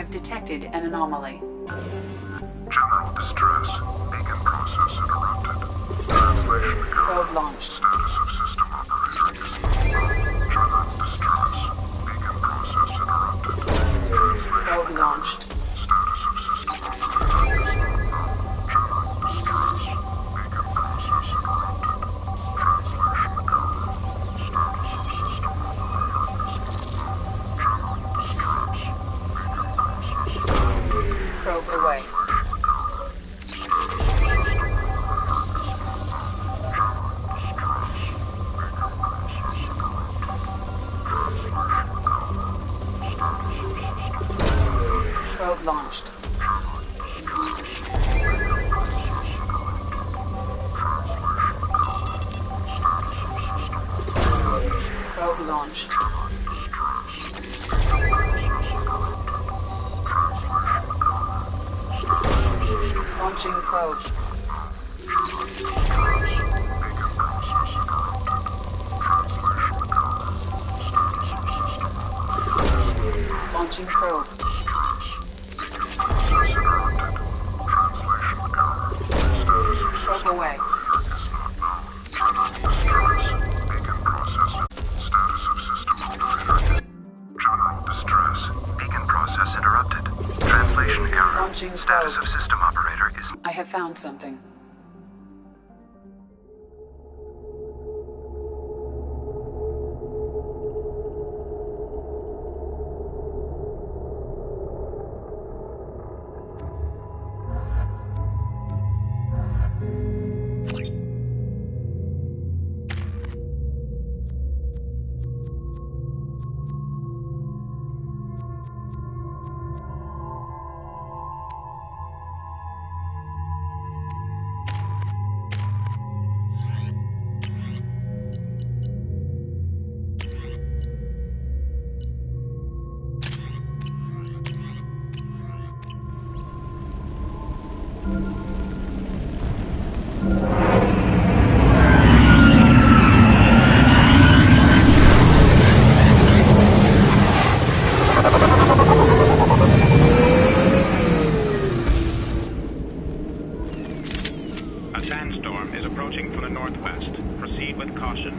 have detected an anomaly. General distress. Beacon process interrupted. Translation error. Probe launched. Status of system operator is unknown. General distress. Beacon process interrupted. Translation Probe launched. status of system operator is unknown. General distress. Beacon process interrupted. Translation error. Status of system operator is unknown. General distress. Beacon process interrupted. Probe away. Probe launched. Probe launched. Launching probe. Launching probe. Probe away. General distress. Beacon process interrupted. Translation error. Launching Status probe. of system operator is... I have found something. A sandstorm is approaching from the northwest. Proceed with caution.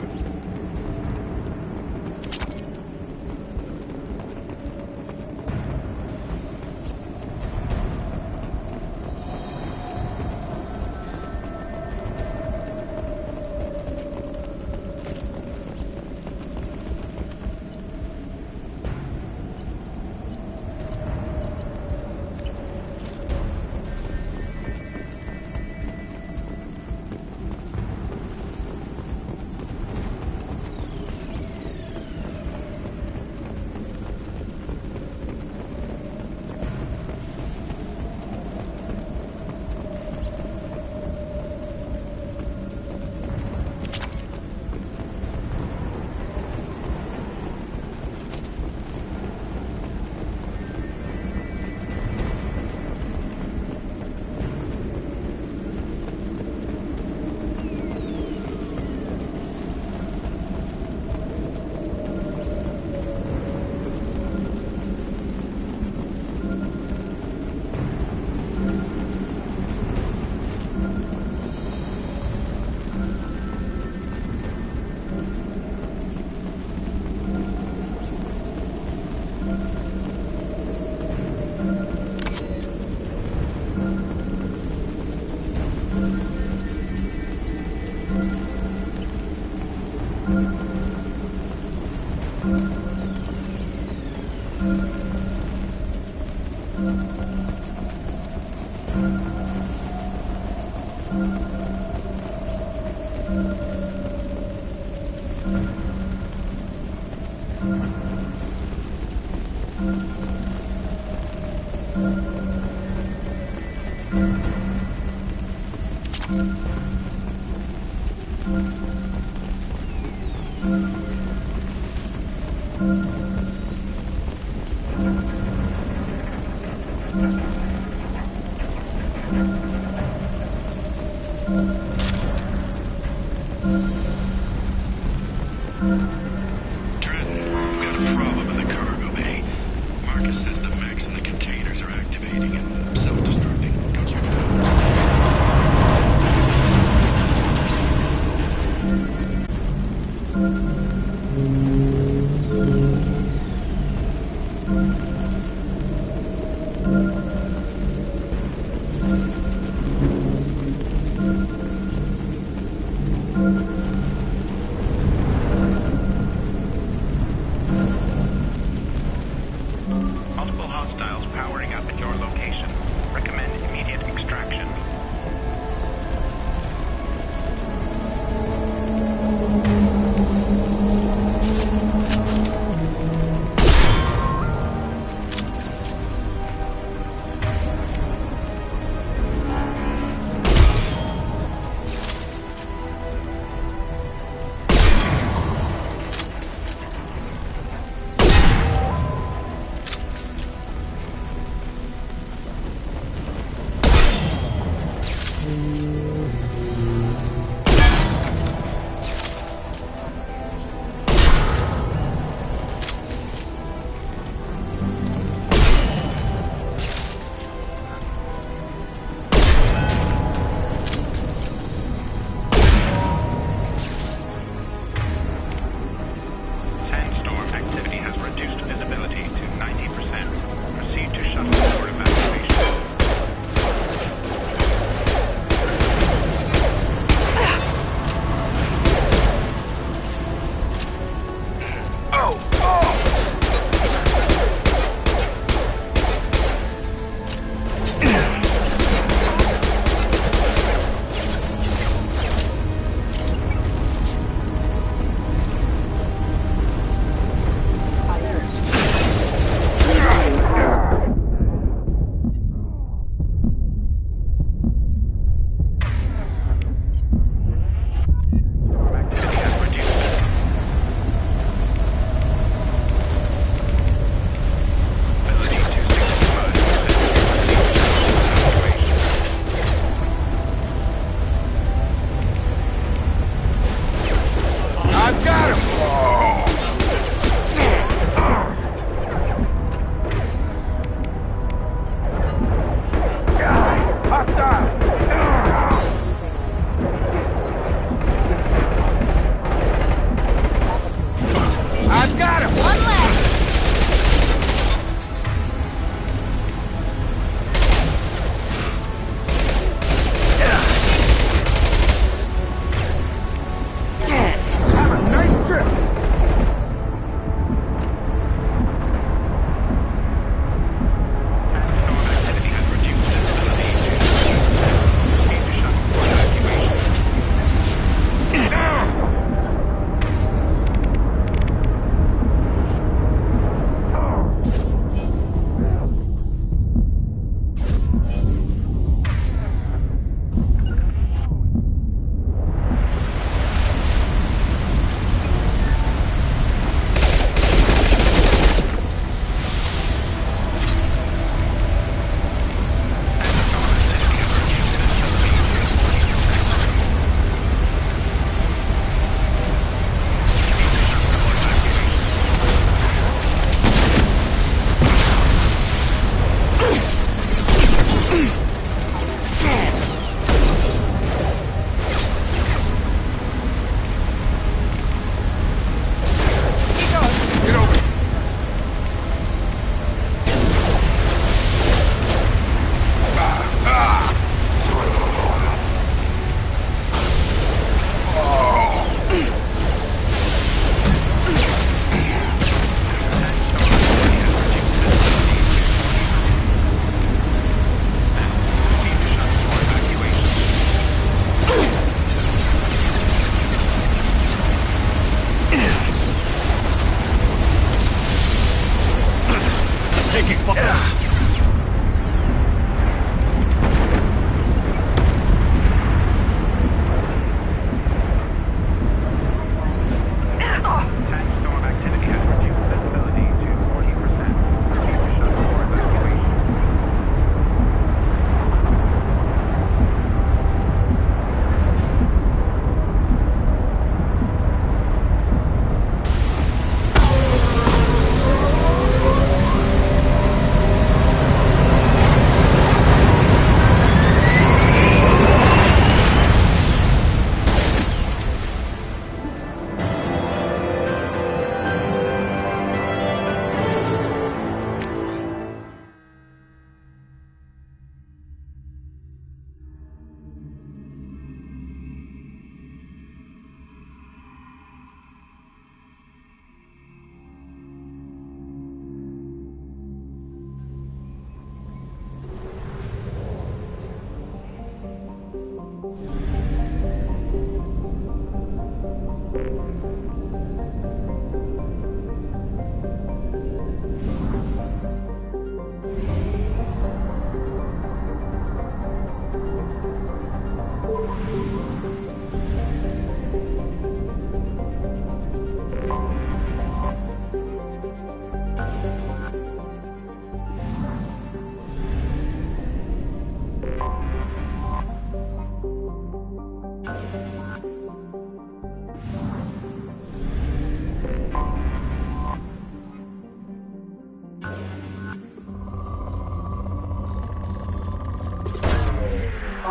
Trenton, we got a problem in the cargo bay. Marcus says the mech's in the container hostiles powering up at your location. Recommend immediate extraction.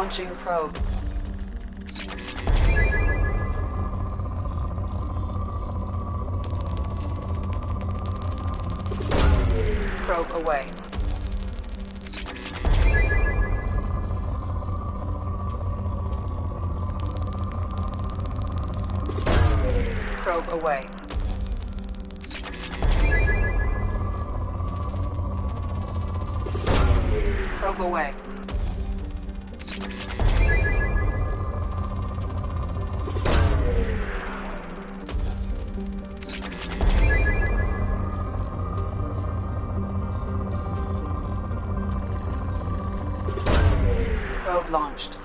Launching probe. Probe away. Probe away. Probe away. Probe launched.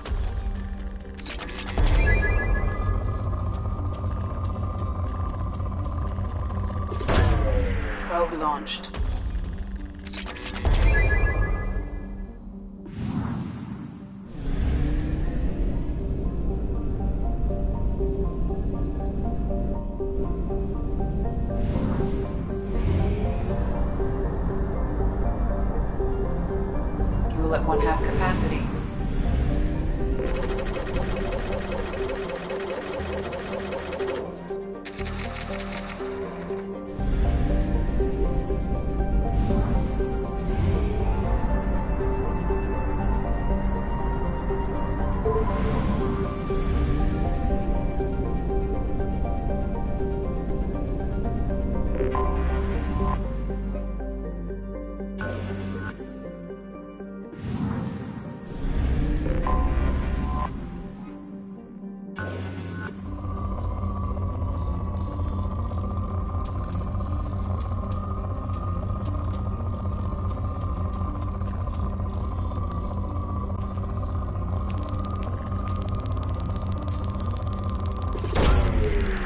Probe launched. Fuel at 1/2 capacity.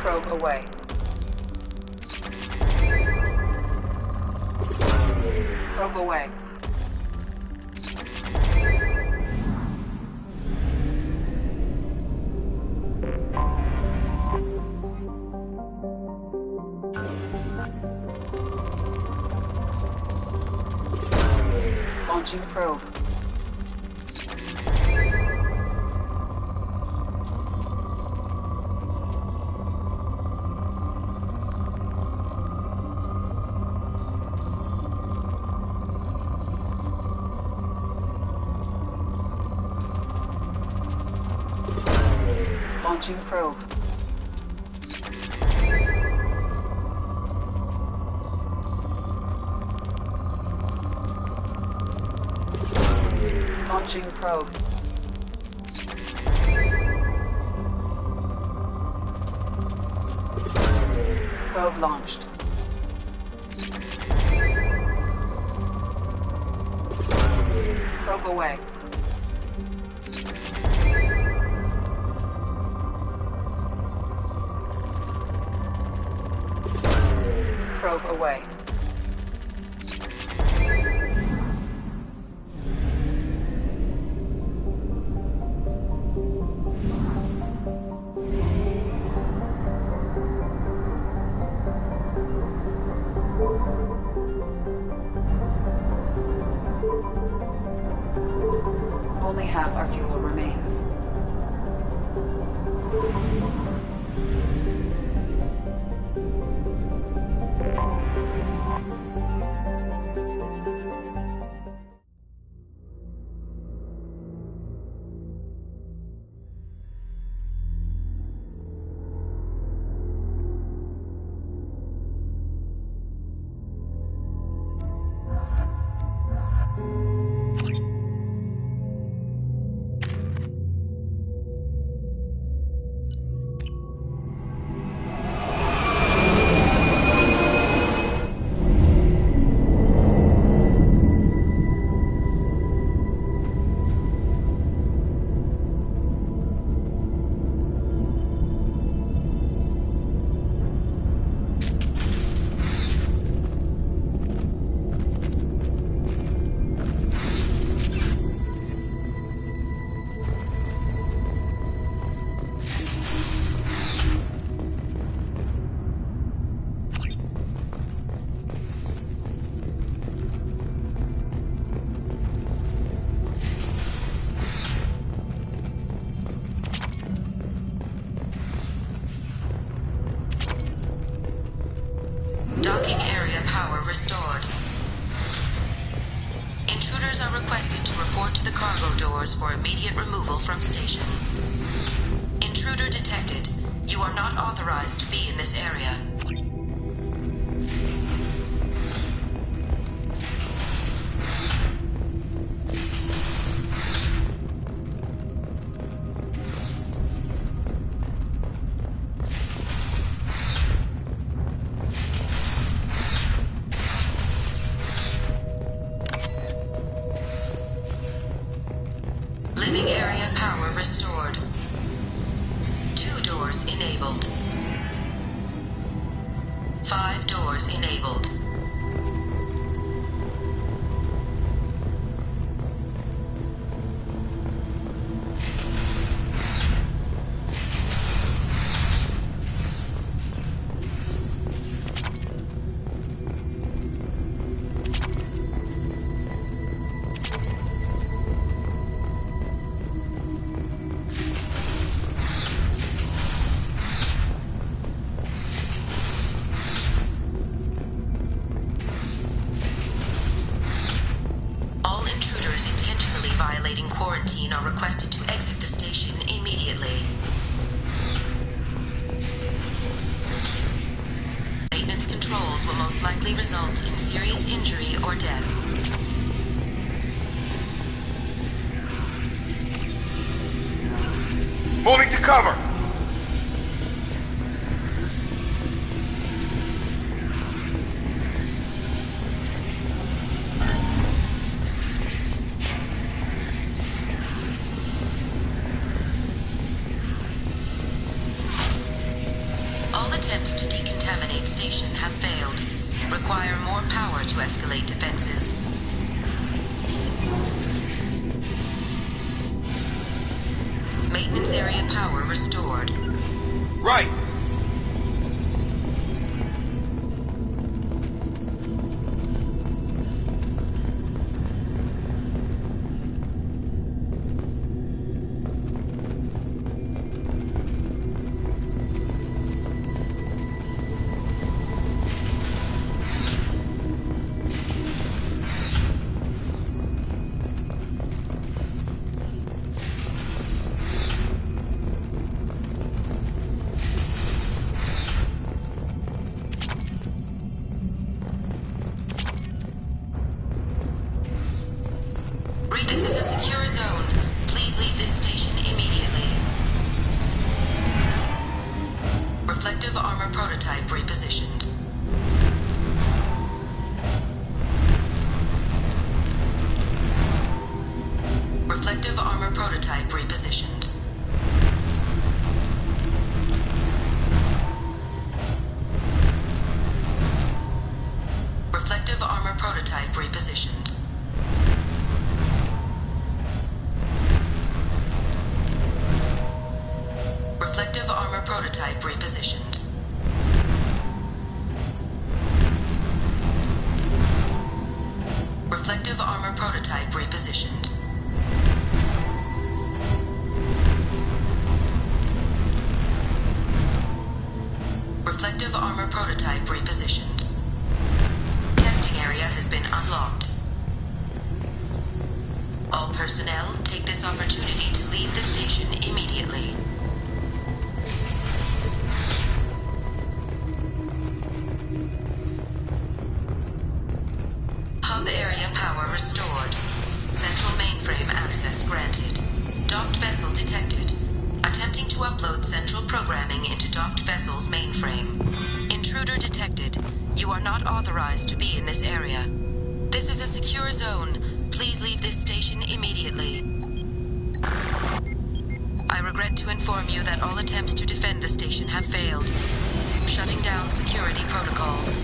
Probe away. Probe away. Launching probe. Launching probe. Launching probe. Probe launched. Probe away. Probe away. Only half our fuel remains. restored. Intruders are requested to report to the cargo doors for immediate removal from station. Intruder detected. You are not authorized to be in this area. Living area power restored. 2 doors enabled. 5 doors enabled. Violating quarantine are requested to exit the station immediately. Maintenance controls will most likely result in serious injury or death. Moving to cover! Attempts to decontaminate station have failed. Require more power to escalate defenses. Maintenance area power restored. Right! This is a secure zone. Please leave this station immediately. Reflective armor prototype repositioned. Reflective armor prototype repositioned. Reflective armor prototype repositioned. Reflective armor prototype repositioned. Reflective armor prototype repositioned. Reflective armor prototype repositioned. Testing area has been unlocked. All personnel take this opportunity to leave the station immediately. Hub area power restored. Central mainframe access granted. Docked vessel detected. Attempting to upload central programming into docked vessel's mainframe. Intruder detected. You are not authorized to be in this area. This is a secure zone. Please leave this station immediately. I regret to inform you that all attempts to defend the station have failed. Shutting down security protocols.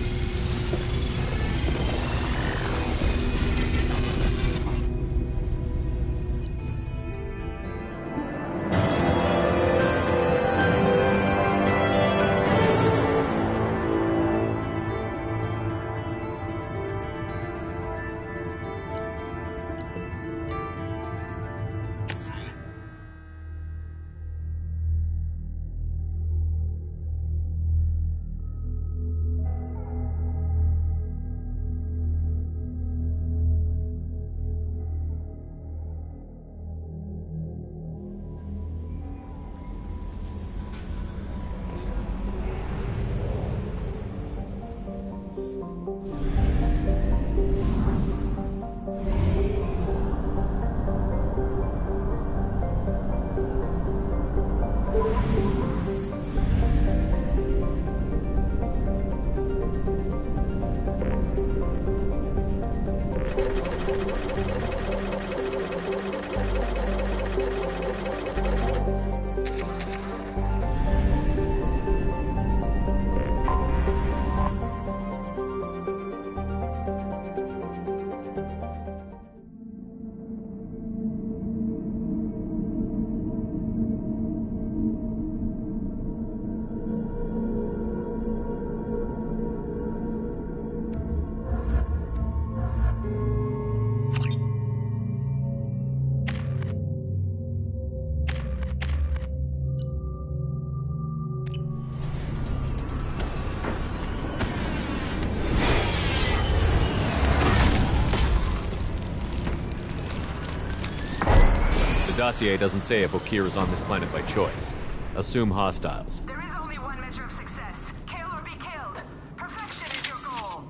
The dossier doesn't say if Okir is on this planet by choice. Assume hostiles. There is only one measure of success. Kill or be killed. Perfection is your goal.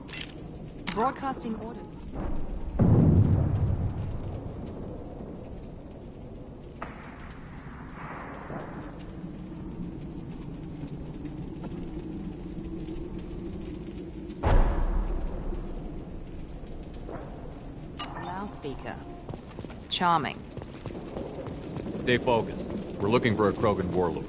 Broadcasting orders. Loudspeaker. Charming. Stay focused. We're looking for a Krogan warlord.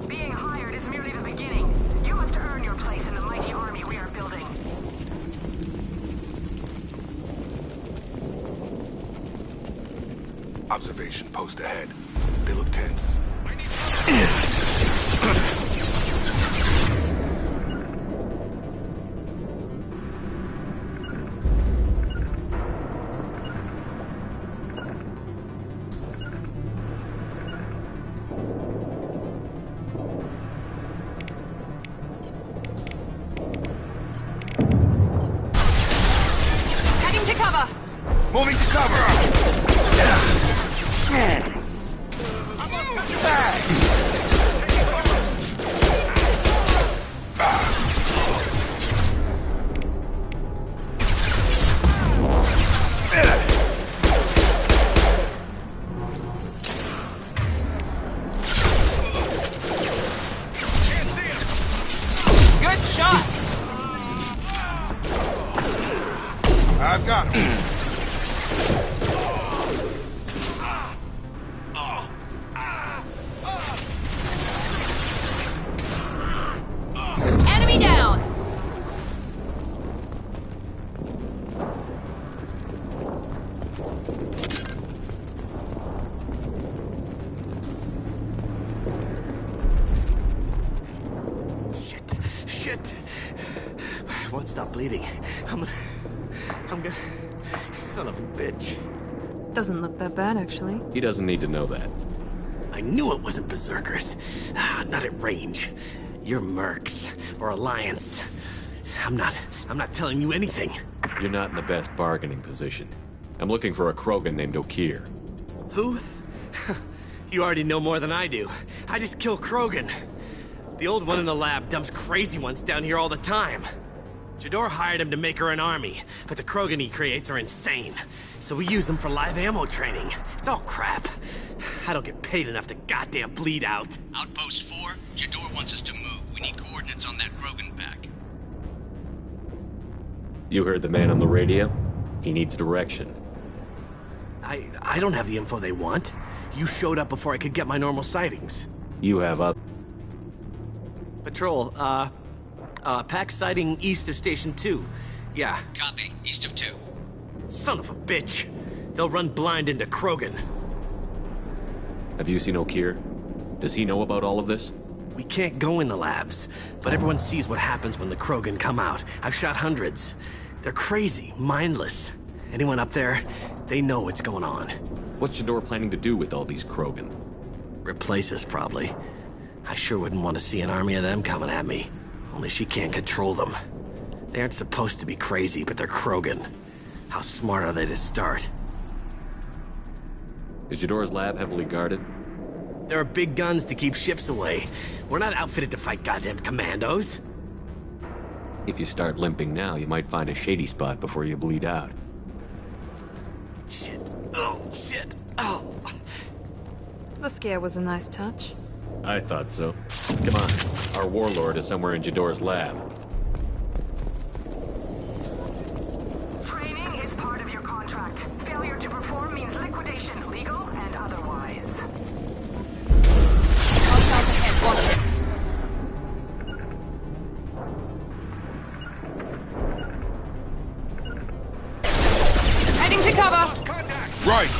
Being hired is merely the beginning. You must earn your place in the mighty army we are building. Observation post ahead. They look tense. Heading to cover! Moving to cover! Good shot! I've got him. Enemy down! Shit. I won't stop bleeding. I'm gonna... Son of a bitch. Doesn't look that bad, actually. He doesn't need to know that. I knew it wasn't berserkers. Not at range. You're mercs. Or Alliance. I'm not telling you anything. You're not in the best bargaining position. I'm looking for a Krogan named Okir. Who? You already know more than I do. I just kill Krogan. The old one in the lab dumps crazy ones down here all the time. Jador hired him to make her an army, but the Krogan he creates are insane. So we use them for live ammo training. It's all crap. I don't get paid enough to goddamn bleed out. Outpost 4, Jador wants us to move. We need coordinates on that Krogan pack. You heard the man on the radio? He needs direction. I don't have the info they want. You showed up before I could get my normal sightings. You have other... Patrol, pack sighting east of Station 2. Yeah. Copy. East of 2. Son of a bitch. They'll run blind into Krogan. Have you seen Okir? Does he know about all of this? We can't go in the labs, but everyone sees what happens when the Krogan come out. I've shot hundreds. They're crazy, mindless. Anyone up there, they know what's going on. What's Jador planning to do with all these Krogan? Replace us, probably. I sure wouldn't want to see an army of them coming at me. Only she can't control them. They aren't supposed to be crazy, but they're Krogan. How smart are they to start? Is Jador's lab heavily guarded? There are big guns to keep ships away. We're not outfitted to fight goddamn commandos. If you start limping now, you might find a shady spot before you bleed out. Shit. Oh, shit. Oh. The scare was a nice touch. I thought so. Come on. Our warlord is somewhere in Jador's lab. Training is part of your contract. Failure to perform means liquidation, legal and otherwise. Hostiles ahead, watch it. Heading to cover. Right!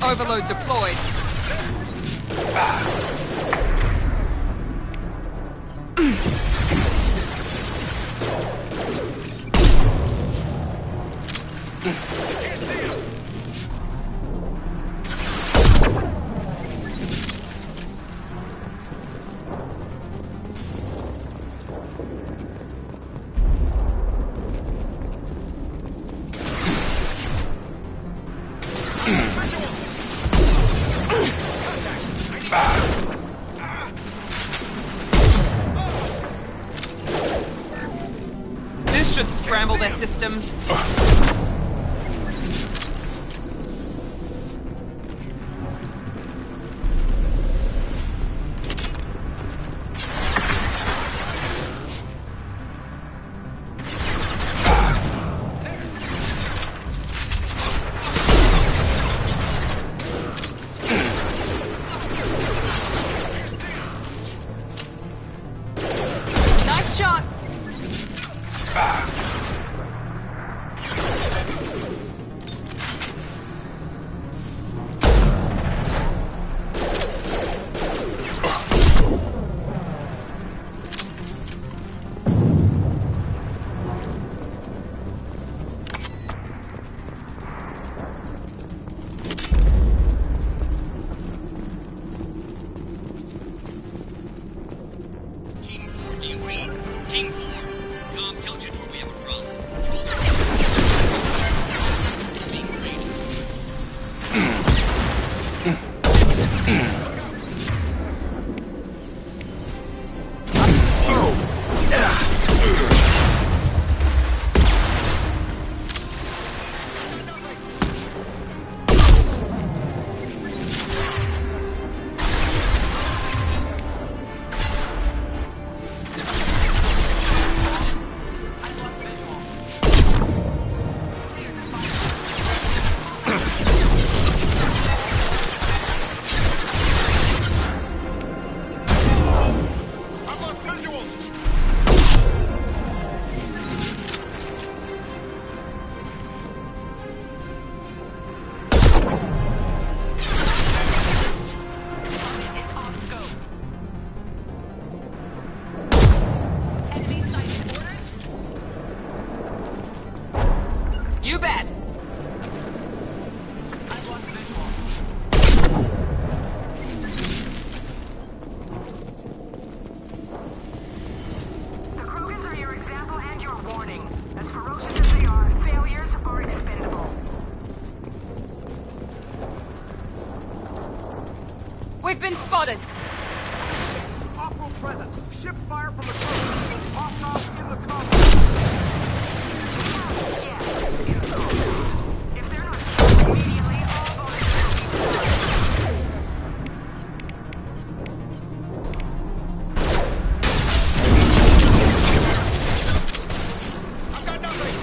Overload deployed. This should scramble their systems. Nice shot. Team 4, do you read? Team 4. Tom, tell Jador we have a problem. Being raided. I've lost visuals! You bet. The Krogans are your example and your warning. As ferocious as they are, failures are expendable. We've been spotted. Off-road presence. Ship fire from the coast. Hostiles in the combat. Yes, in the combat. If they're not killed immediately, all bonuses will be I've got nothing!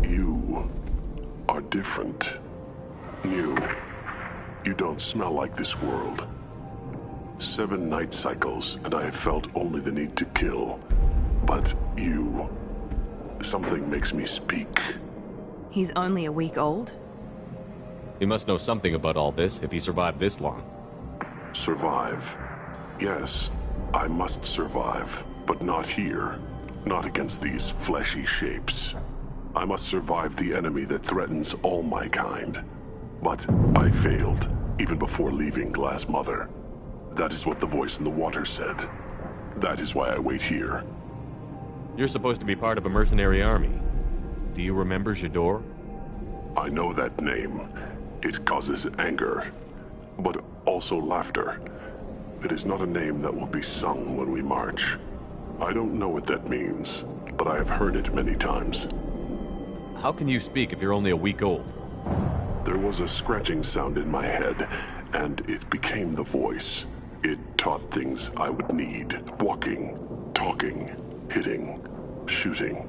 You are different. New. You don't smell like this world. 7 night cycles, and I have felt only the need to kill. But you... something makes me speak. He's only a week old? He must know something about all this if he survived this long. Survive. Yes, I must survive, but not here. Not against these fleshy shapes. I must survive the enemy that threatens all my kind. But I failed. even before leaving Glass Mother. That is what the voice in the water said. That is why I wait here. You're supposed to be part of a mercenary army. Do you remember Jador? I know that name. It causes anger, but also laughter. It is not a name that will be sung when we march. I don't know what that means, but I have heard it many times. How can you speak if you're only a week old? There was a scratching sound in my head, and it became the voice. It taught things I would need. Walking, talking, hitting, shooting.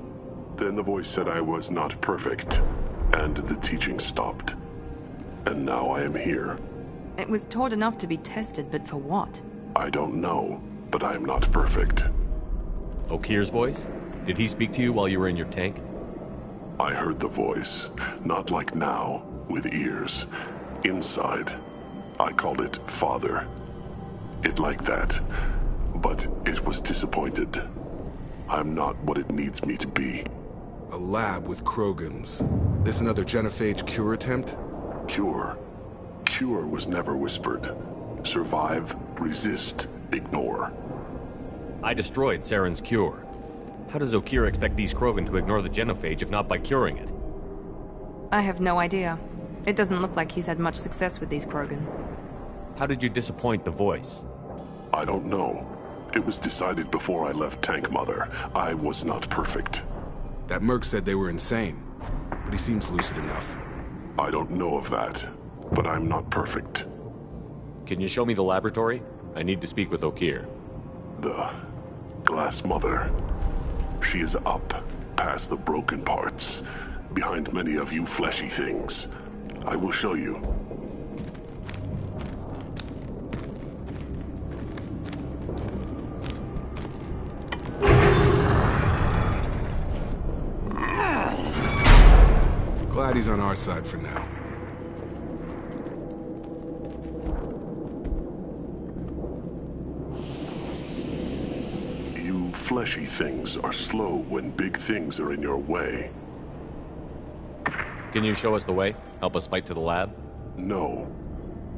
Then the voice said I was not perfect, and the teaching stopped. And now I am here. It was taught enough to be tested, but for what? I don't know, but I am not perfect. Okir's voice? Did he speak to you while you were in your tank? I heard the voice, not like now, with ears. Inside. I called it Father. It like that, but it was disappointed. I'm not what it needs me to be. A lab with Krogans. This another genophage cure attempt? Cure. Cure was never whispered. Survive, resist, ignore. I destroyed Saren's cure. How does Okir expect these Krogan to ignore the genophage if not by curing it? I have no idea. It doesn't look like he's had much success with these Krogan. How did you disappoint the voice? I don't know. It was decided before I left Tank Mother. I was not perfect. That merc said they were insane, but he seems lucid enough. I don't know of that, but I'm not perfect. Can you show me the laboratory? I need to speak with Okir. The Glass Mother. She is up, past the broken parts, behind many of you fleshy things. I will show you. Glad he's on our side for now. You fleshy things are slow when big things are in your way. Can you show us the way? Help us fight to the lab? No.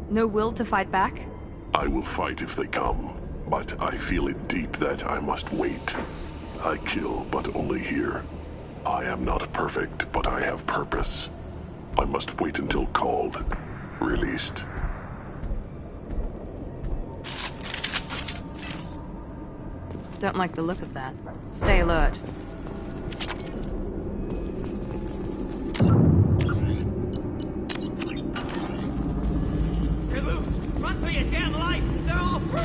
No will to fight back? I will fight if they come, but I feel it deep that I must wait. I kill, but only here. I am not perfect, but I have purpose. I must wait until called, released. Don't like the look of that. Stay alert. They're loose! Run for your damn life! They're all free!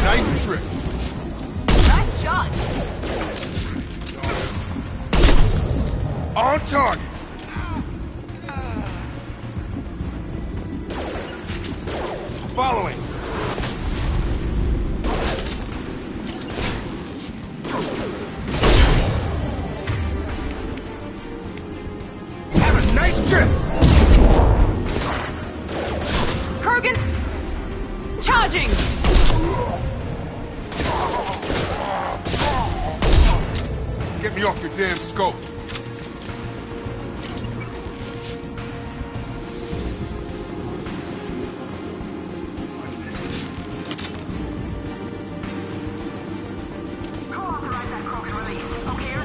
Nice trick. Nice shot! On target. Following. Have a nice trip. Krogan! Charging! Get me off your damn scope. Co-authorize that Krogan release. Okay?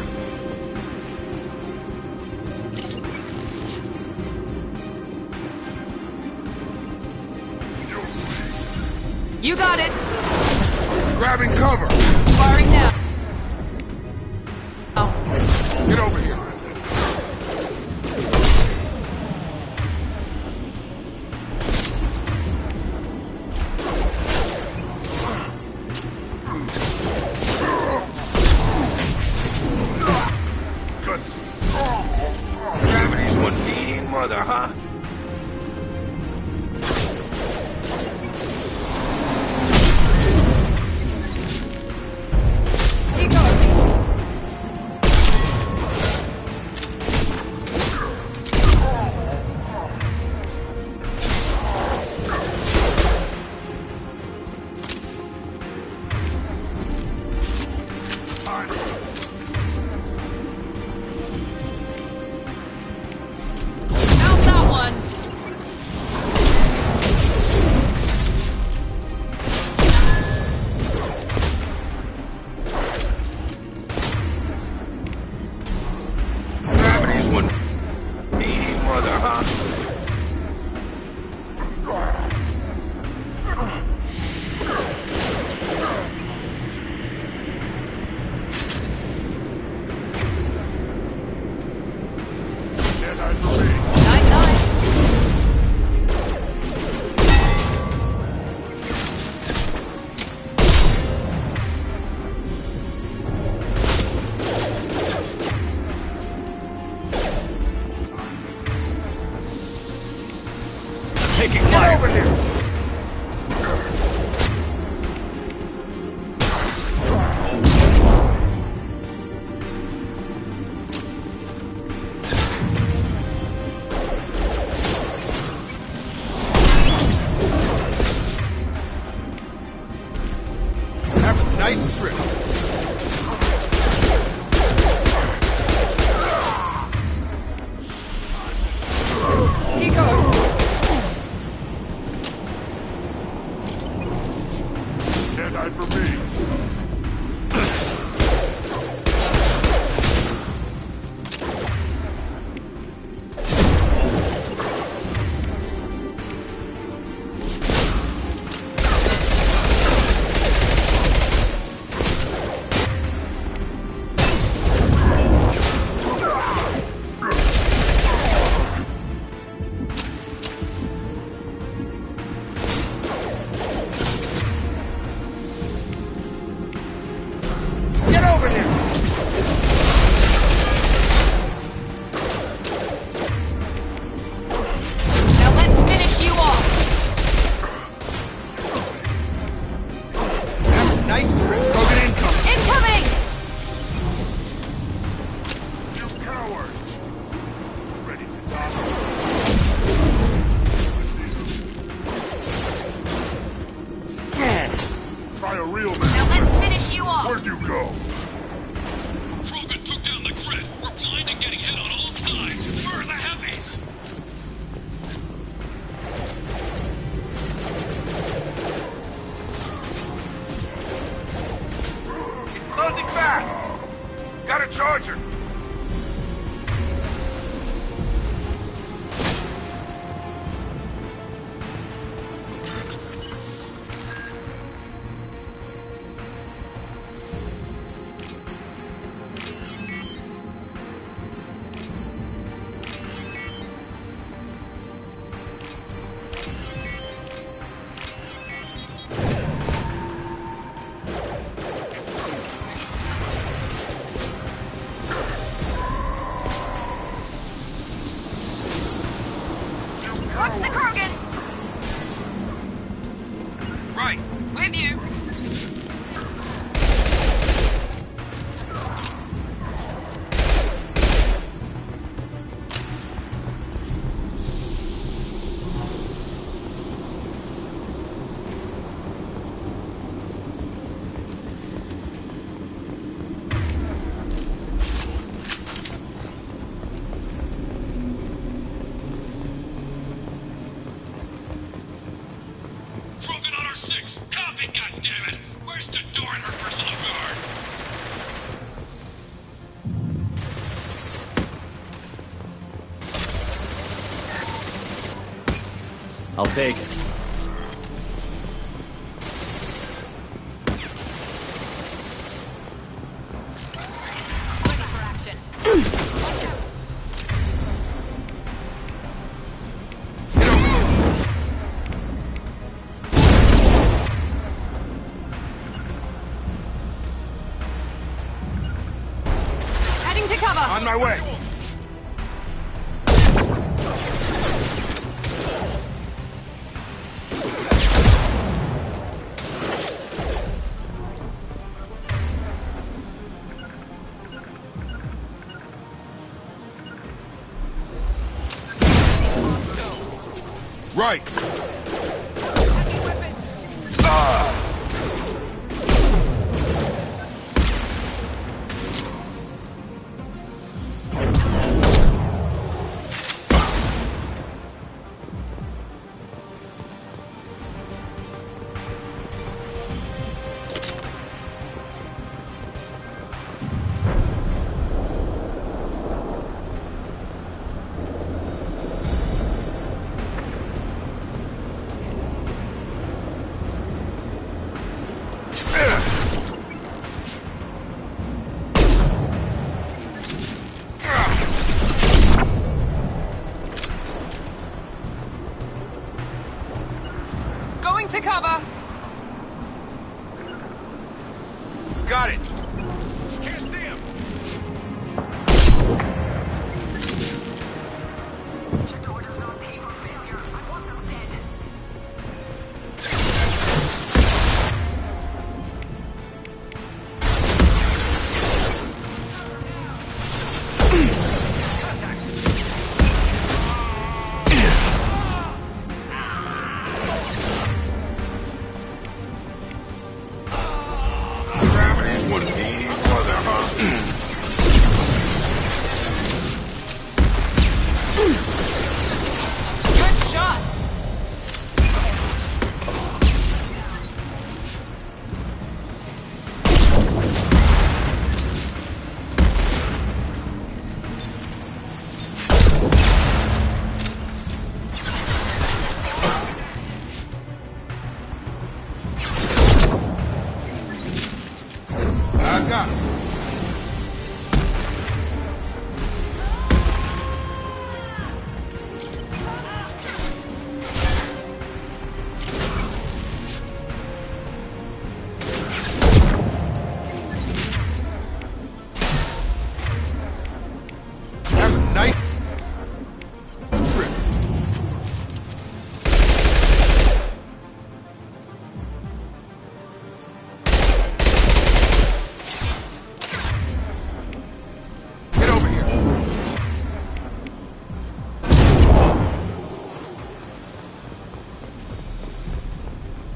You got it! Grabbing cover. Firing now! Get over here. Guts. Gravity's one mean mother, huh? Taking fire! Over here! Have a nice trip. He goes. Can't hide from me. Get over here! Now let's finish you off. Have a nice trip. Krogan incoming. Incoming! You coward! Ready to die? Try a real man. Now let's finish you off. Where'd you go? Krogan took down the grid. We're blind and getting hit on all sides. Where are the heavies? It's closing fast! Got a charger! Watch the Krogan. Right. With you. Krogan on our 6. Copy, goddammit! Where's Duro and her personal guard? I'll take it. Ready for action. Heading to cover. On my way! Right. Going to cover. Got it! Can't see him. Jador does not pay for failure. I want them dead. Nice trip. Get over here.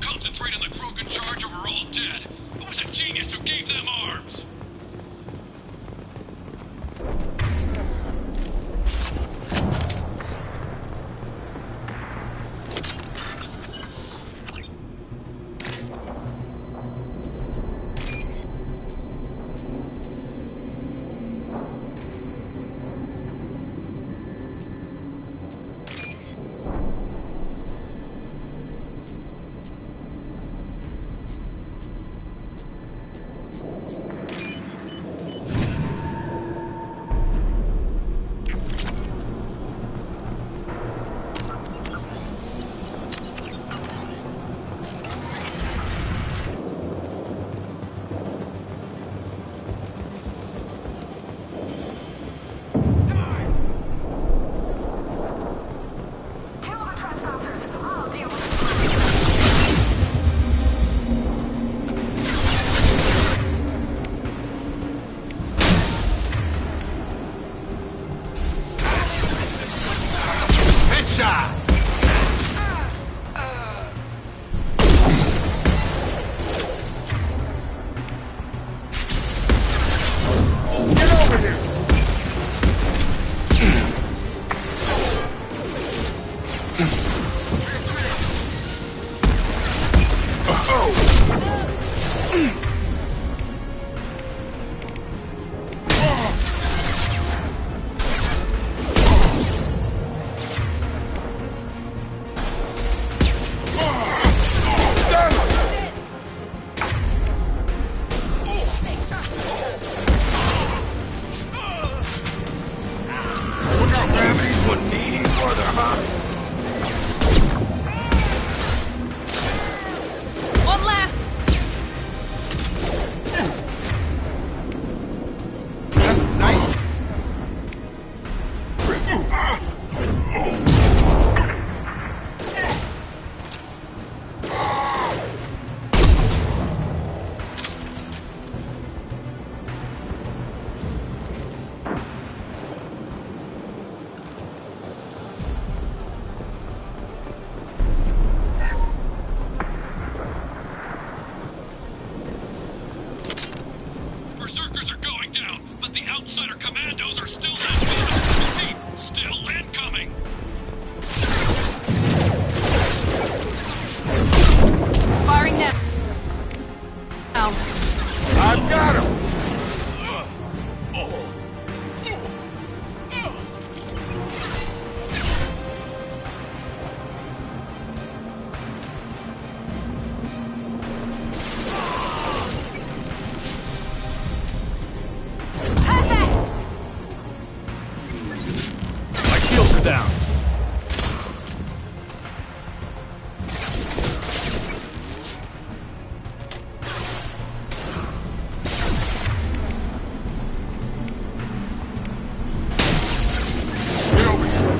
Concentrate on the Krogan charge or we're all dead. Who was a genius who gave them arms? Kill the trespassers. I'll deal with Headshot! Get over here! Look how gravity's wouldn't need any further, huh? One less. Nice. Berserkers are going down, but the outsider commandos are still incoming. Repeat, still incoming. Firing now. Now. I've got him! Perfect. My shields are down. Get over here!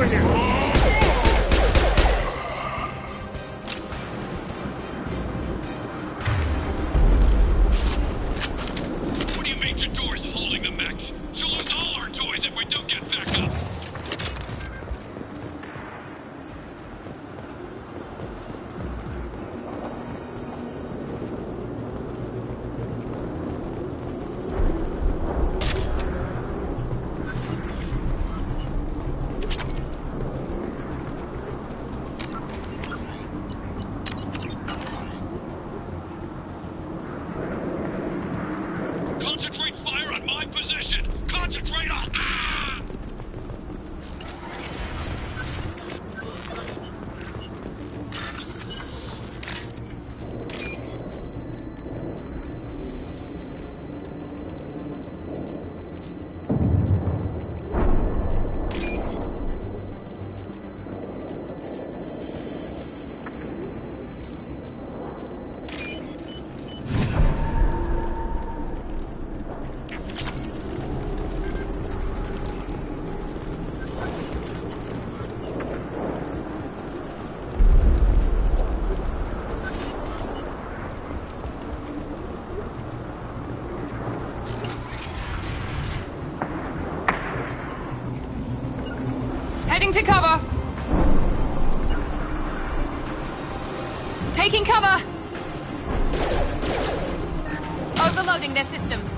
over here! What do you mean Jador's holding the mechs? She'll lose all her toys if we don't get back up. Concentrate fire on my position! Concentrate on... Ah! Heading to cover. Taking cover. Overloading their systems.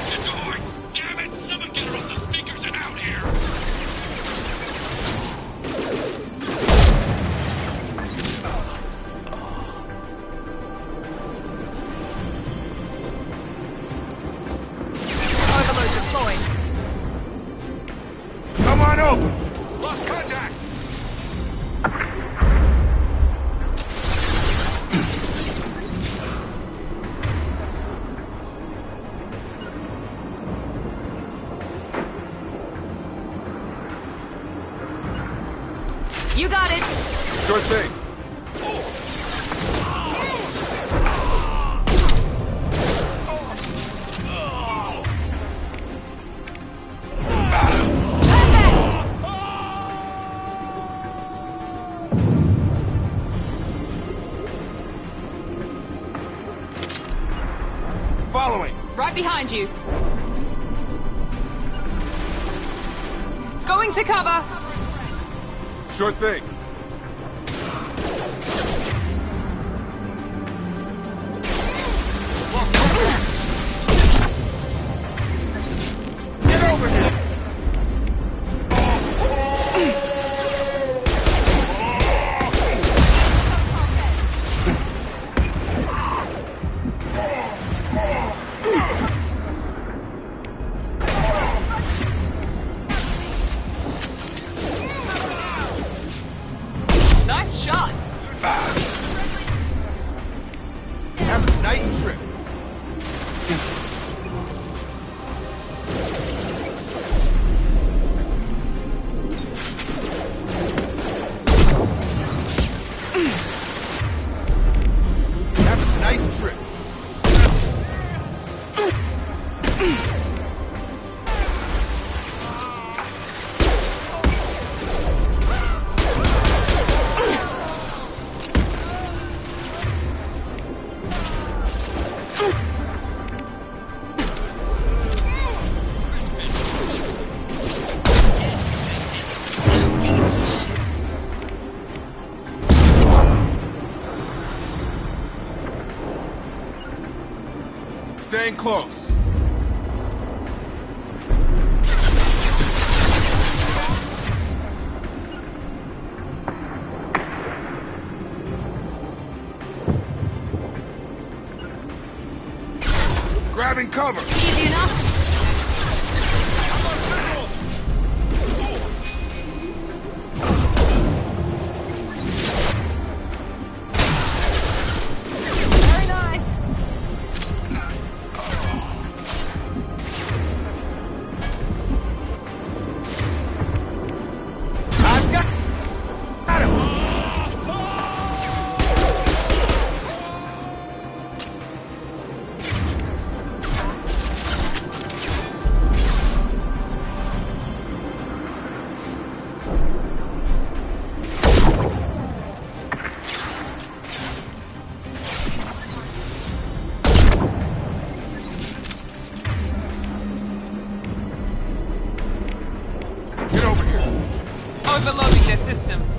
Jador! Damn it! Someone get her off the speakers and out here! Overload deployed. Come on over! Lost contact! You got it. Sure thing. Perfect. Following. Right behind you. Going to cover. Sure thing. Get over here! Nice shot. Have a nice trip. Have a nice trip. Staying close. Grabbing cover. Easy enough. Very nice. I've got him. overloading their systems.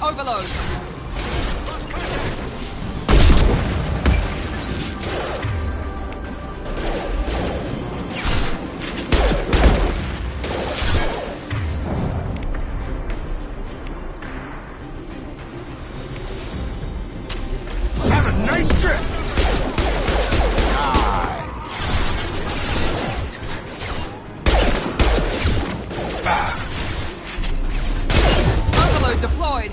Overload. Have a nice trip. Overload deployed.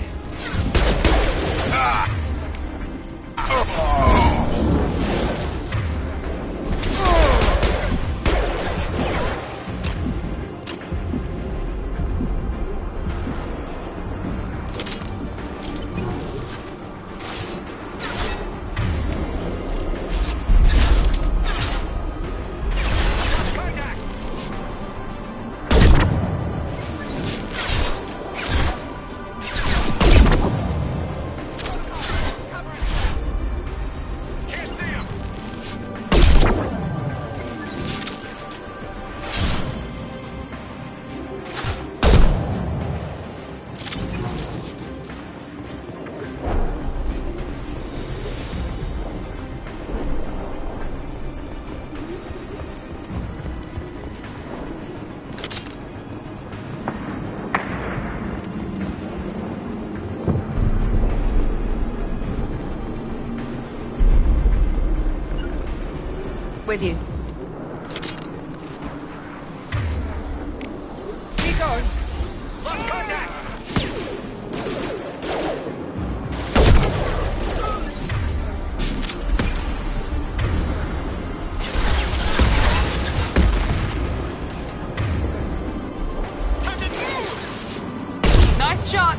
With you. He goes. Lost contact. Nice shot.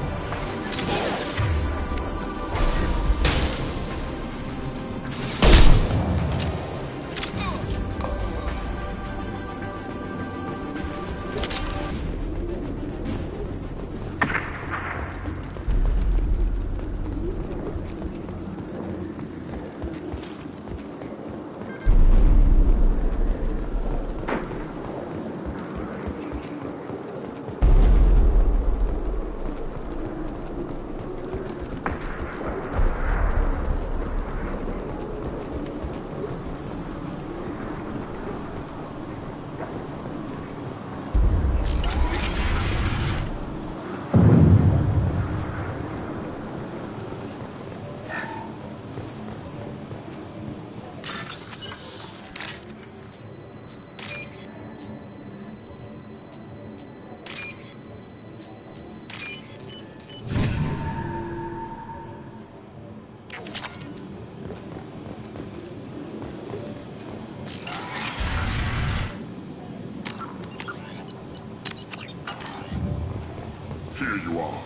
Here you are.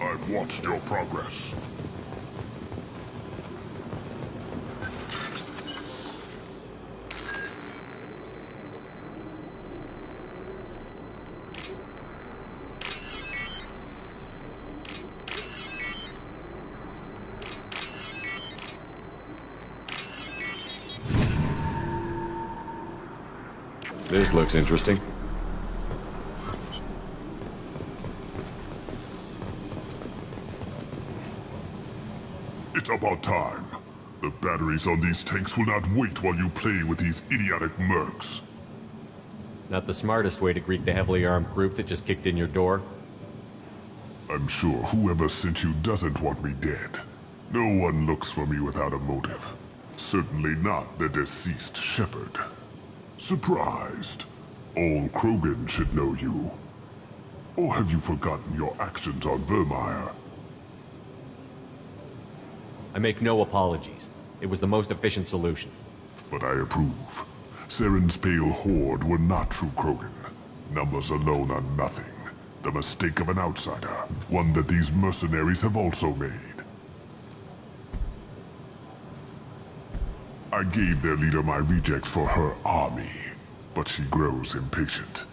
I've watched your progress. This looks interesting. It's about time. The batteries on these tanks will not wait while you play with these idiotic mercs. Not the smartest way to greet the heavily armed group that just kicked in your door. I'm sure whoever sent you doesn't want me dead. No one looks for me without a motive. Certainly not the deceased shepherd. Surprised. All Krogan should know you. Or have you forgotten your actions on Vermeer? I make no apologies. It was the most efficient solution. But I approve. Saren's pale horde were not true Krogan. Numbers alone are nothing. The mistake of an outsider, one that these mercenaries have also made. I gave their leader my rejects for her army, but she grows impatient.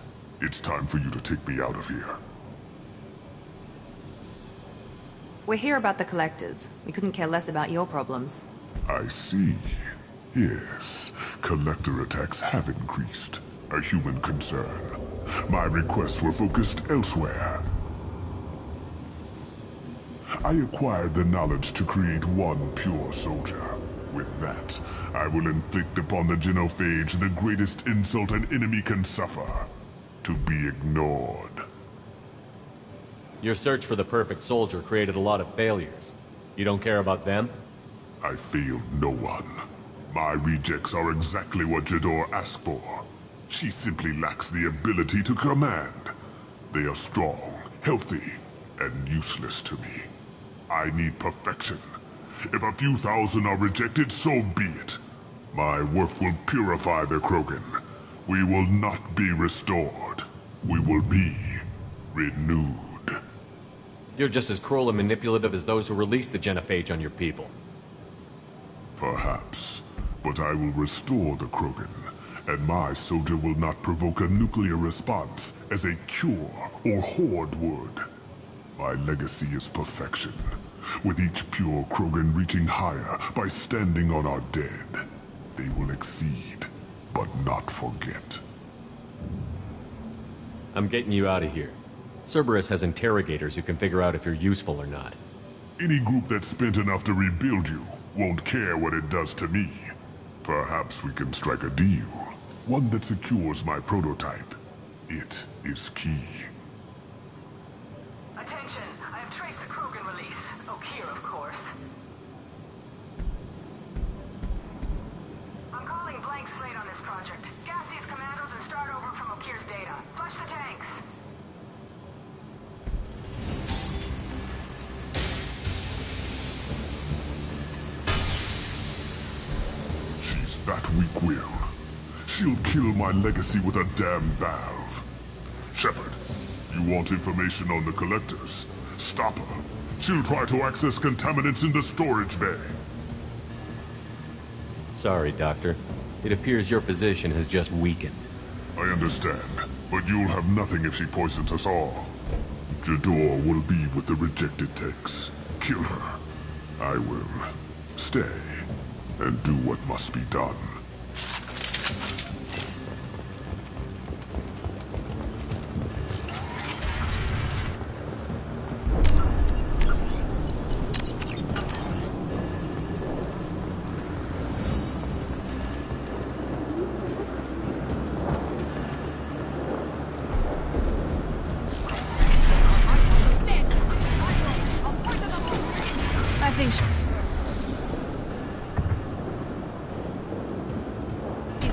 It's time for you to take me out of here. We're here about the collectors. We couldn't care less about your problems. I see. Yes, collector attacks have increased. A human concern. My requests were focused elsewhere. I acquired the knowledge to create one pure soldier. With that, I will inflict upon the genophage the greatest insult an enemy can suffer. To be ignored. Your search for the perfect soldier created a lot of failures. You don't care about them? I failed no one. My rejects are exactly what Jador asked for. She simply lacks the ability to command. They are strong, healthy, and useless to me. I need perfection. If a few thousand are rejected, so be it. My work will purify the Krogan. We will not be restored. We will be renewed. You're just as cruel and manipulative as those who released the genophage on your people. Perhaps. But I will restore the Krogan. And my soldier will not provoke a nuclear response as a cure or horde would. My legacy is perfection. With each pure Krogan reaching higher by standing on our dead. They will exceed, but not forget. I'm getting you out of here. Cerberus has interrogators who can figure out if you're useful or not. Any group that's spent enough to rebuild you won't care what it does to me. Perhaps we can strike a deal. One that secures my prototype. It is key. Attention, I have traced the Krogan release. Okeer, of course. I'm calling blank slate on this project. Gas these commandos and start over from Okeer's data. Flush the tanks. She's that weak-willed. She'll kill my legacy with a damn valve. Shepard, you want information on the collectors? Stop her. She'll try to access contaminants in the storage bay. Sorry, Doctor. It appears your position has just weakened. I understand, but you'll have nothing if she poisons us all. Jador will be with the rejected techs. Kill her. I will stay and do what must be done.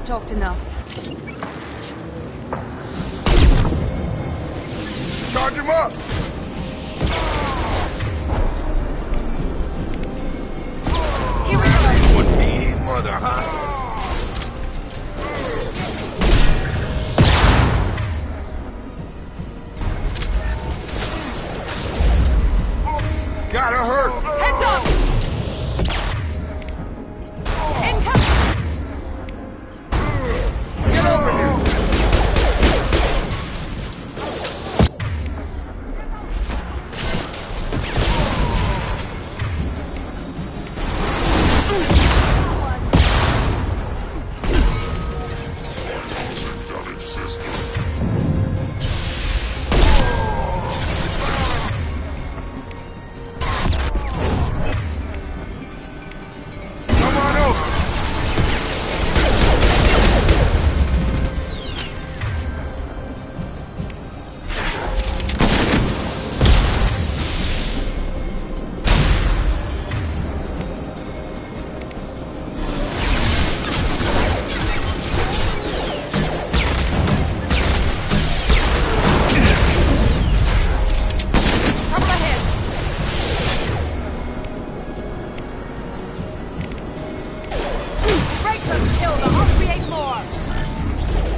Talked enough. Charge him up! Here we go. Would be mother, huh? Gotta hurt! Heads up! Incoming! Get over here!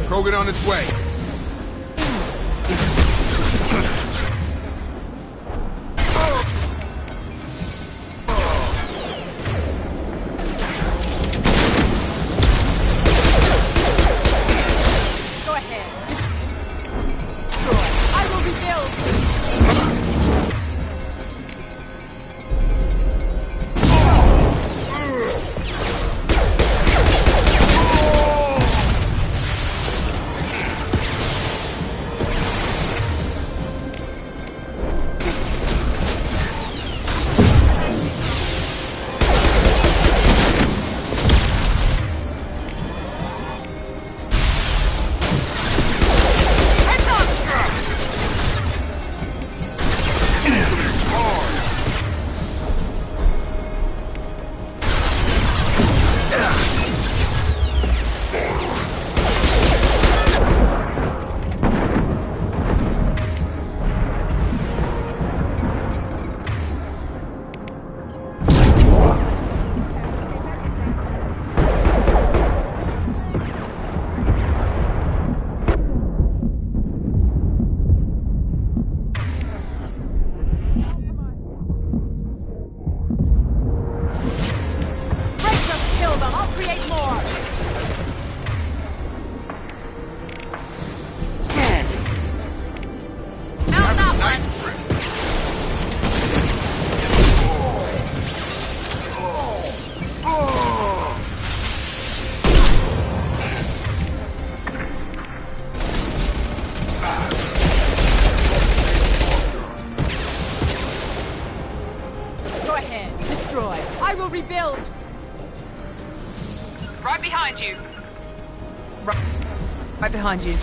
Krogan on its way. Go ahead. Destroy. I will rebuild. Rebuild! Right behind you. Right behind you.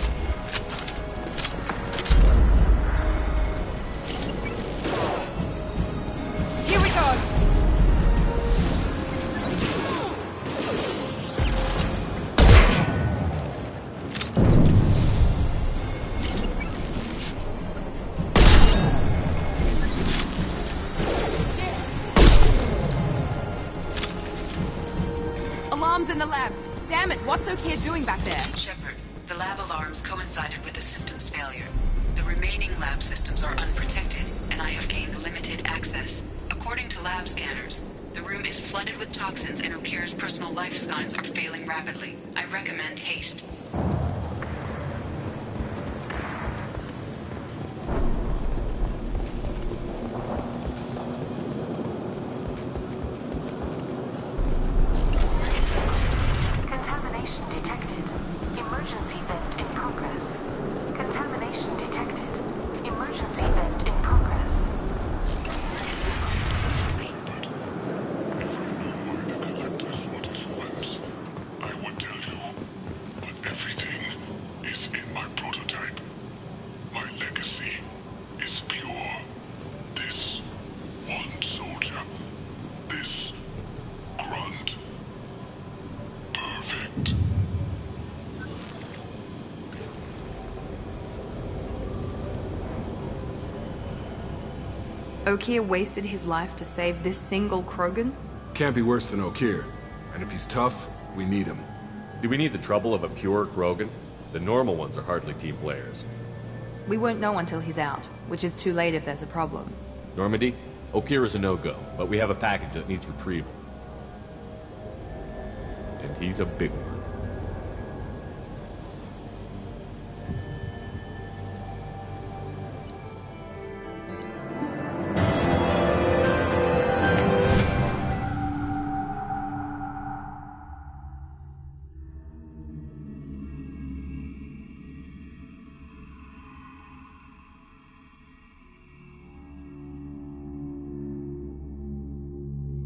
Here we go! Alarms in the lab. Damn it, what's O'Keefe doing back there? Shepard, the lab alarms coincided with the system's failure. The remaining lab systems are unprotected, and I have gained limited access. According to lab scanners, the room is flooded with toxins and O'Keefe's personal life signs are failing rapidly. I recommend haste. Contamination detected. Emergency vent in progress. Contamination detected. Emergency vent in progress. I would tell you, but everything is in my prototype. My legacy is pure. This one soldier, this grunt, perfect. O'Keefe wasted his life to save this single Krogan? Can't be worse than O'Keefe. And if he's tough, we need him. Do we need the trouble of a pure Krogan? The normal ones are hardly team players. We won't know until he's out, which is too late if there's a problem. Normandy, O'Keefe is a no-go, but we have a package that needs retrieval. And he's a big one.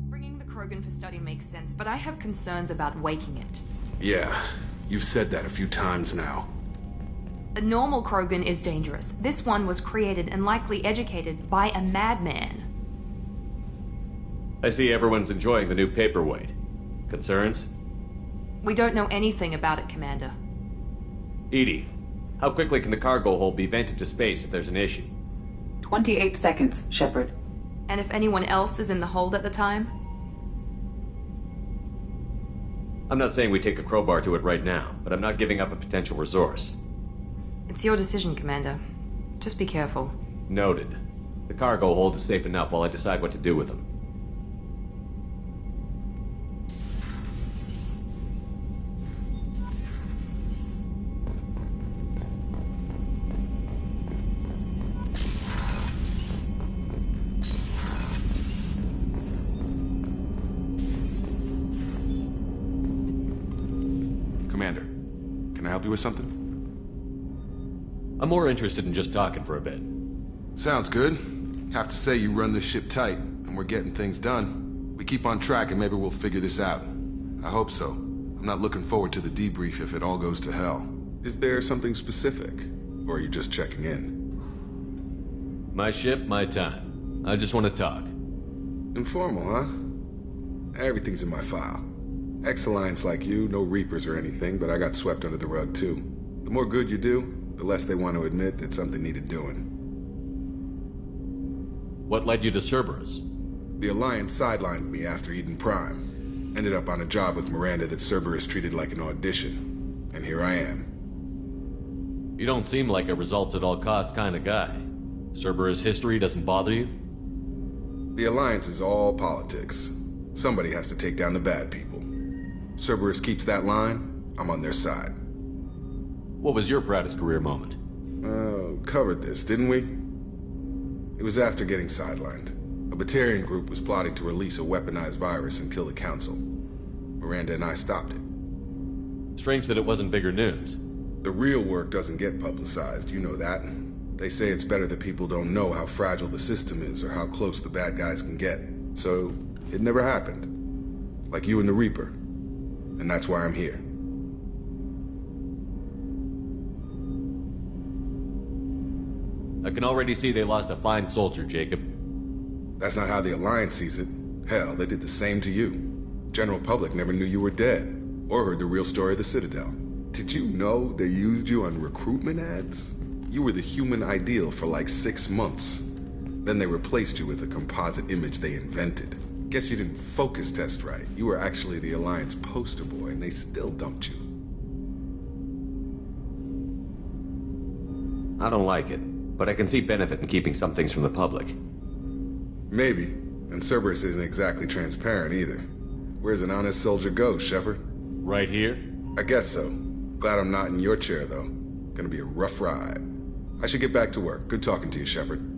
Bringing the Krogan for study makes sense, but I have concerns about waking it. Yeah, you've said that a few times now. A normal Krogan is dangerous. This one was created and likely educated by a madman. I see everyone's enjoying the new paperweight. Concerns? We don't know anything about it, Commander. Edie, how quickly can the cargo hold be vented to space if there's an issue? 28 seconds, Shepard. And if anyone else is in the hold at the time? I'm not saying we take a crowbar to it right now, but I'm not giving up a potential resource. It's your decision, Commander. Just be careful. Noted. The cargo hold is safe enough while I decide what to do with them. Commander, can I help you with something? I'm more interested in just talking for a bit. Sounds good. Have to say you run this ship tight, and we're getting things done. We keep on track and maybe we'll figure this out. I hope so. I'm not looking forward to the debrief if it all goes to hell. Is there something specific? Or are you just checking in? My ship, my time. I just want to talk. Informal, huh? Everything's in my file. Ex-Alliance like you, no Reapers or anything, but I got swept under the rug too. The more good you do, the less they want to admit that something needed doing. What led you to Cerberus? The Alliance sidelined me after Eden Prime. Ended up on a job with Miranda that Cerberus treated like an audition. And here I am. You don't seem like a results-at-all-costs kind of guy. Cerberus history doesn't bother you? The Alliance is all politics. Somebody has to take down the bad people. Cerberus keeps that line, I'm on their side. What was your proudest career moment? Covered this, didn't we? It was after getting sidelined. A Batarian group was plotting to release a weaponized virus and kill the Council. Miranda and I stopped it. Strange that it wasn't bigger news. The real work doesn't get publicized, you know that. They say it's better that people don't know how fragile the system is or how close the bad guys can get. So, it never happened. Like you and the Reaper. And that's why I'm here. I can already see they lost a fine soldier, Jacob. That's not how the Alliance sees it. Hell, they did the same to you. General public never knew you were dead, or heard the real story of the Citadel. Did you know they used you on recruitment ads? You were the human ideal for like 6 months. Then they replaced you with a composite image they invented. Guess you didn't focus test right. You were actually the Alliance poster boy, and they still dumped you. I don't like it, but I can see benefit in keeping some things from the public. Maybe. And Cerberus isn't exactly transparent either. Where's an honest soldier go, Shepard? Right here? I guess so. Glad I'm not in your chair, though. Gonna be a rough ride. I should get back to work. Good talking to you, Shepard.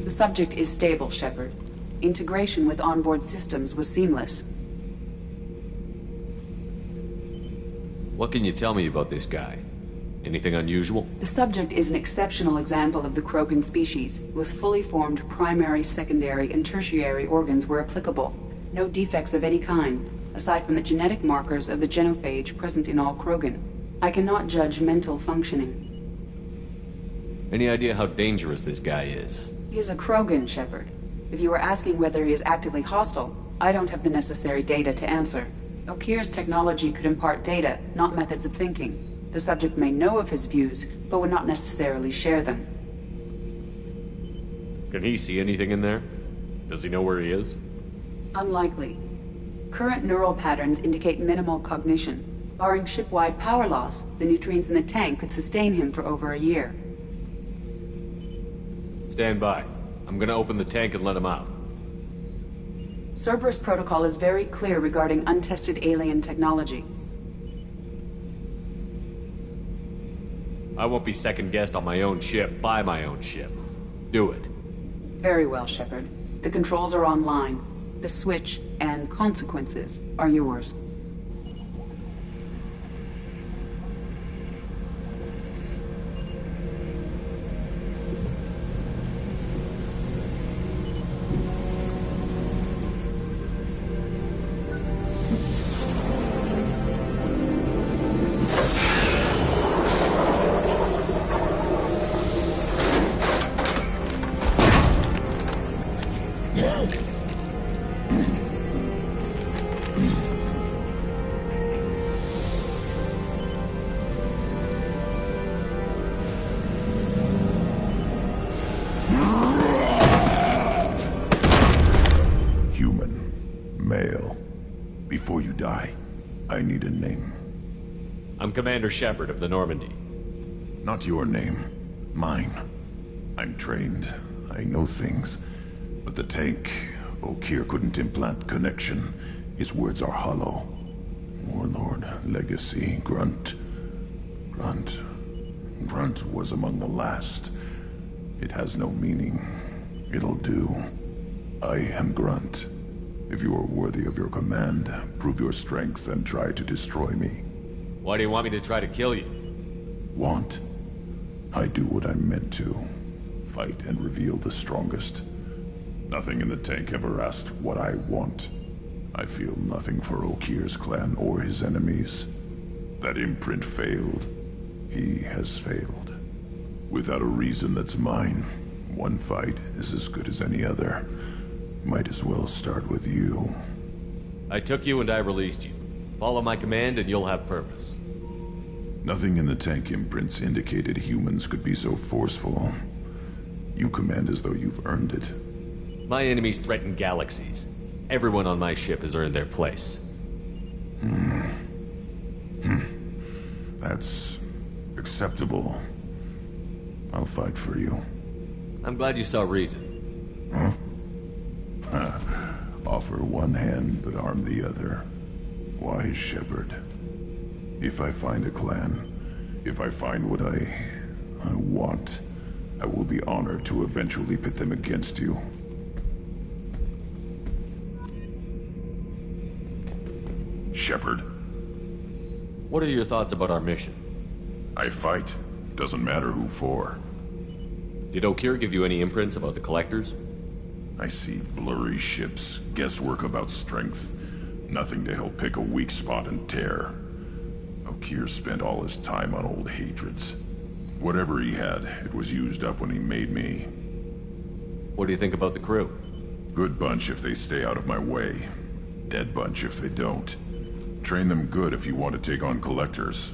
The subject is stable, Shepard. Integration with onboard systems was seamless. What can you tell me about this guy? Anything unusual? The subject is an exceptional example of the Krogan species, with fully formed primary, secondary, and tertiary organs where applicable. No defects of any kind, aside from the genetic markers of the genophage present in all Krogan. I cannot judge mental functioning. Any idea how dangerous this guy is? He is a Krogan, Shepard. If you are asking whether he is actively hostile, I don't have the necessary data to answer. Okir's technology could impart data, not methods of thinking. The subject may know of his views, but would not necessarily share them. Can he see anything in there? Does he know where he is? Unlikely. Current neural patterns indicate minimal cognition. Barring ship-wide power loss, the nutrients in the tank could sustain him for over a year. Stand by. I'm gonna open the tank and let him out. Cerberus protocol is very clear regarding untested alien technology. I won't be second-guessed on my own ship by my own ship. Do it. Very well, Shepard. The controls are online. The switch and consequences are yours. Before you die, I need a name. I'm Commander Shepard of the Normandy. Not your name. Mine. I'm trained. I know things. But the tank, O'Kear couldn't implant connection. His words are hollow. Warlord, Legacy, Grunt. Grunt was among the last. It has no meaning. It'll do. I am Grunt. If you are worthy of your command, prove your strength and try to destroy me. Why do you want me to try to kill you? Want? I do what I'm meant to. Fight and reveal the strongest. Nothing in the tank ever asked what I want. I feel nothing for O'Kear's clan or his enemies. That imprint failed. He has failed. Without a reason that's mine, one fight is as good as any other. Might as well start with you. I took you and I released you. Follow my command and you'll have purpose. Nothing in the tank imprints indicated humans could be so forceful. You command as though you've earned it. My enemies threaten galaxies. Everyone on my ship has earned their place. That's acceptable. I'll fight for you. I'm glad you saw reason. Huh? Offer one hand, but arm the other. Wise Shepard. If I find a clan, if I find what I want, I will be honored to eventually pit them against you. Shepard. What are your thoughts about our mission? I fight. Doesn't matter who for. Did O'Kear give you any imprints about the Collectors? I see blurry ships, guesswork about strength. Nothing to help pick a weak spot and tear. O'Kear spent all his time on old hatreds. Whatever he had, it was used up when he made me. What do you think about the crew? Good bunch if they stay out of my way. Dead bunch if they don't. Train them good if you want to take on Collectors.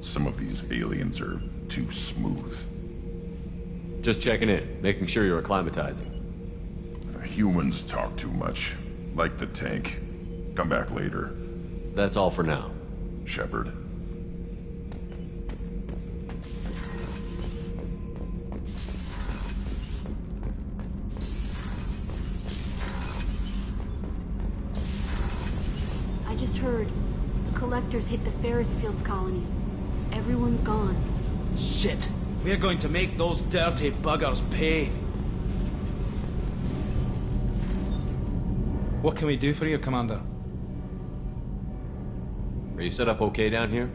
Some of these aliens are too smooth. Just checking in, making sure you're acclimatizing. Humans talk too much. Like the tank. Come back later. That's all for now. Shepard. I just heard. The Collectors hit the Ferris Fields colony. Everyone's gone. Shit! We're going to make those dirty buggers pay. What can we do for you, Commander? Are you set up okay down here?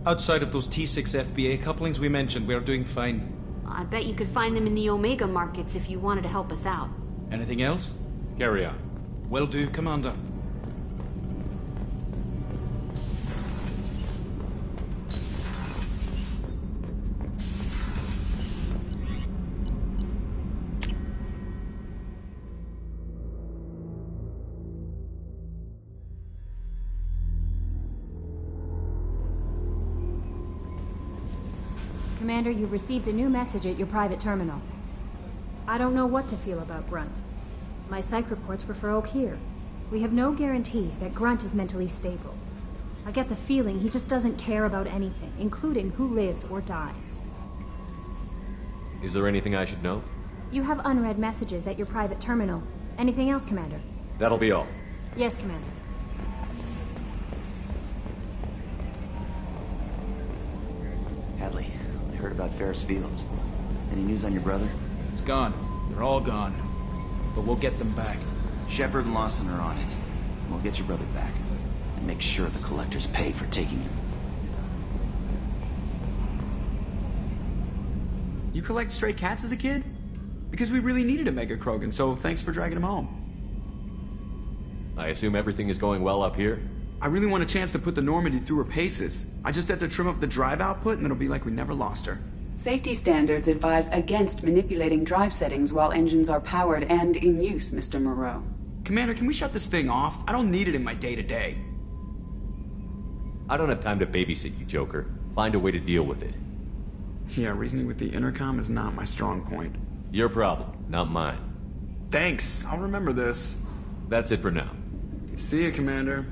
Outside of those T6 FBA couplings we mentioned, we're doing fine. I bet you could find them in the Omega markets if you wanted to help us out. Anything else? Carry on. Will do, Commander. Commander, you've received a new message at your private terminal. I don't know what to feel about Grunt. My psych reports were for O'Kear. We have no guarantees that Grunt is mentally stable. I get the feeling he just doesn't care about anything, including who lives or dies. Is there anything I should know? You have unread messages at your private terminal. Anything else, Commander? That'll be all. Yes, Commander. Hadley, I heard about Ferris Fields. Any news on your brother? It's gone. They're all gone. But we'll get them back. Shepard and Lawson are on it. We'll get your brother back. And make sure the collectors pay for taking him. You collect stray cats as a kid? Because we really needed a Mega Krogan, so thanks for dragging him home. I assume everything is going well up here? I really want a chance to put the Normandy through her paces. I just have to trim up the drive output and it'll be like we never lost her. Safety standards advise against manipulating drive settings while engines are powered and in use, Mr. Moreau. Commander, can we shut this thing off? I don't need it in my day-to-day. I don't have time to babysit you, Joker. Find a way to deal with it. Yeah, reasoning with the intercom is not my strong point. Your problem, not mine. Thanks, I'll remember this. That's it for now. See you, Commander.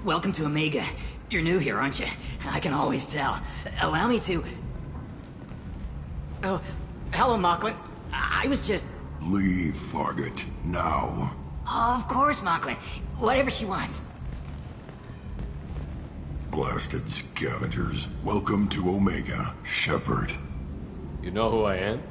Welcome to Omega. You're new here, aren't you? I can always tell. Allow me to... Oh, hello, Mocklin. I was just... Leave, Fargate, now. Oh, of course, Mocklin. Whatever she wants. Blasted scavengers. Welcome to Omega, Shepard. You know who I am?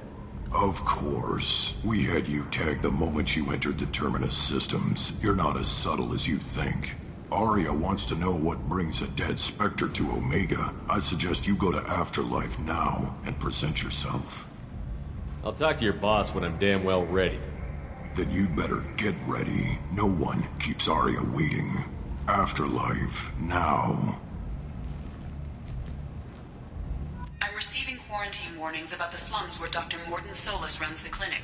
Of course. We had you tagged the moment you entered the Terminus systems. You're not as subtle as you think. Arya wants to know what brings a dead Spectre to Omega. I suggest you go to Afterlife now and present yourself. I'll talk to your boss when I'm damn well ready. Then you'd better get ready. No one keeps Arya waiting. Afterlife now. I'm receiving quarantine warnings about the slums where Dr. Morton Solus runs the clinic.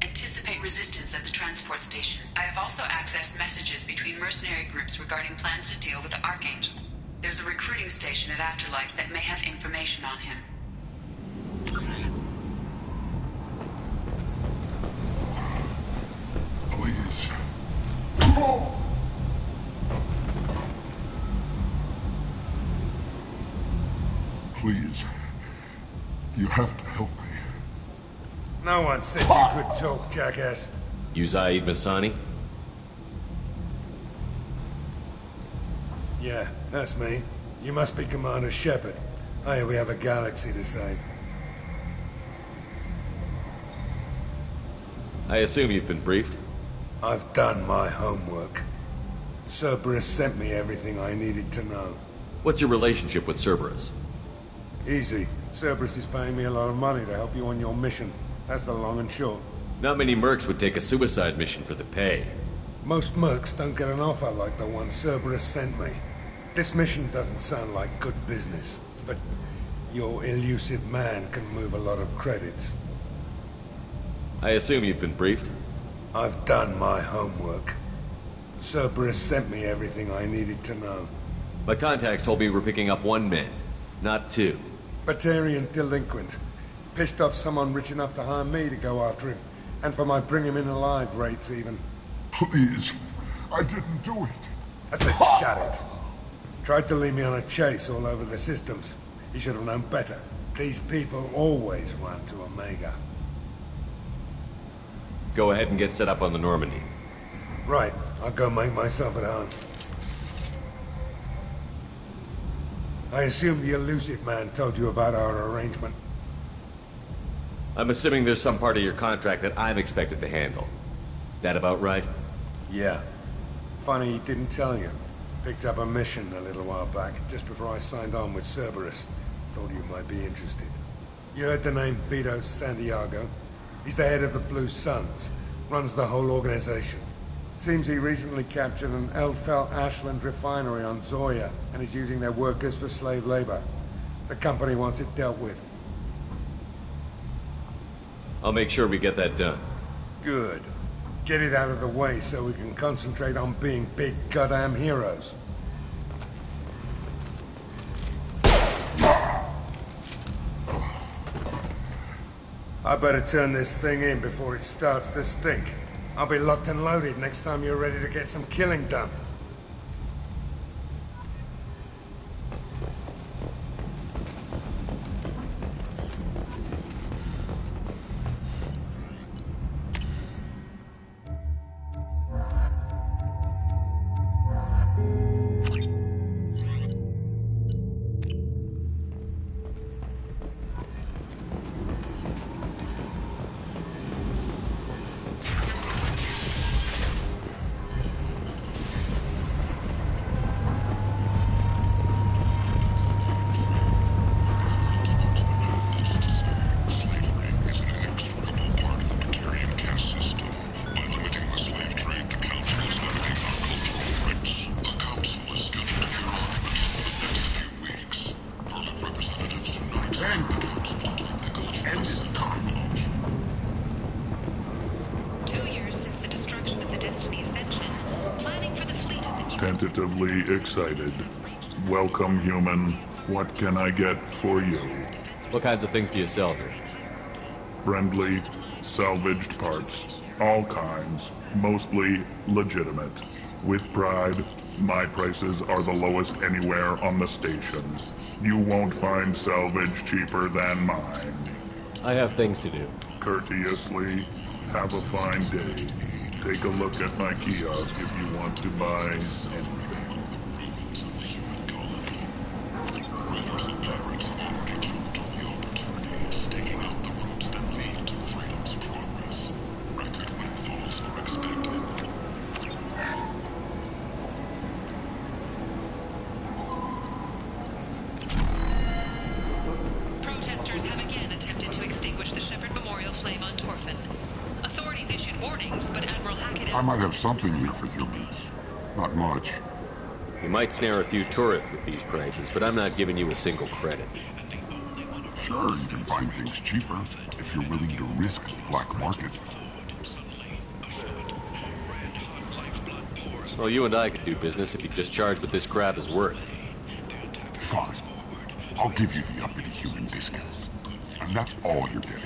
Anticipate resistance at the transport station. I have also accessed messages between mercenary groups regarding plans to deal with the Archangel. There's a recruiting station at Afterlife that may have information on him. Please. Please. You have to help me. No one said you could talk, jackass. You Zaid Masani? Yeah, that's me. You must be Commander Shepard. Hey, we have a galaxy to save. I assume you've been briefed? I've done my homework. Cerberus sent me everything I needed to know. What's your relationship with Cerberus? Easy. Cerberus is paying me a lot of money to help you on your mission. That's the long and short. Not many mercs would take a suicide mission for the pay. Most mercs don't get an offer like the one Cerberus sent me. This mission doesn't sound like good business, but your elusive man can move a lot of credits. I assume you've been briefed? I've done my homework. Cerberus sent me everything I needed to know. My contacts told me we're picking up 1 man, not 2. Batarian delinquent. Pissed off someone rich enough to hire me to go after him. And for my bring him in alive rates even. Please, I didn't do it. I said shut it. Tried to lead me on a chase all over the systems. He should have known better. These people always run to Omega. Go ahead and get set up on the Normandy. Right, I'll go make myself at home. I assume the elusive man told you about our arrangement. I'm assuming there's some part of your contract that I'm expected to handle. That about right? Yeah. Funny he didn't tell you. Picked up a mission a little while back, just before I signed on with Cerberus. Thought you might be interested. You heard the name Vito Santiago? He's the head of the Blue Suns. Runs the whole organization. Seems he recently captured an Eldfell Ashland refinery on Zoya and is using their workers for slave labor. The company wants it dealt with. I'll make sure we get that done. Good. Get it out of the way so we can concentrate on being big goddamn heroes. I better turn this thing in before it starts to stink. I'll be locked and loaded next time you're ready to get some killing done. Tentatively excited. Welcome, human. What can I get for you? What kinds of things do you sell here? Friendly, salvaged parts. All kinds. Mostly legitimate. With pride, my prices are the lowest anywhere on the station. You won't find salvage cheaper than mine. I have things to do. Courteously, have a fine day. Take a look at my kiosk if you want to buy anything. Protesters have again attempted to extinguish the Shepard Memorial flame on Torfin. Authorities issued warnings, but Admiral Hackett... I might have something here for humans. Not much. You might snare a few tourists with these prices, but I'm not giving you a single credit. Sure, you can find things cheaper if you're willing to risk the black market. Well, you and I could do business if you just charge what this crap is worth. Fine. I'll give you the uppity human discounts. And that's all you're getting.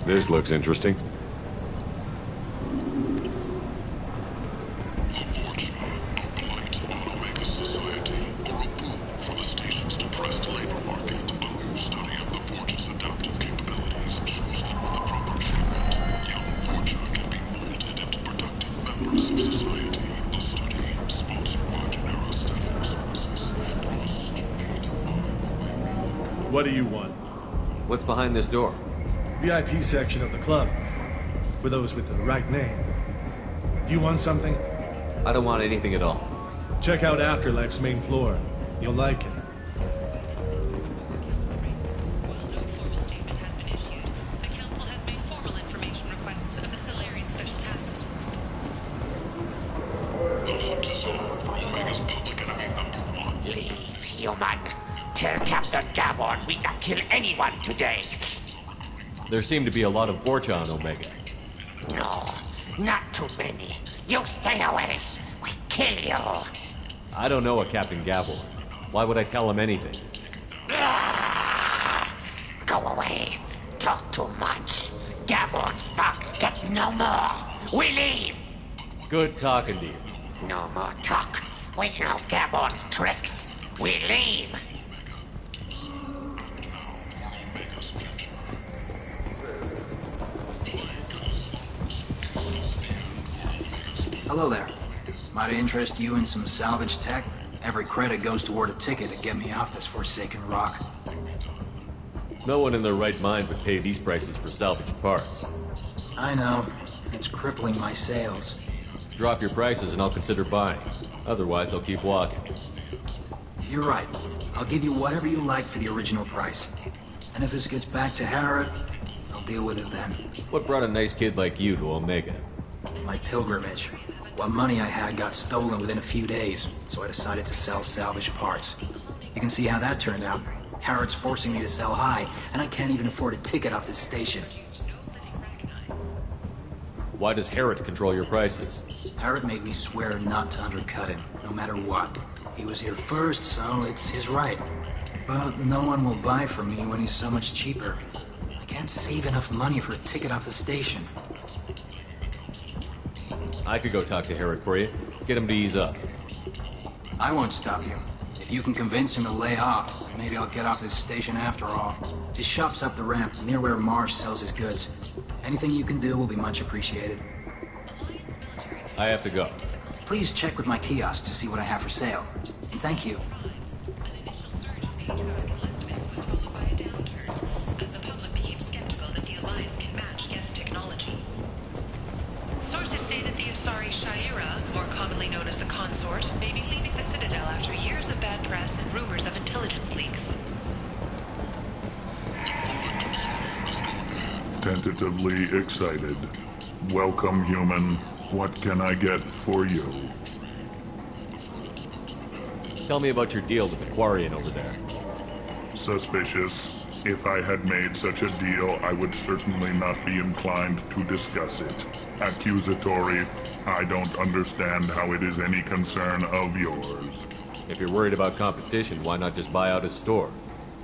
This looks interesting. For the station's depressed labor market, a new study of the forges of What do you want? What's behind this door? VIP section of the club. For those with the right name. Do you want something? I don't want anything at all. Check out Afterlife's main floor. You'll like it. Human. Tell Captain Gavon we not kill anyone today. There seem to be a lot of Borcha on Omega. No, not too many. You stay away. We kill you. I don't know a Captain Gavon. Why would I tell him anything? Go away. Talk too much. Gavon's thugs get no more. We leave. Good talking to you. No more talk. We know Gavon's tricks. We leave. Hello there. Might interest you in some salvage tech? Every credit goes toward a ticket to get me off this forsaken rock. No one in their right mind would pay these prices for salvaged parts. I know. It's crippling my sales. Drop your prices and I'll consider buying. Otherwise, I'll keep walking. You're right. I'll give you whatever you like for the original price. And if this gets back to Harrod, I'll deal with it then. What brought a nice kid like you to Omega? My pilgrimage. What money I had got stolen within a few days, so I decided to sell salvaged parts. You can see how that turned out. Harrod's forcing me to sell high, and I can't even afford a ticket off this station. Why does Harrod control your prices? Harrod made me swear not to undercut him, no matter what. He was here first, so it's his right. But no one will buy from me when he's so much cheaper. I can't save enough money for a ticket off the station. I could go talk to Harrod for you. Get him to ease up. I won't stop you. If you can convince him to lay off, then maybe I'll get off this station after all. His shop's up the ramp, near where Marsh sells his goods. Anything you can do will be much appreciated. I have to go. Please check with my kiosk to see what I have for sale. And thank you. Sources say that the Asari Shaira, more commonly known as the Consort, may be leaving the Citadel after years of bad press and rumors of intelligence leaks. Tentatively excited. Welcome, human. What can I get for you? Tell me about your deal with the Quarian over there. Suspicious. If I had made such a deal, I would certainly not be inclined to discuss it. Accusatory. I don't understand how it is any concern of yours. If you're worried about competition, why not just buy out his store?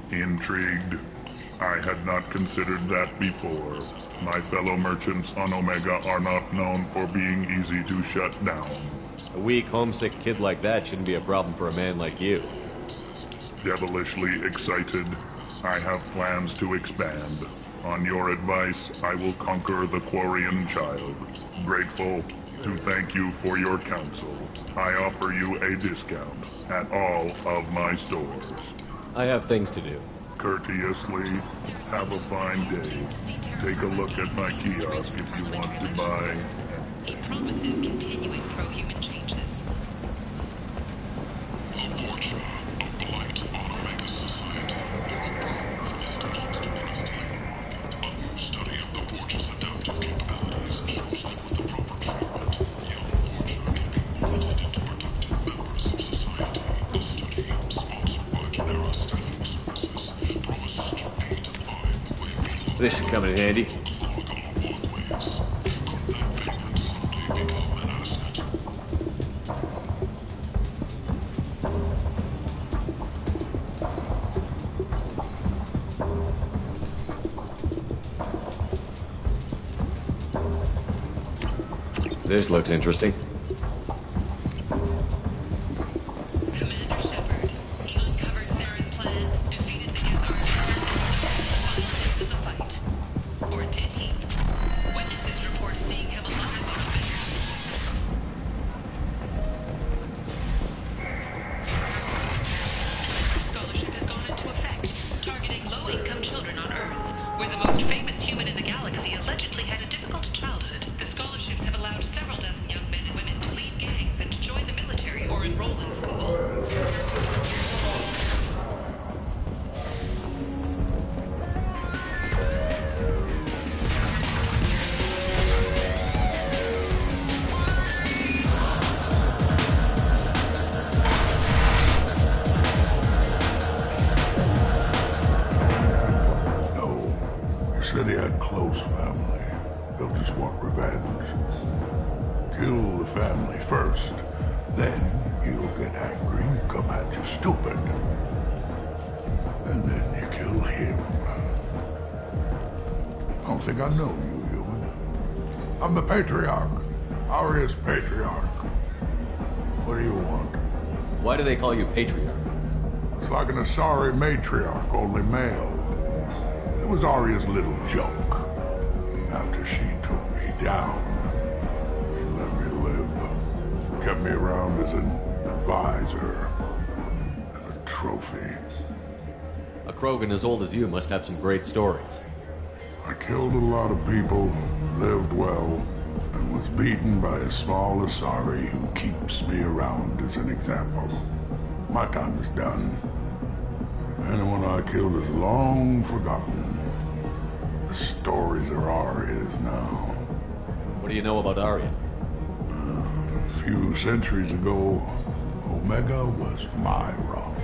Intrigued. I had not considered that before. My fellow merchants on Omega are not known for being easy to shut down. A weak, homesick kid like that shouldn't be a problem for a man like you. Devilishly excited. I have plans to expand. On your advice, I will conquer the Quarian child. Grateful to thank you for your counsel. I offer you a discount at all of my stores. I have things to do. Courteously, have a fine day. Take a look at my kiosk if you want to buy. He promises continuing pro-human changes. The Borgia of Blight on Omega Society. A new study of the Borgia's adaptive capabilities shows that with the proper treatment, young Borgia can be molded into productive members of society. The study, sponsored by Genera Staffing Services, promises to redefine the way we look. This should come in handy. This looks interesting. Commander Shepard, he uncovered Sarah's plan, defeated the Geth army, and in the fight. Or did he? Witnesses report seeing him alive on Omega. Scholarship has gone into effect, targeting family. They'll just want revenge. Kill the family first. Then he'll get angry and come at you stupid. And then you kill him. I don't think I know you, human. I'm the Patriarch. Aria's Patriarch. What do you want? Why do they call you Patriarch? It's like an Asari matriarch, only male. It was Aria's little joke. After she took me down, she let me live. Kept me around as an advisor and a trophy. A Krogan as old as you must have some great stories. I killed a lot of people, lived well, and was beaten by a small Asari who keeps me around as an example. My time is done. Anyone I killed is long forgotten. The stories are Aria's now. What do you know about Aria? A few centuries ago, Omega was my rock.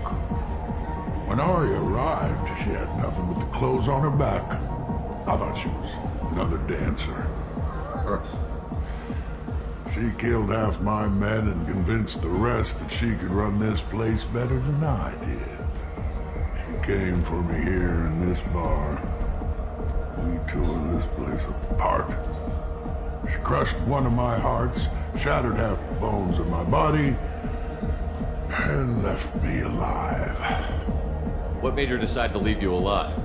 When Aria arrived, she had nothing but the clothes on her back. I thought she was another dancer. She killed half my men and convinced the rest that she could run this place better than I did. She came for me here in this bar. We tore this place apart. She crushed one of my hearts, shattered half the bones of my body, and left me alive. What made her decide to leave you alive?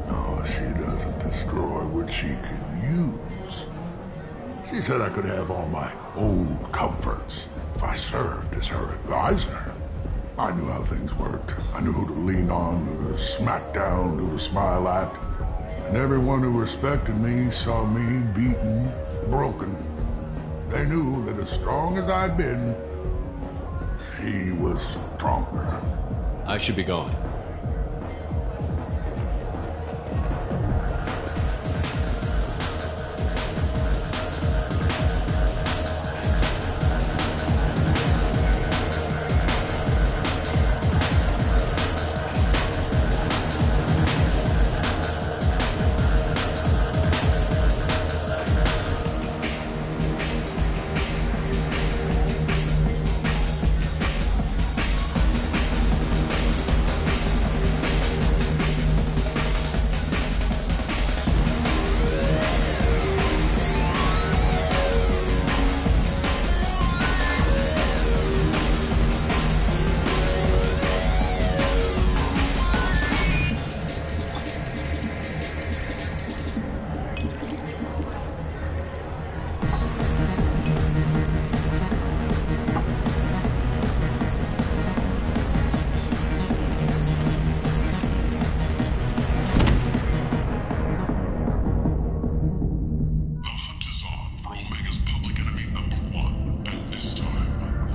No, she doesn't destroy what she could use. She said I could have all my old comforts if I served as her advisor. I knew how things worked. I knew who to lean on, who to smack down, who to smile at. And everyone who respected me saw me beaten, broken. They knew that as strong as I'd been, she was stronger. I should be going.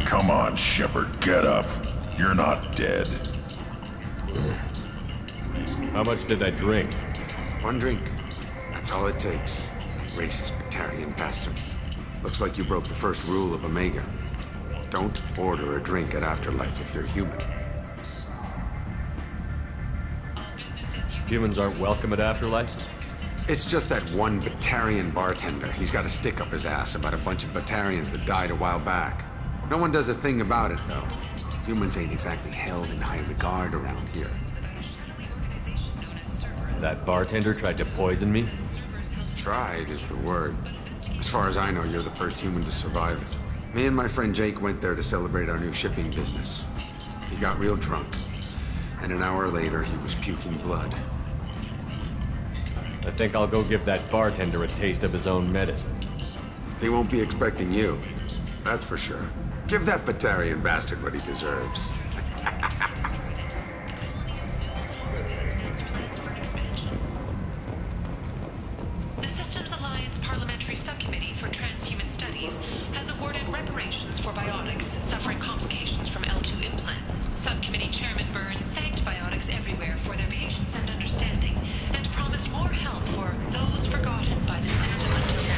Come on, Shepard, get up. You're not dead. How much did I drink? One drink. That's all it takes. Racist Batarian bastard. Looks like you broke the first rule of Omega. Don't order a drink at Afterlife if you're human. Humans aren't welcome at Afterlife? It's just that one Batarian bartender. He's got a stick up his ass about a bunch of Batarians that died a while back. No one does a thing about it, though. Humans ain't exactly held in high regard around here. That bartender tried to poison me? Tried is the word. As far as I know, you're the first human to survive it. Me and my friend Jake went there to celebrate our new shipping business. He got real drunk, and an hour later he was puking blood. I think I'll go give that bartender a taste of his own medicine. He won't be expecting you. That's for sure. Give that Batarian bastard what he deserves. The Systems Alliance Parliamentary Subcommittee for Transhuman Studies has awarded reparations for biotics suffering complications from L2 implants. Subcommittee Chairman Burns thanked biotics everywhere for their patience and understanding, and promised more help for those forgotten by the system until now.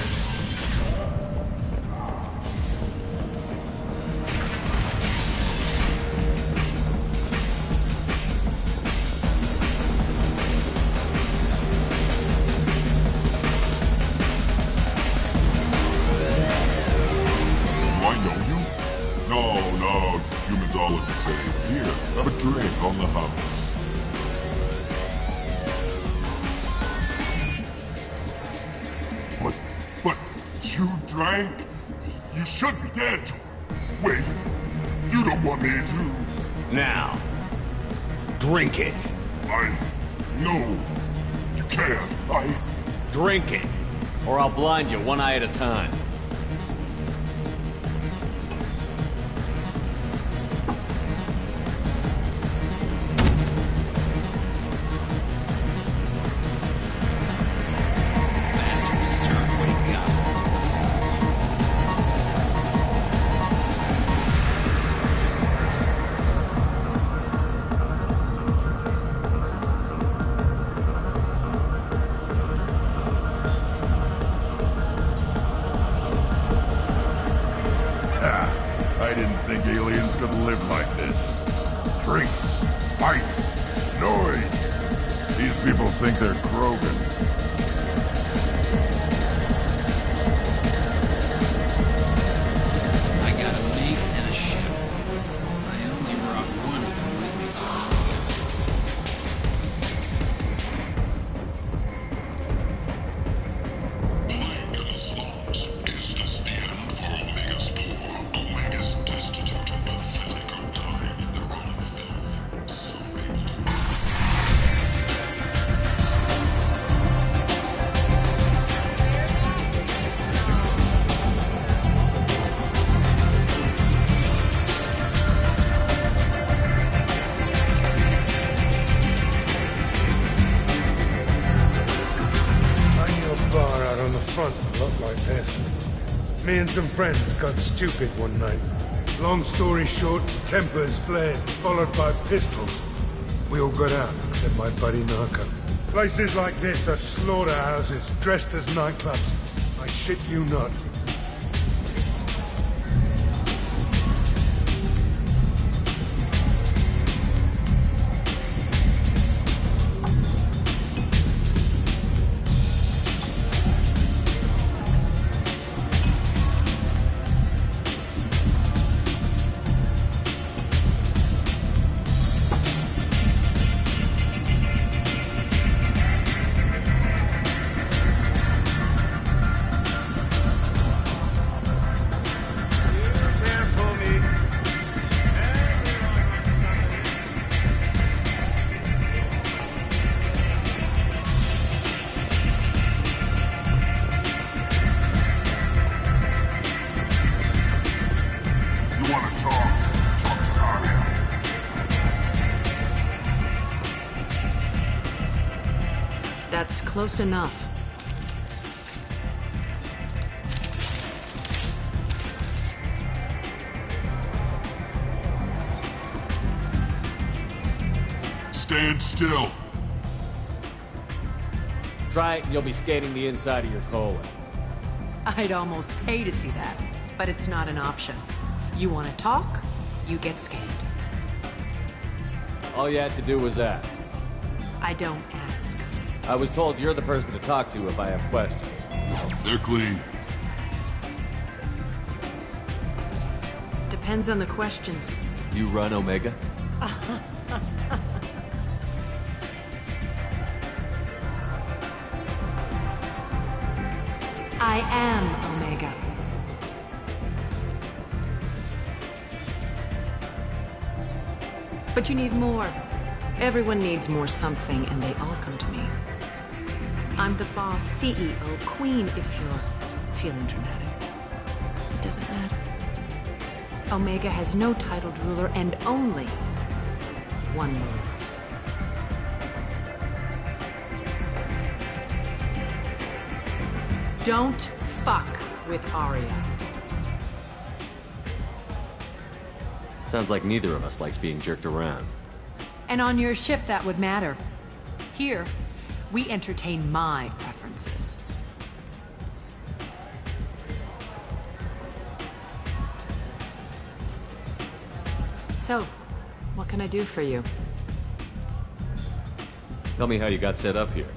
you drank? You should be dead. Wait, you don't want me to... Now, drink it. No, you can't. Drink it, or I'll blind you one eye at a time. I didn't think aliens could live like this. Drinks, fights, noise. These people think they're Krogan. I got a mate and a ship. I only brought one of them with me. Omega's loss. Is this the end for Omega's poor? Omega's destitute and pathetic are dying in their own filth. So I knew a bar out on the front that looked like this. Me and some friends got stupid one night. Long story short, tempers flared, followed by pistols. We all got out, except my buddy Narco. Places like this are slaughterhouses, dressed as nightclubs. I shit you not. You want to talk? Talk to Aria. That's close enough. Stand still. Try it and you'll be scanning the inside of your colon. I'd almost pay to see that, but it's not an option. You want to talk, you get scanned. All you had to do was ask. I don't ask. I was told you're the person to talk to if I have questions. They're clean. Depends on the questions. You run Omega? I am Omega. But you need more. Everyone needs more something, and they all come to me. I'm the boss, CEO, queen, if you're feeling dramatic. It doesn't matter. Omega has no titled ruler and only one lord. Don't fuck with Aria. Sounds like neither of us likes being jerked around. And on your ship, that would matter. Here, we entertain my preferences. So, what can I do for you? Tell me how you got set up here.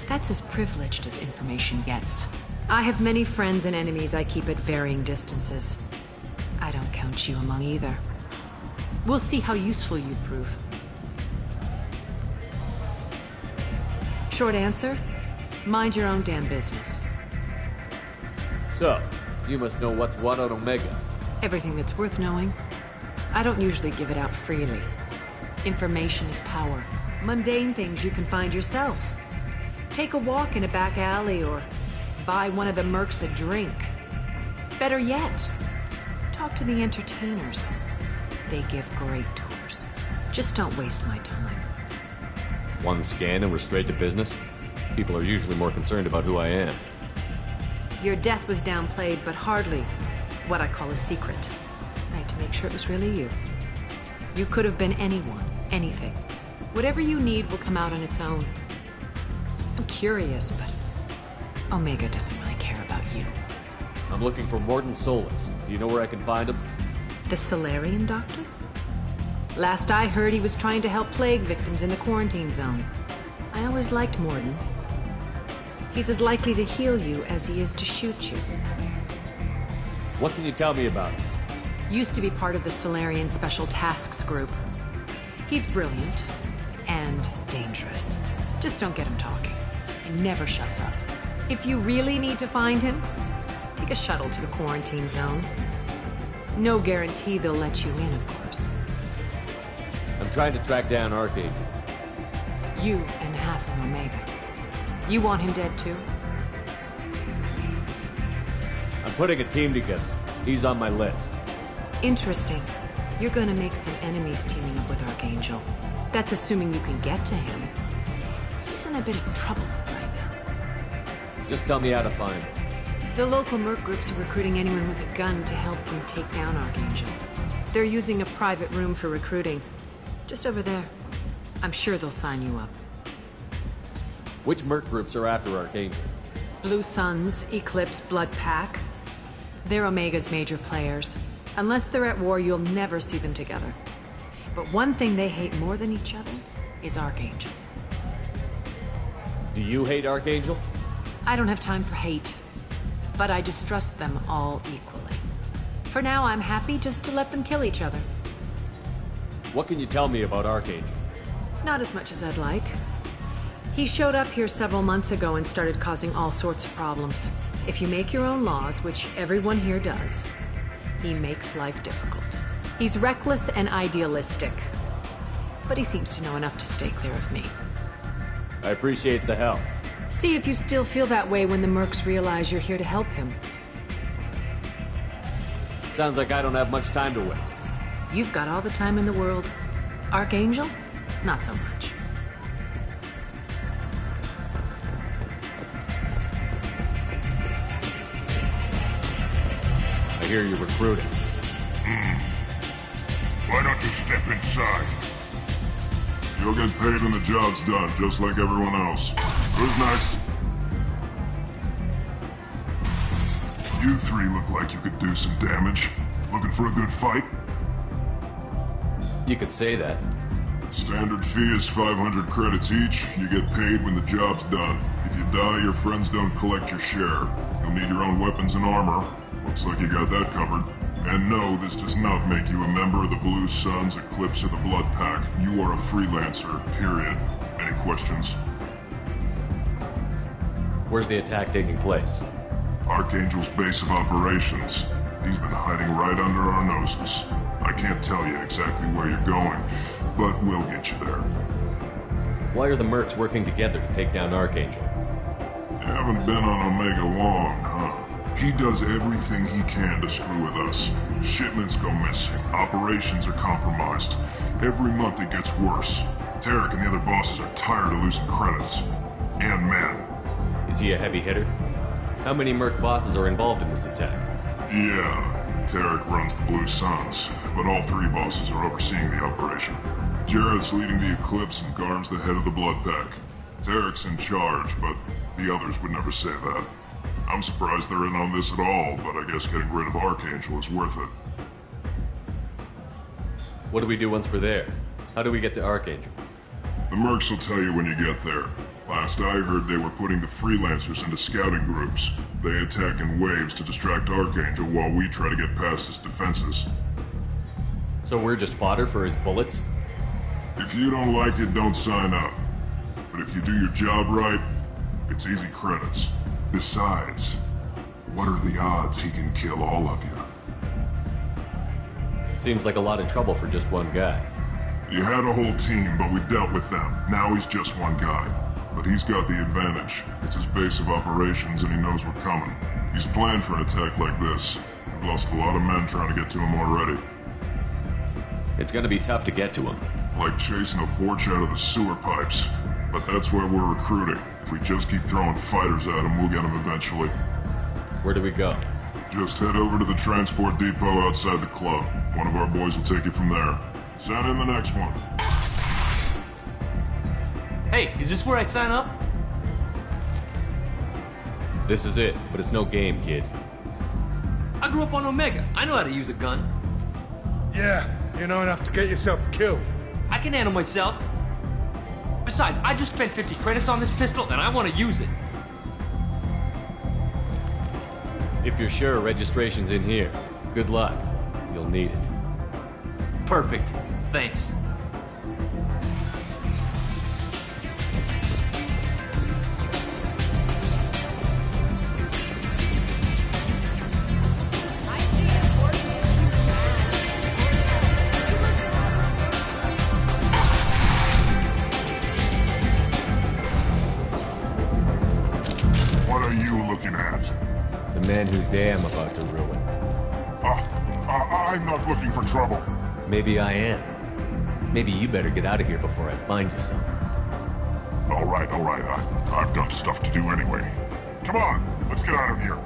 That's as privileged as information gets. I have many friends and enemies I keep at varying distances. I don't count you among either. We'll see how useful you prove. Short answer, mind your own damn business. So, you must know what's what on Omega. Everything that's worth knowing. I don't usually give it out freely. Information is power. Mundane things you can find yourself. Take a walk in a back alley or buy one of the mercs a drink. Better yet, talk to the entertainers. They give great tours. Just don't waste my time. One scan and we're straight to business? People are usually more concerned about who I am. Your death was downplayed, but hardly what I call a secret. I had to make sure it was really you. You could have been anyone, anything. Whatever you need will come out on its own. I'm curious, but Omega doesn't really care about you. I'm looking for Morton Solus. Do you know where I can find him? The Solarian doctor? Last I heard, he was trying to help plague victims in the quarantine zone. I always liked Morton. He's as likely to heal you as he is to shoot you. What can you tell me about him? Used to be part of the Solarian Special Tasks Group. He's brilliant and dangerous. Just don't get him talking. He never shuts up. If you really need to find him, take a shuttle to the quarantine zone. No guarantee they'll let you in, of course. I'm trying to track down Archangel. You and half of Omega. You want him dead too? I'm putting a team together. He's on my list. Interesting. You're gonna make some enemies teaming up with Archangel. That's assuming you can get to him. He's in a bit of trouble right now. Just tell me how to find him. The local merc groups are recruiting anyone with a gun to help them take down Archangel. They're using a private room for recruiting. Just over there. I'm sure they'll sign you up. Which merc groups are after Archangel? Blue Suns, Eclipse, Blood Pack. They're Omega's major players. Unless they're at war, you'll never see them together. But one thing they hate more than each other is Archangel. Do you hate Archangel? I don't have time for hate. But I distrust them all equally. For now, I'm happy just to let them kill each other. What can you tell me about Archangel? Not as much as I'd like. He showed up here several months ago and started causing all sorts of problems. If you make your own laws, which everyone here does, he makes life difficult. He's reckless and idealistic. But he seems to know enough to stay clear of me. I appreciate the help. See if you still feel that way when the mercs realize you're here to help him. Sounds like I don't have much time to waste. You've got all the time in the world. Archangel? Not so much. I hear you're recruiting. Why don't you step inside? You'll get paid when the job's done, just like everyone else. Who's next? You three look like you could do some damage. Looking for a good fight? You could say that. Standard fee is 500 credits each. You get paid when the job's done. If you die, your friends don't collect your share. You'll need your own weapons and armor. Looks like you got that covered. And no, this does not make you a member of the Blue Suns, Eclipse, or the Blood Pack. You are a freelancer, period. Any questions? Where's the attack taking place? Archangel's base of operations. He's been hiding right under our noses. I can't tell you exactly where you're going, but we'll get you there. Why are the mercs working together to take down Archangel? You haven't been on Omega long, huh? He does everything he can to screw with us. Shipments go missing. Operations are compromised. Every month it gets worse. Tarek and the other bosses are tired of losing credits. And men. Is he a heavy hitter? How many merc bosses are involved in this attack? Yeah, Tarek runs the Blue Suns, but all three bosses are overseeing the operation. Jared's leading the Eclipse and Garm's the head of the Blood Pack. Tarek's in charge, but the others would never say that. I'm surprised they're in on this at all, but I guess getting rid of Archangel is worth it. What do we do once we're there? How do we get to Archangel? The mercs will tell you when you get there. Last I heard, they were putting the freelancers into scouting groups. They attack in waves to distract Archangel while we try to get past his defenses. So we're just fodder for his bullets? If you don't like it, don't sign up. But if you do your job right, it's easy credits. Besides, What are the odds he can kill all of you? Seems like a lot of trouble for just one guy. You had a whole team, but we've dealt with them. Now he's just one guy. But he's got the advantage. It's his base of operations and he knows we're coming. He's planned for an attack like this. We've lost a lot of men trying to get to him already. It's gonna be tough to get to him. Like chasing a Vorch out of the sewer pipes. But that's where we're recruiting. If we just keep throwing fighters at him, we'll get him eventually. Where do we go? Just head over to the transport depot outside the club. One of our boys will take you from there. Send in the next one. Hey, is this where I sign up? This is it, but it's no game, kid. I grew up on Omega. I know how to use a gun. Yeah, you know enough to get yourself killed. I can handle myself. Besides, I just spent 50 credits on this pistol and I want to use it. If you're sure registration's in here, good luck. You'll need it. Perfect. Thanks. What are you looking at? The man whose day I'm about to ruin. I'm not looking for trouble. Maybe I am. Maybe you better get out of here before I find you some. All right. I've got stuff to do anyway. Come on, let's get out of here.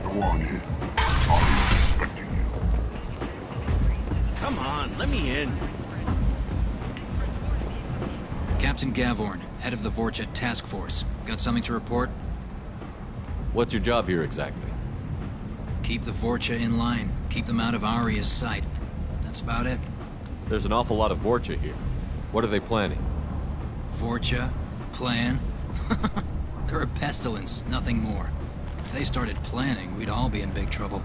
Go on in. I'm expecting you. Come on, let me in. Captain Gavorn, head of the Vorcha Task Force. Got something to report? What's your job here exactly? Keep the Vorcha in line. Keep them out of Aria's sight. That's about it. There's an awful lot of Vorcha here. What are they planning? Vorcha? Plan? They're a pestilence, nothing more. If they started planning, we'd all be in big trouble.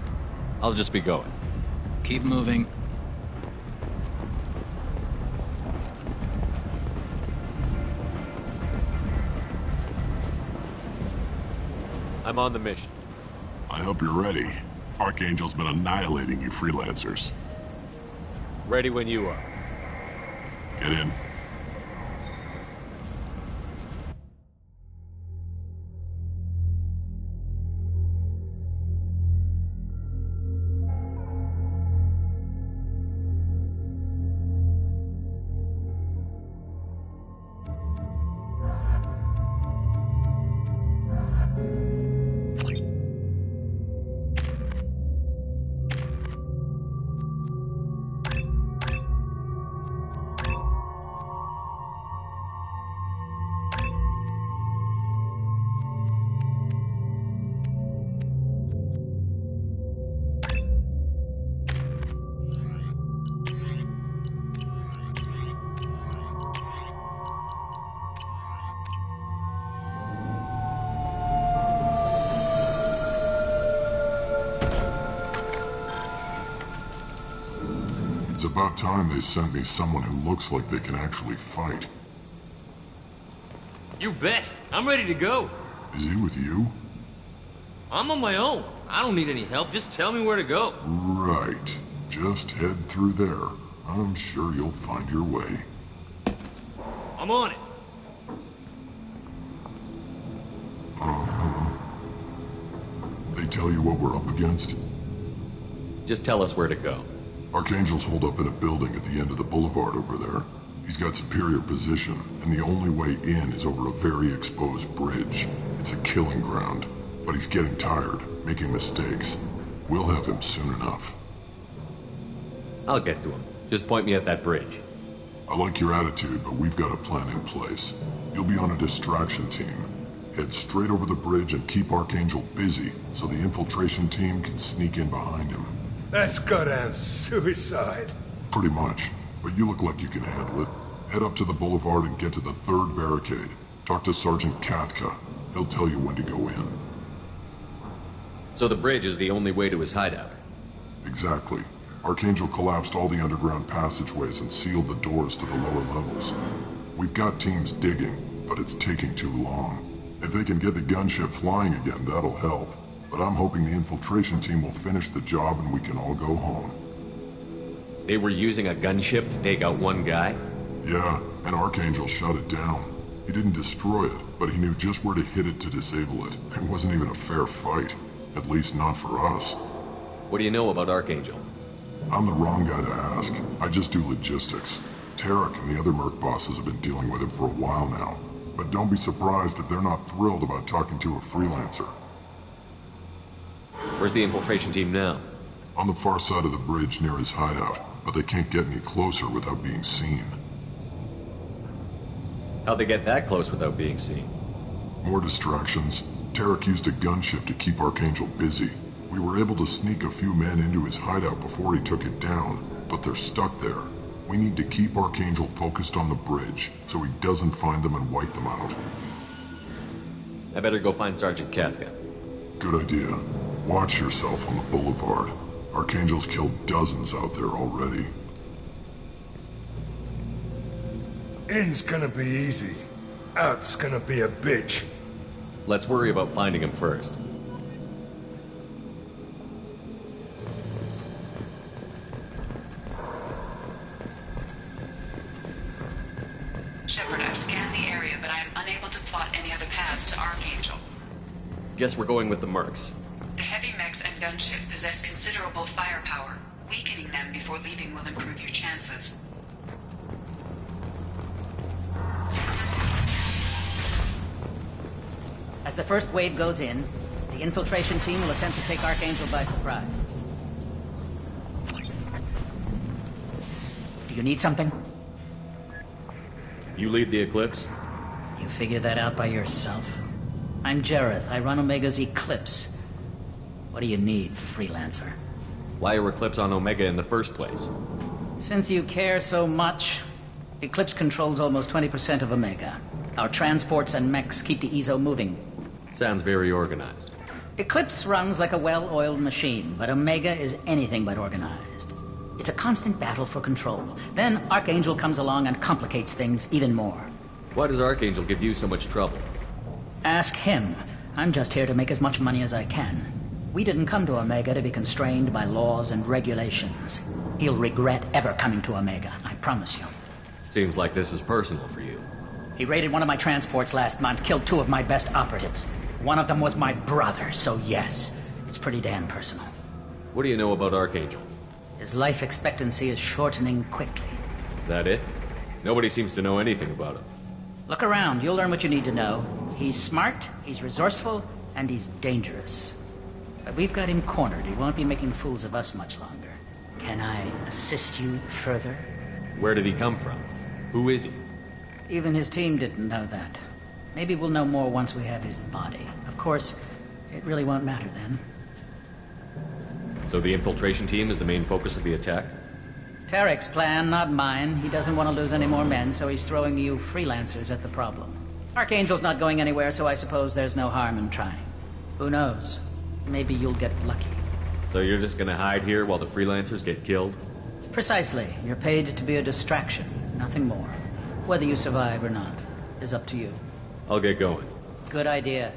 I'll just be going. Keep moving. I'm on the mission. I hope you're ready. Archangel's been annihilating you freelancers. Ready when you are. Get in. It's about time they sent me someone who looks like they can actually fight. You bet. I'm ready to go. Is he with you? I'm on my own. I don't need any help. Just tell me where to go. Right. Just head through there. I'm sure you'll find your way. I'm on it. They tell you what we're up against? Just tell us where to go. Archangel's holed up in a building at the end of the boulevard over there. He's got superior position, and the only way in is over a very exposed bridge. It's a killing ground, but he's getting tired, making mistakes. We'll have him soon enough. I'll get to him. Just point me at that bridge. I like your attitude, but we've got a plan in place. You'll be on a distraction team. Head straight over the bridge and keep Archangel busy, so the infiltration team can sneak in behind him. That's goddamn suicide. Pretty much, but you look like you can handle it. Head up to the boulevard and get to the third barricade. Talk to Sergeant Katka. He'll tell you when to go in. So the bridge is the only way to his hideout? Exactly. Archangel collapsed all the underground passageways and sealed the doors to the lower levels. We've got teams digging, but it's taking too long. If they can get the gunship flying again, that'll help. But I'm hoping the infiltration team will finish the job and we can all go home. They were using a gunship to take out one guy? Yeah, and Archangel shut it down. He didn't destroy it, but he knew just where to hit it to disable it. It wasn't even a fair fight. At least not for us. What do you know about Archangel? I'm the wrong guy to ask. I just do logistics. Tarek and the other merc bosses have been dealing with him for a while now. But don't be surprised if they're not thrilled about talking to a freelancer. Where's the infiltration team now? On the far side of the bridge near his hideout, but they can't get any closer without being seen. How'd they get that close without being seen? More distractions. Tarek used a gunship to keep Archangel busy. We were able to sneak a few men into his hideout before he took it down, but they're stuck there. We need to keep Archangel focused on the bridge, so he doesn't find them and wipe them out. I better go find Sergeant Kafka. Good idea. Watch yourself on the boulevard. Archangel's killed dozens out there already. In's gonna be easy. Out's gonna be a bitch. Let's worry about finding him first. Shepard, I've scanned the area, but I am unable to plot any other paths to Archangel. Guess we're going with the mercs. The heavy mechs and gunship possess considerable firepower. Weakening them before leaving will improve your chances. As the first wave goes in, the infiltration team will attempt to take Archangel by surprise. Do you need something? You lead the Eclipse? You figure that out by yourself? I'm Jareth. I run Omega's Eclipse. What do you need, freelancer? Why are Eclipse on Omega in the first place? Since you care so much, Eclipse controls almost 20% of Omega. Our transports and mechs keep the EZO moving. Sounds very organized. Eclipse runs like a well-oiled machine, but Omega is anything but organized. It's a constant battle for control. Then Archangel comes along and complicates things even more. Why does Archangel give you so much trouble? Ask him. I'm just here to make as much money as I can. We didn't come to Omega to be constrained by laws and regulations. He'll regret ever coming to Omega, I promise you. Seems like this is personal for you. He raided one of my transports last month, killed 2 of my best operatives. One of them was my brother, so yes, it's pretty damn personal. What do you know about Archangel? His life expectancy is shortening quickly. Is that it? Nobody seems to know anything about him. Look around, you'll learn what you need to know. He's smart, he's resourceful, and he's dangerous. But we've got him cornered. He won't be making fools of us much longer. Can I assist you further? Where did he come from? Who is he? Even his team didn't know that. Maybe we'll know more once we have his body. Of course, it really won't matter then. So the infiltration team is the main focus of the attack? Tarek's plan, not mine. He doesn't want to lose any more men, so he's throwing you freelancers at the problem. Archangel's not going anywhere, so I suppose there's no harm in trying. Who knows? Maybe you'll get lucky. So you're just gonna hide here while the freelancers get killed? Precisely. You're paid to be a distraction, nothing more. Whether you survive or not is up to you. I'll get going. Good idea.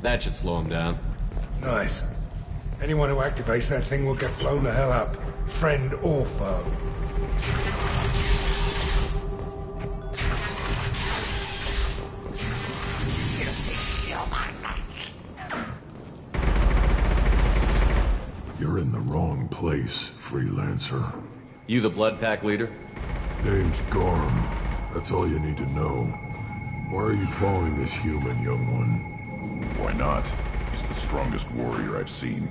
That should slow him down. Nice. Anyone who activates that thing will get blown the hell up. Friend or foe. You're in the wrong place, freelancer. You the Blood Pack leader? Name's Garm. That's all you need to know. Why are you following this human, young one? Why not? He's the strongest warrior I've seen.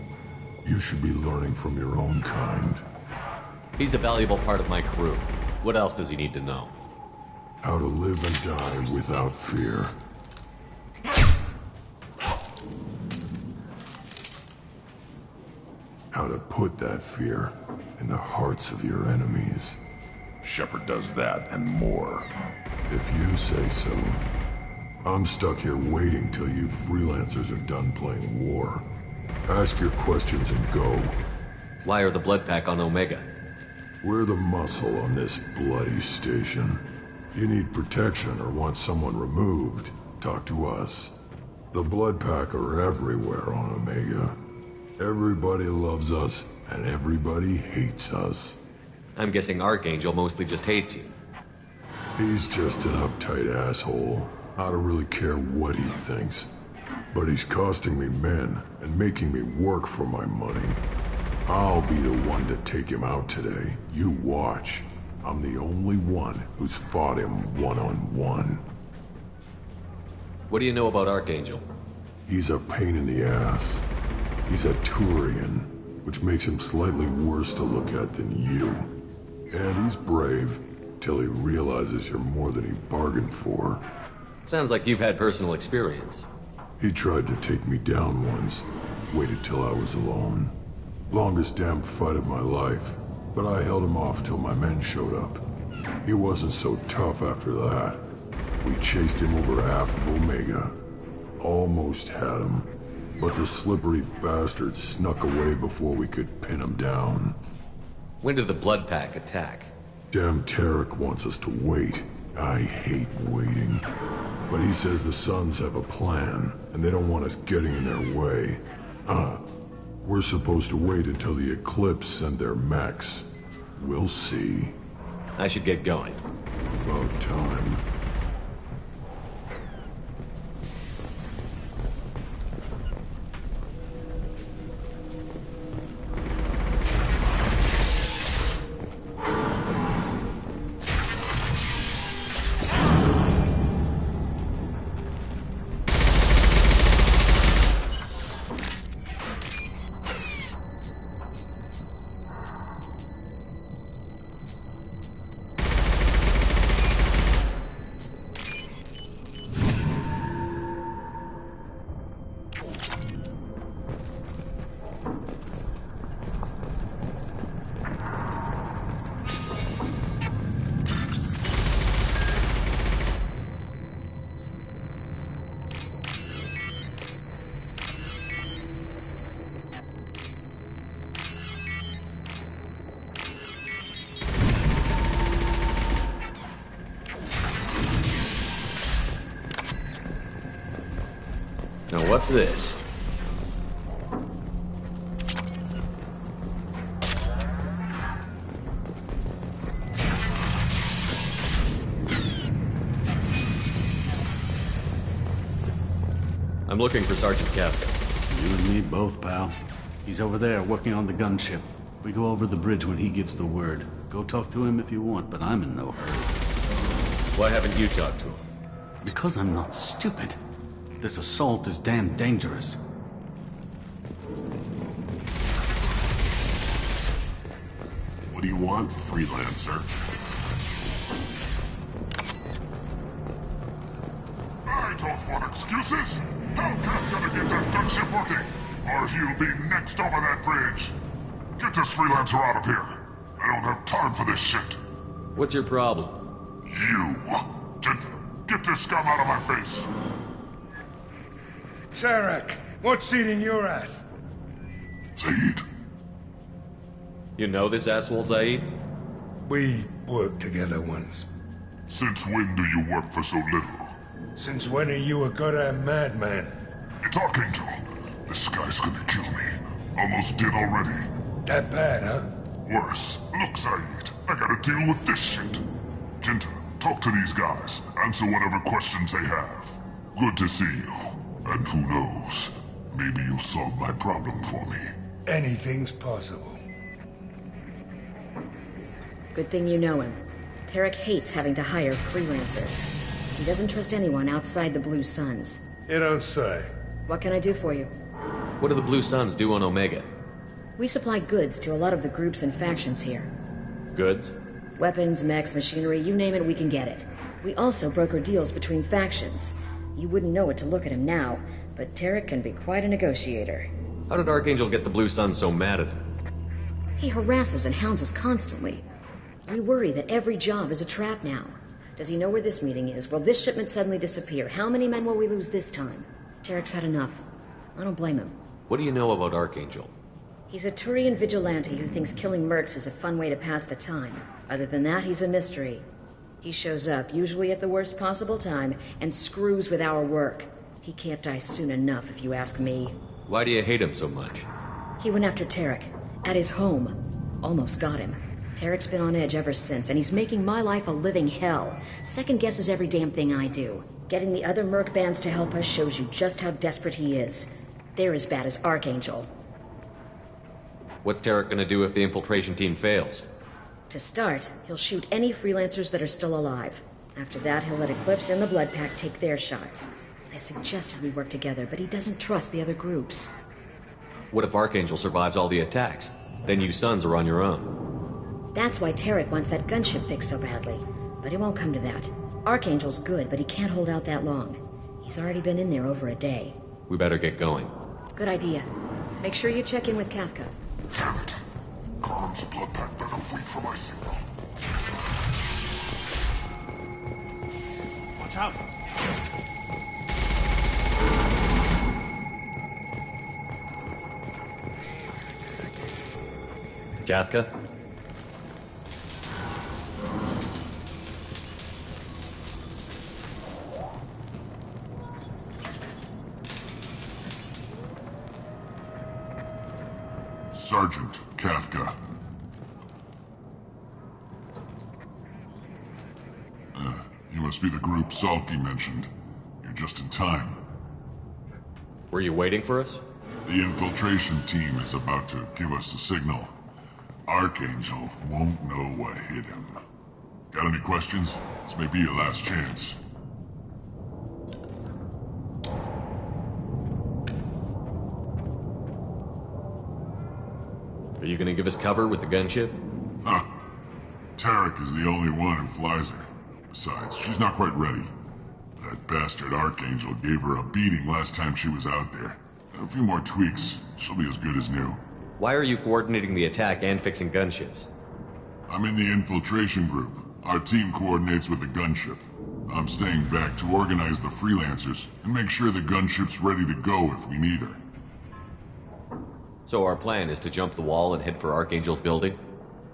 You should be learning from your own kind. He's a valuable part of my crew. What else does he need to know? How to live and die without fear. How to put that fear in the hearts of your enemies. Shepard does that and more. If you say so. I'm stuck here waiting till you freelancers are done playing war. Ask your questions and go. Why are the Blood Pack on Omega? We're the muscle on this bloody station. You need protection or want someone removed, talk to us. The Blood Pack are everywhere on Omega. Everybody loves us, and everybody hates us. I'm guessing Archangel mostly just hates you. He's just an uptight asshole. I don't really care what he thinks. But he's costing me men, and making me work for my money. I'll be the one to take him out today. You watch. I'm the only one who's fought him one-on-one. What do you know about Archangel? He's a pain in the ass. He's a Turian, which makes him slightly worse to look at than you. And he's brave, till he realizes you're more than he bargained for. Sounds like you've had personal experience. He tried to take me down once, waited till I was alone. Longest damn fight of my life, but I held him off till my men showed up. He wasn't so tough after that. We chased him over half of Omega. Almost had him, but the slippery bastard snuck away before we could pin him down. When did the Blood Pack attack? Damn Tarek wants us to wait. I hate waiting. But he says the Suns have a plan, and they don't want us getting in their way. We're supposed to wait until the Eclipse send their mechs. We'll see. I should get going. About time. Now what's this? I'm looking for Sergeant Kafka. You and me both, pal. He's over there working on the gunship. We go over the bridge when he gives the word. Go talk to him if you want, but I'm in no hurry. Why haven't you talked to him? Because I'm not stupid. This assault is damn dangerous. What do you want, freelancer? I don't want excuses! Tell Kafka to get that gunship working, or he'll be next over that bridge. Get this freelancer out of here. I don't have time for this shit. What's your problem? You! Get this scum out of my face! Tarek, what's eating your ass? Zaid. You know this asshole, Zaid? We worked together once. Since when do you work for so little? Since when are you a goddamn madman? It's Archangel. This guy's gonna kill me. Almost did already. That bad, huh? Worse. Look, Zaid, I gotta deal with this shit. Jinta, talk to these guys. Answer whatever questions they have. Good to see you. And who knows, maybe you'll solve my problem for me. anything's possible. Good thing you know him. Tarek hates having to hire freelancers. He doesn't trust anyone outside the Blue Suns. You don't say. What can I do for you? What do the Blue Suns do on Omega? We supply goods to a lot of the groups and factions here. Goods? Weapons, mechs, machinery, you name it, we can get it. We also broker deals between factions. You wouldn't know it to look at him now, but Tarek can be quite a negotiator. How did Archangel get the Blue Suns so mad at him? He harasses and hounds us constantly. We worry that every job is a trap now. Does he know where this meeting is? Will this shipment suddenly disappear? How many men will we lose this time? Tarek's had enough. I don't blame him. What do you know about Archangel? He's a Turian vigilante who thinks killing mercs is a fun way to pass the time. Other than that, he's a mystery. He shows up, usually at the worst possible time, and screws with our work. He can't die soon enough, if you ask me. Why do you hate him so much? He went after Tarek. At his home. Almost got him. Tarek's been on edge ever since, and he's making my life a living hell. Second guesses every damn thing I do. Getting the other merc bands to help us shows you just how desperate he is. They're as bad as Archangel. What's Tarek gonna do if the infiltration team fails? To start, he'll shoot any freelancers that are still alive. After that, he'll let Eclipse and the Blood Pack take their shots. I suggested we work together, but he doesn't trust the other groups. What if Archangel survives all the attacks? Then you Suns are on your own. That's why Tarek wants that gunship fixed so badly. But it won't come to that. Archangel's good, but he can't hold out that long. He's already been in there over a day. We better get going. Good idea. Make sure you check in with Kafka. Damn it. Calm's blood pack better wait for my signal. Watch out! Kafka? Sergeant Kafka. You must be the group Salky mentioned. You're just in time. Were you waiting for us? The infiltration team is about to give us the signal. Archangel won't know what hit him. Got any questions? This may be your last chance. Are you gonna give us cover with the gunship? Huh. Tarek is the only one who flies her. Besides, she's not quite ready. That bastard Archangel gave her a beating last time she was out there. A few more tweaks, she'll be as good as new. Why are you coordinating the attack and fixing gunships? I'm in the infiltration group. Our team coordinates with the gunship. I'm staying back to organize the freelancers and make sure the gunship's ready to go if we need her. So our plan is to jump the wall and head for Archangel's building?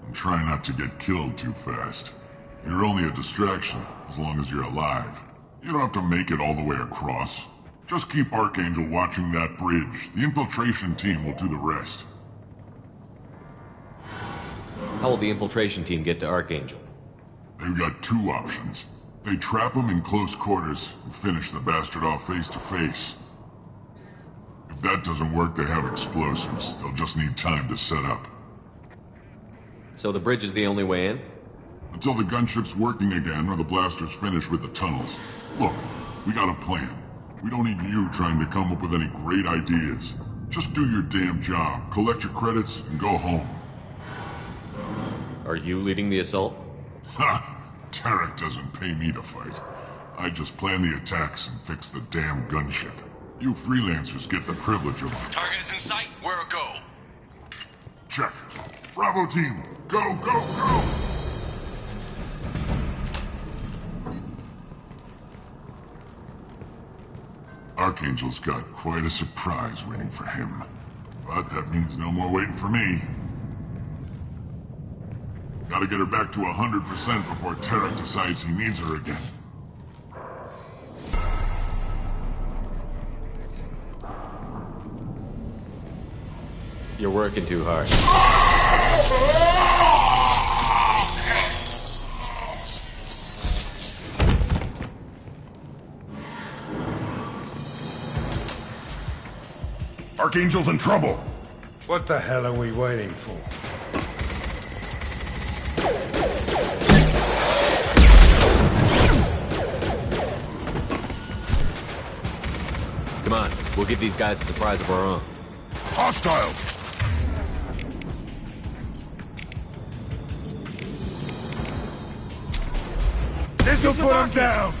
And try not to get killed too fast. You're only a distraction, as long as you're alive. You don't have to make it all the way across. Just keep Archangel watching that bridge. The infiltration team will do the rest. How will the infiltration team get to Archangel? They've got two options. They trap him in close quarters and finish the bastard off face to face. If that doesn't work, they have explosives. They'll just need time to set up. So the bridge is the only way in? Until the gunship's working again or the blasters finish with the tunnels. Look, we got a plan. We don't need you trying to come up with any great ideas. Just do your damn job, collect your credits, and go home. Are you leading the assault? Ha! Tarek doesn't pay me to fight. I just plan the attacks and fix the damn gunship. You freelancers get the privilege of... Target is in sight. We're a go. Check. Bravo team, go, go, go! Archangel's got quite a surprise waiting for him. But that means no more waiting for me. Gotta get her back to 100% before Tarek decides he needs her again. You're working too hard. Archangel's in trouble! What the hell are we waiting for? Come on, we'll give these guys a surprise of our own. Hostile! This'll put him down!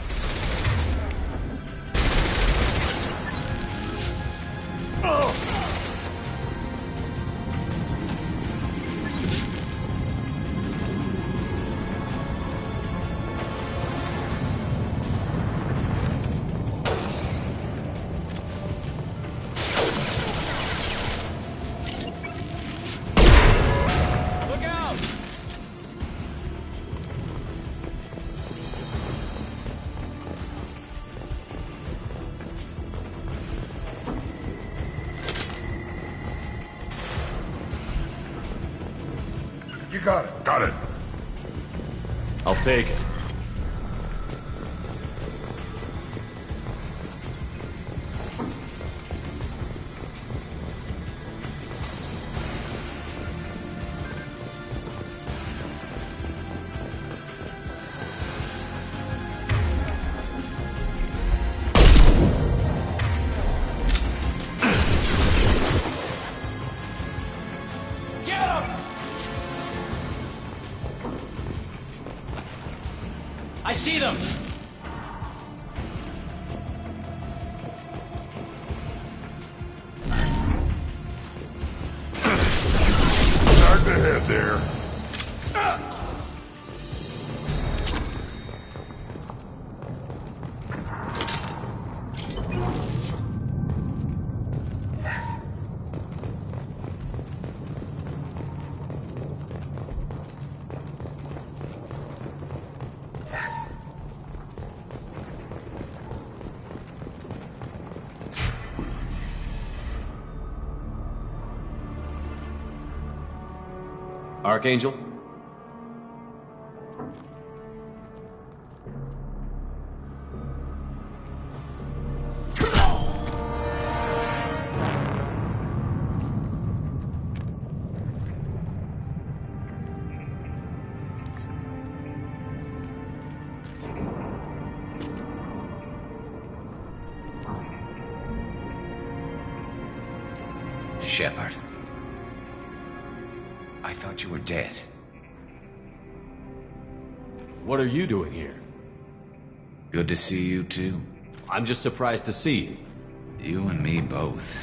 You got it. Got it. I'll take it. I see them! Start the head there. Archangel? Shepard. I thought you were dead. What are you doing here? Good to see you, too. I'm just surprised to see you. You and me both.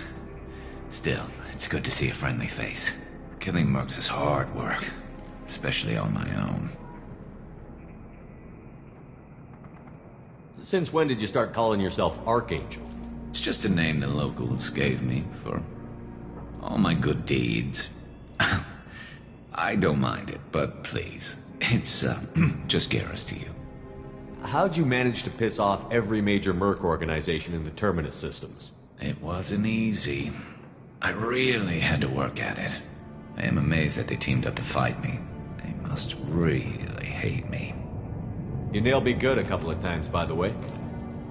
Still, it's good to see a friendly face. Killing mercs is hard work, especially on my own. Since when did you start calling yourself Archangel? It's just a name the locals gave me for all my good deeds. I don't mind it, but please, it's just Garrus to you. How'd you manage to piss off every major merc organization in the Terminus systems? It wasn't easy. I really had to work at it. I am amazed that they teamed up to fight me. They must really hate me. You nailed me good a couple of times, by the way.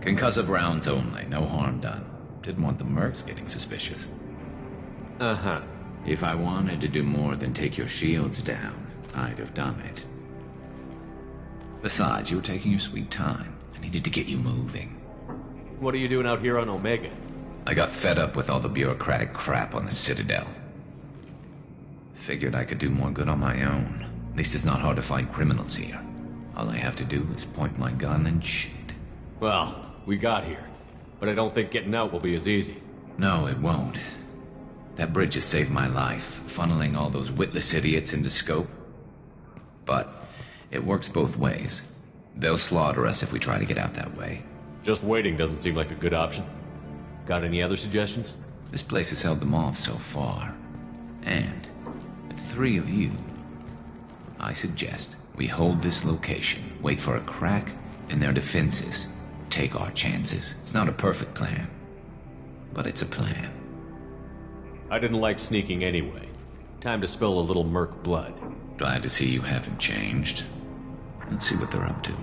Concussive rounds only, no harm done. Didn't want the mercs getting suspicious. Uh-huh. If I wanted to do more than take your shields down, I'd have done it. Besides, you were taking your sweet time. I needed to get you moving. What are you doing out here on Omega? I got fed up with all the bureaucratic crap on the Citadel. Figured I could do more good on my own. At least it's not hard to find criminals here. All I have to do is point my gun and shoot. Well, we got here. But I don't think getting out will be as easy. No, it won't. That bridge has saved my life, funneling all those witless idiots into scope. But it works both ways. They'll slaughter us if we try to get out that way. Just waiting doesn't seem like a good option. Got any other suggestions? This place has held them off so far. And with 3 of you, I suggest we hold this location, wait for a crack in their defenses, take our chances. It's not a perfect plan, but it's a plan. I didn't like sneaking anyway. Time to spill a little merc blood. Glad to see you haven't changed. Let's see what they're up to.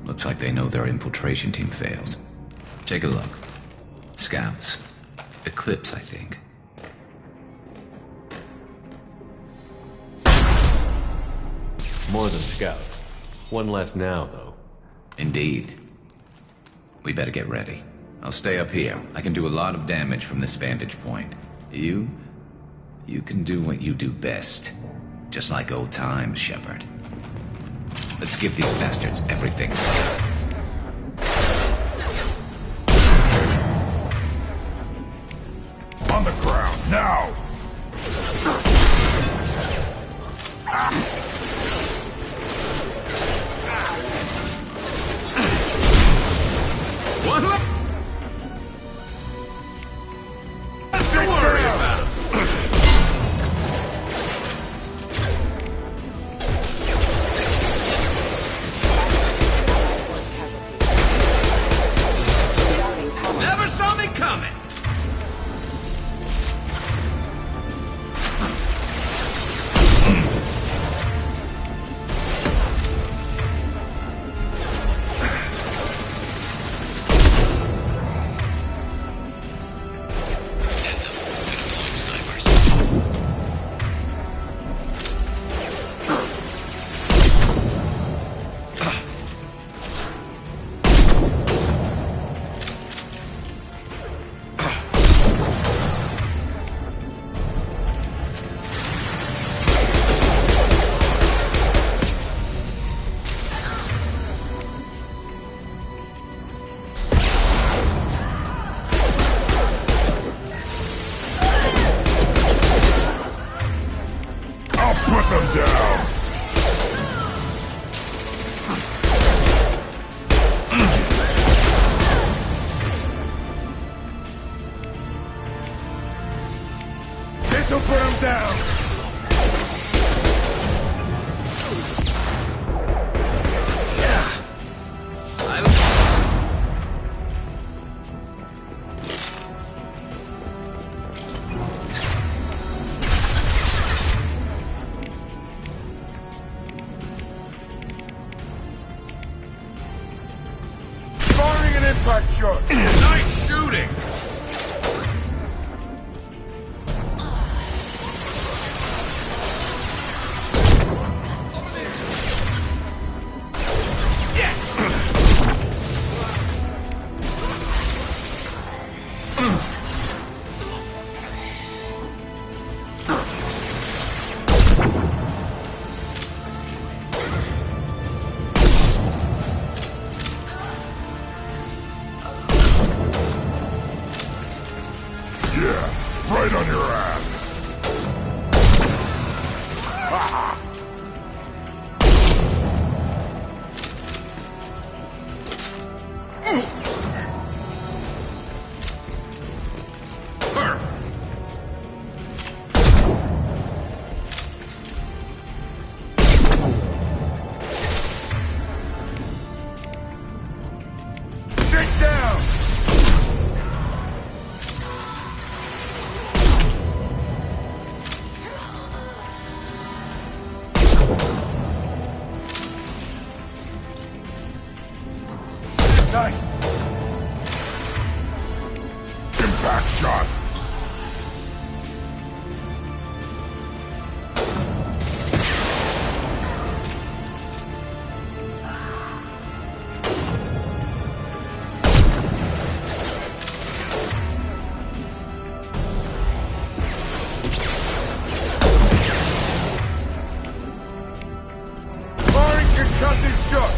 Looks like they know their infiltration team failed. Take a look. Scouts. Eclipse, I think. More than scouts. One less now, though. Indeed. We better get ready. I'll stay up here. I can do a lot of damage from this vantage point. You can do what you do best. Just like old times, Shepard. Let's give these bastards everything. On the ground, now! What? Don't worry about it. Never saw me coming. This'll put him down! Firing an impact shot! Nice shooting! Right on your ass! Sit down! Nice! Impact shot! Firing concussive shot!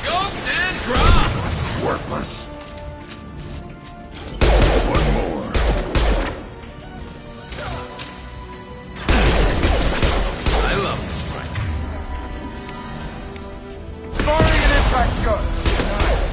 Go and drop! Worthless! One more. I love this fight. Firing an impact shot! Nice!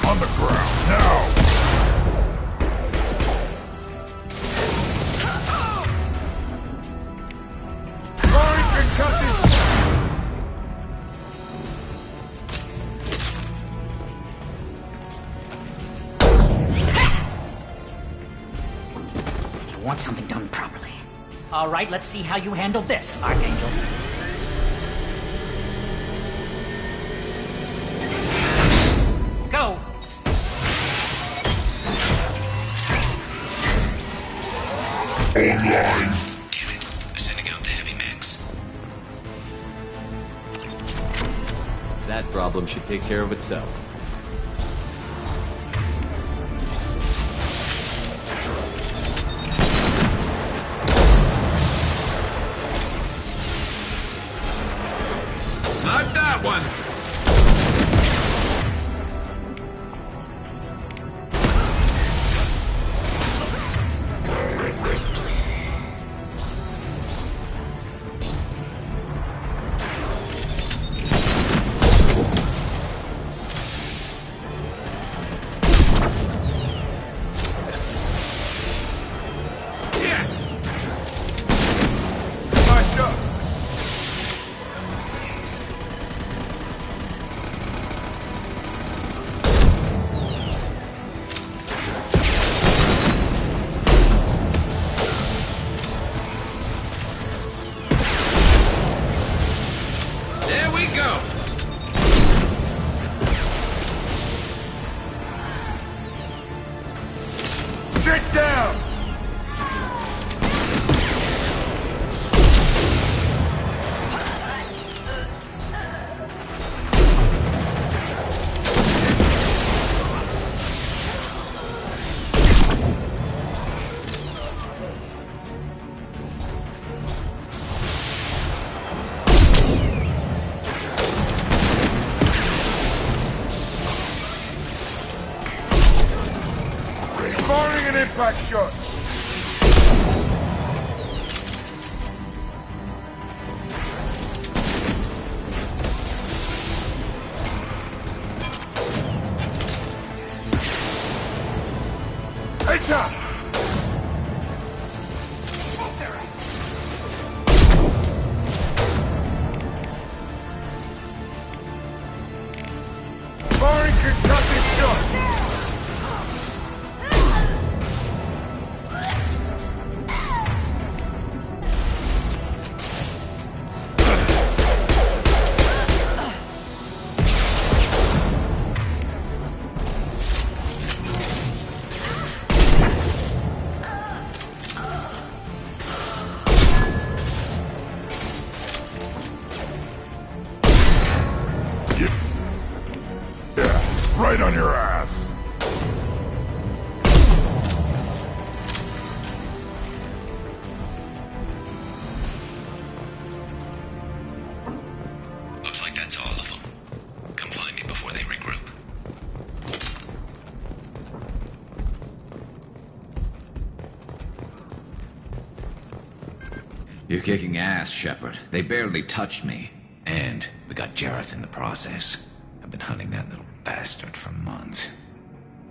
On the ground, now! want something done properly. All right, let's see how you handle this, Archangel. Go! Online. Damn it. They're sending out the heavy mechs. That problem should take care of itself. Not that one! Sit down! Firing an impact shot! Heads up! Firing concussive shot! Right on your ass. Looks like that's all of them. Come find me before they regroup. You're kicking ass, Shepard. They barely touched me. And we got Jareth in the process. I've been hunting that little bastard for months.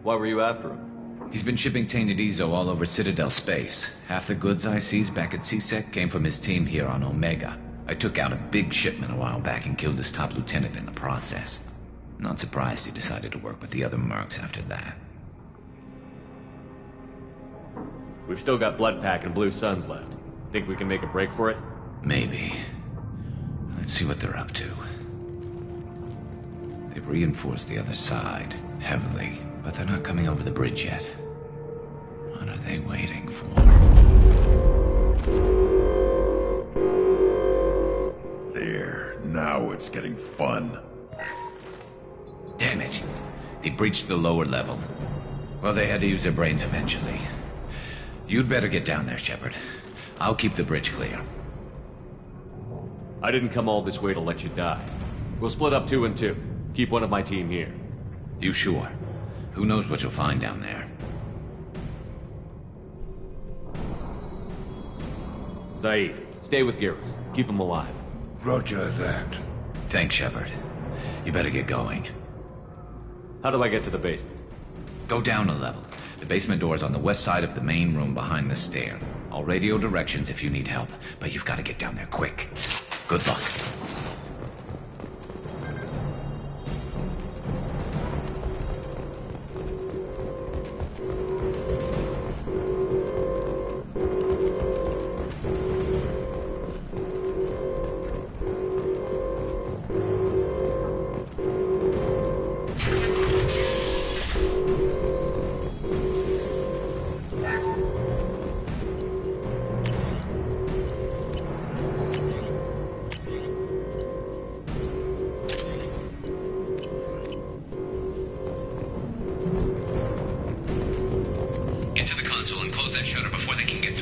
Why were you after him? He's been shipping tainted Ezo all over Citadel space. Half the goods I seized back at CSEC came from his team here on Omega. I took out a big shipment a while back and killed his top lieutenant in the process. Not surprised he decided to work with the other mercs after that. We've still got Bloodpack and Blue Suns left. Think we can make a break for it? Maybe. Let's see what they're up to. They've reinforced the other side, heavily, but they're not coming over the bridge yet. What are they waiting for? There, now it's getting fun. Damn it! They breached the lower level. Well, they had to use their brains eventually. You'd better get down there, Shepard. I'll keep the bridge clear. I didn't come all this way to let you die. We'll split up 2 and 2. Keep one of my team here. You sure? Who knows what you'll find down there? Zaid, stay with Garrus. Keep him alive. Roger that. Thanks, Shepard. You better get going. How do I get to the basement? Go down a level. The basement door's on the west side of the main room behind the stair. I'll radio directions if you need help, but you've got to get down there quick. Good luck.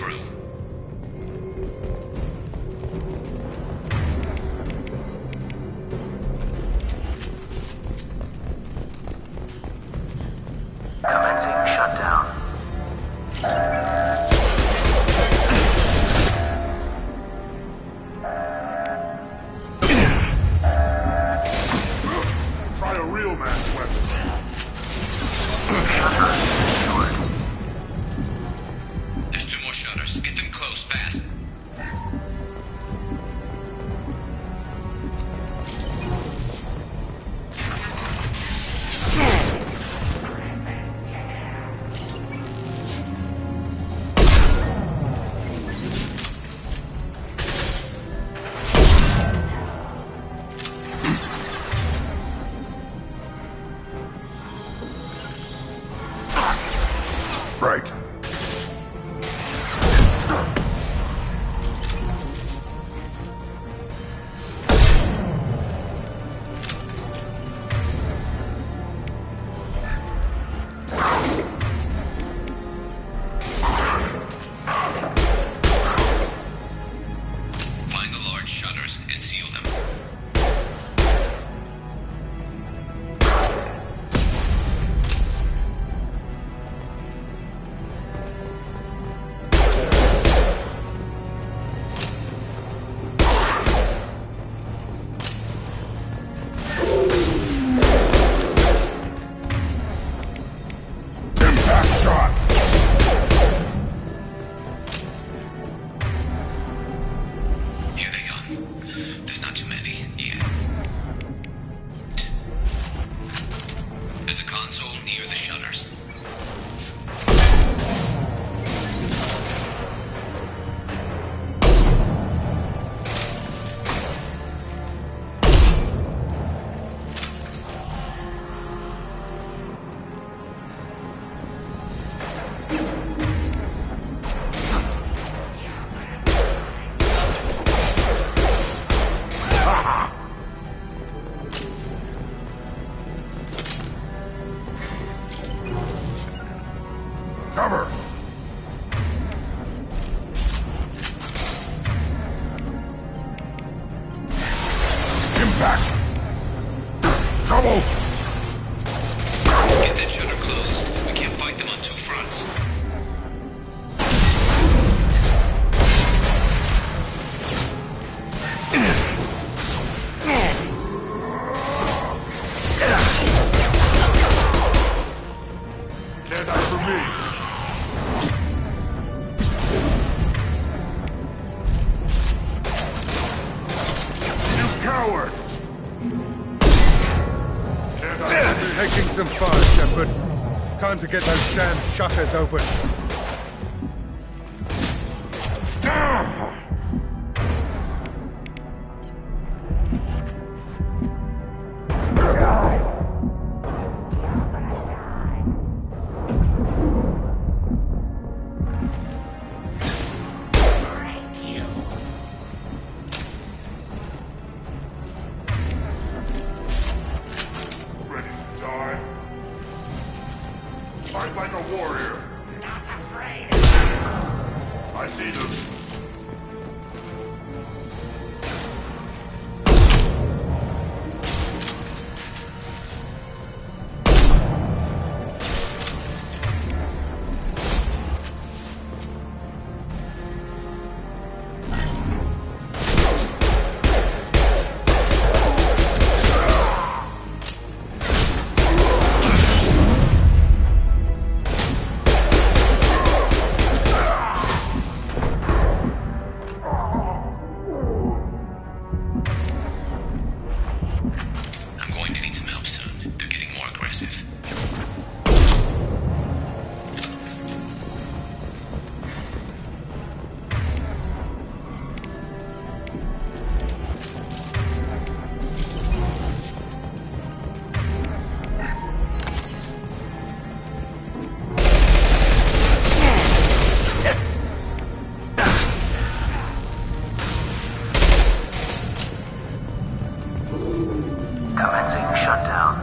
through. Commencing shutdown. Try a real man's weapon. There's 2 more shutters. Get them closed fast. Right. Find the large shutters and seal them. Impact shot. Here they come. There's not too many yet. There's a console near the shutters. Cover. Impact. Trouble. Get that shutter closed. We can't fight them on 2 fronts. Can't die for me. You coward! Can't die for me. Taking some fire, Shepard. Time to get those damn shutters open. Ready to die? Fight like a warrior. Not afraid. I see them. I'm going to need some help soon. They're getting more aggressive. Commencing shutdown.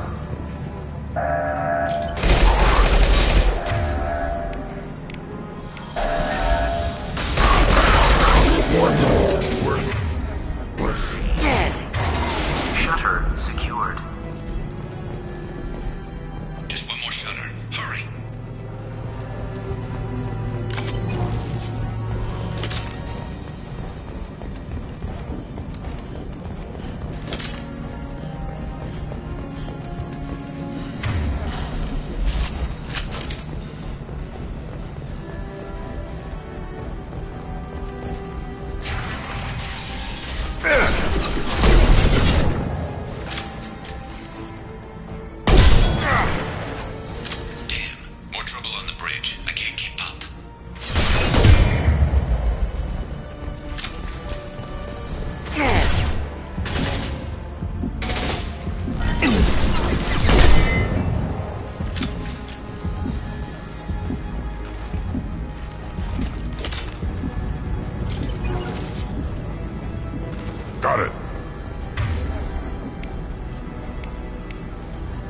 Got it.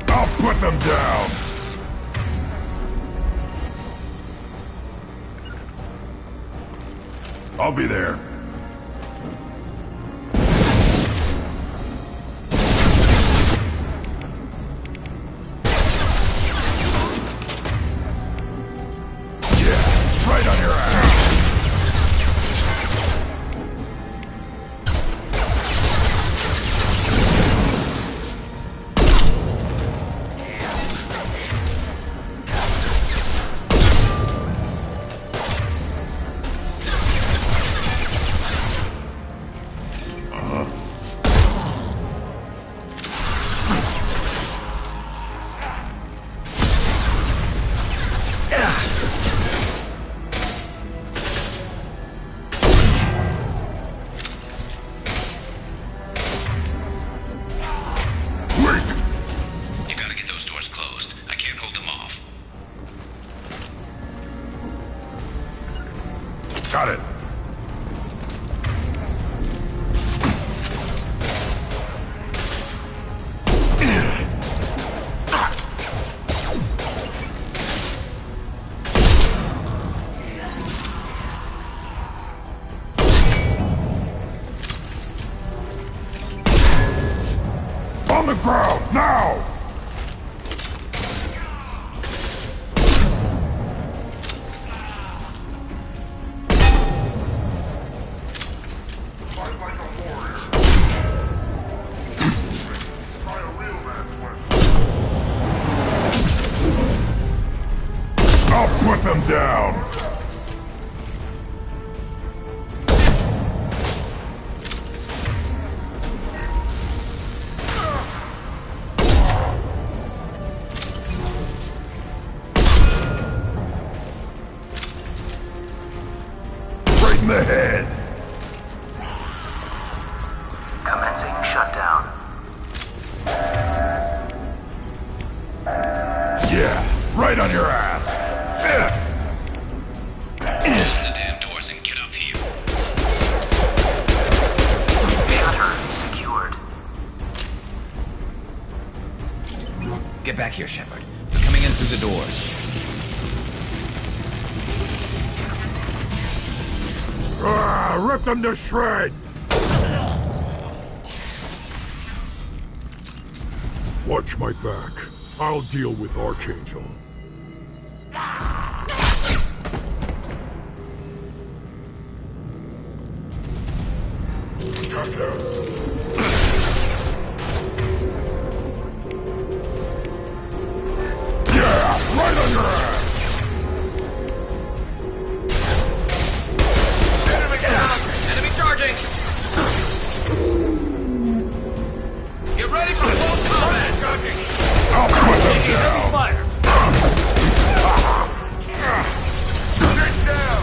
I'll put them down. I'll be there. Yeah, right on your ass. Got it. On the ground, now! Put them down! Right in the head! Commencing shutdown. Yeah, right on your ass! Close the damn doors and get up here. Shutter secured. Get back here, Shepard. They're coming in through the doors. Rip them to shreds! Watch my back. I'll deal with Archangel. Yeah, right on your ass! Enemy down! Enemy charging! Get ready for close combat! I'll put them down! Fire! Get down!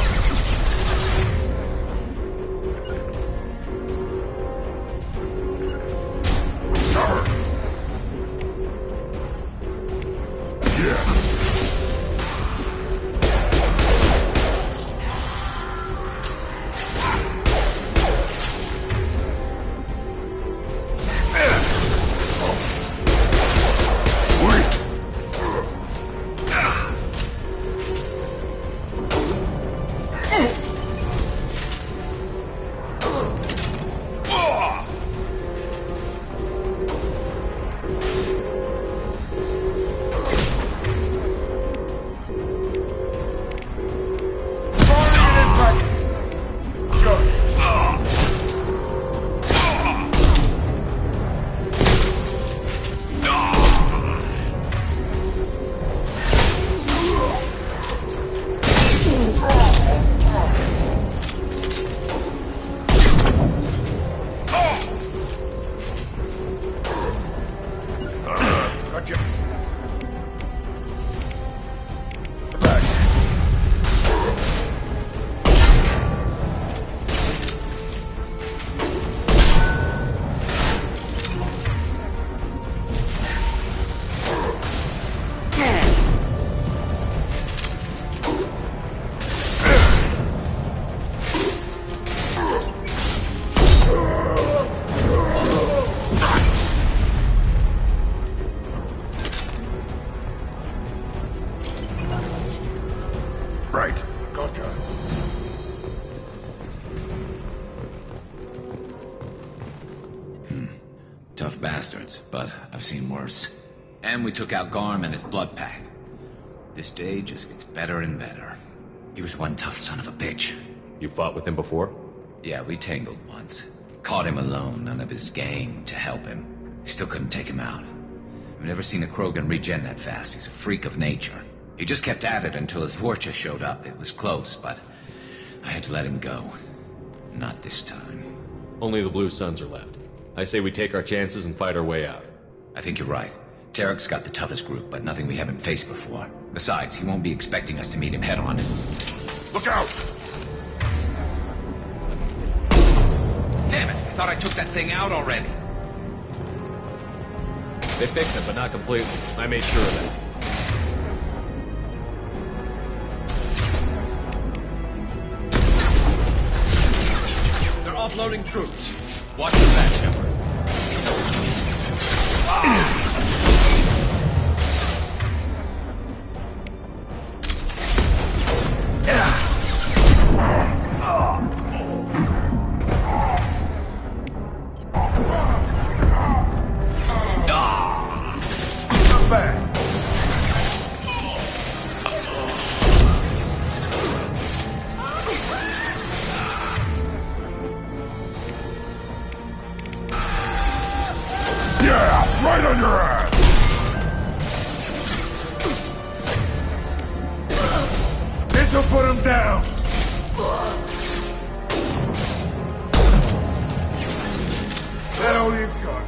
Cover! Yeah! tough bastards, but I've seen worse. And we took out Garm and his blood pack. This day just gets better and better. He was one tough son of a bitch. You fought with him before? Yeah, we tangled once. Caught him alone, none of his gang to help him. Still couldn't take him out. I've never seen a Krogan regen that fast. He's a freak of nature. He just kept at it until his Vorcha showed up. It was close, but I had to let him go. Not this time. Only the Blue Suns are left. I say we take our chances and fight our way out. I think you're right. Tarek's got the toughest group, but nothing we haven't faced before. Besides, he won't be expecting us to meet him head-on. Look out! Damn it! I thought I took that thing out already. They fixed it, but not completely. I made sure of that. They're offloading troops. Watch your back, Shepard. Right on your ass! This'll put him down! That all you've got?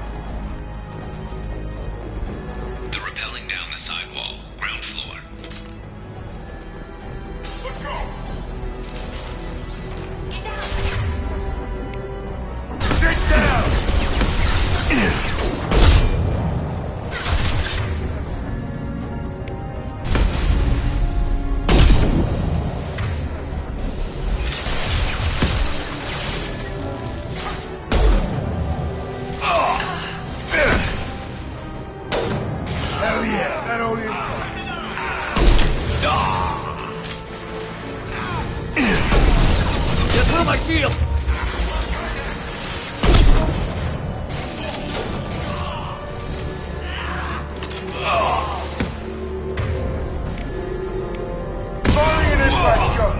They're rappelling down the sidewall, ground floor. Let's go! Sit down! My shield! Falling in infrastructure!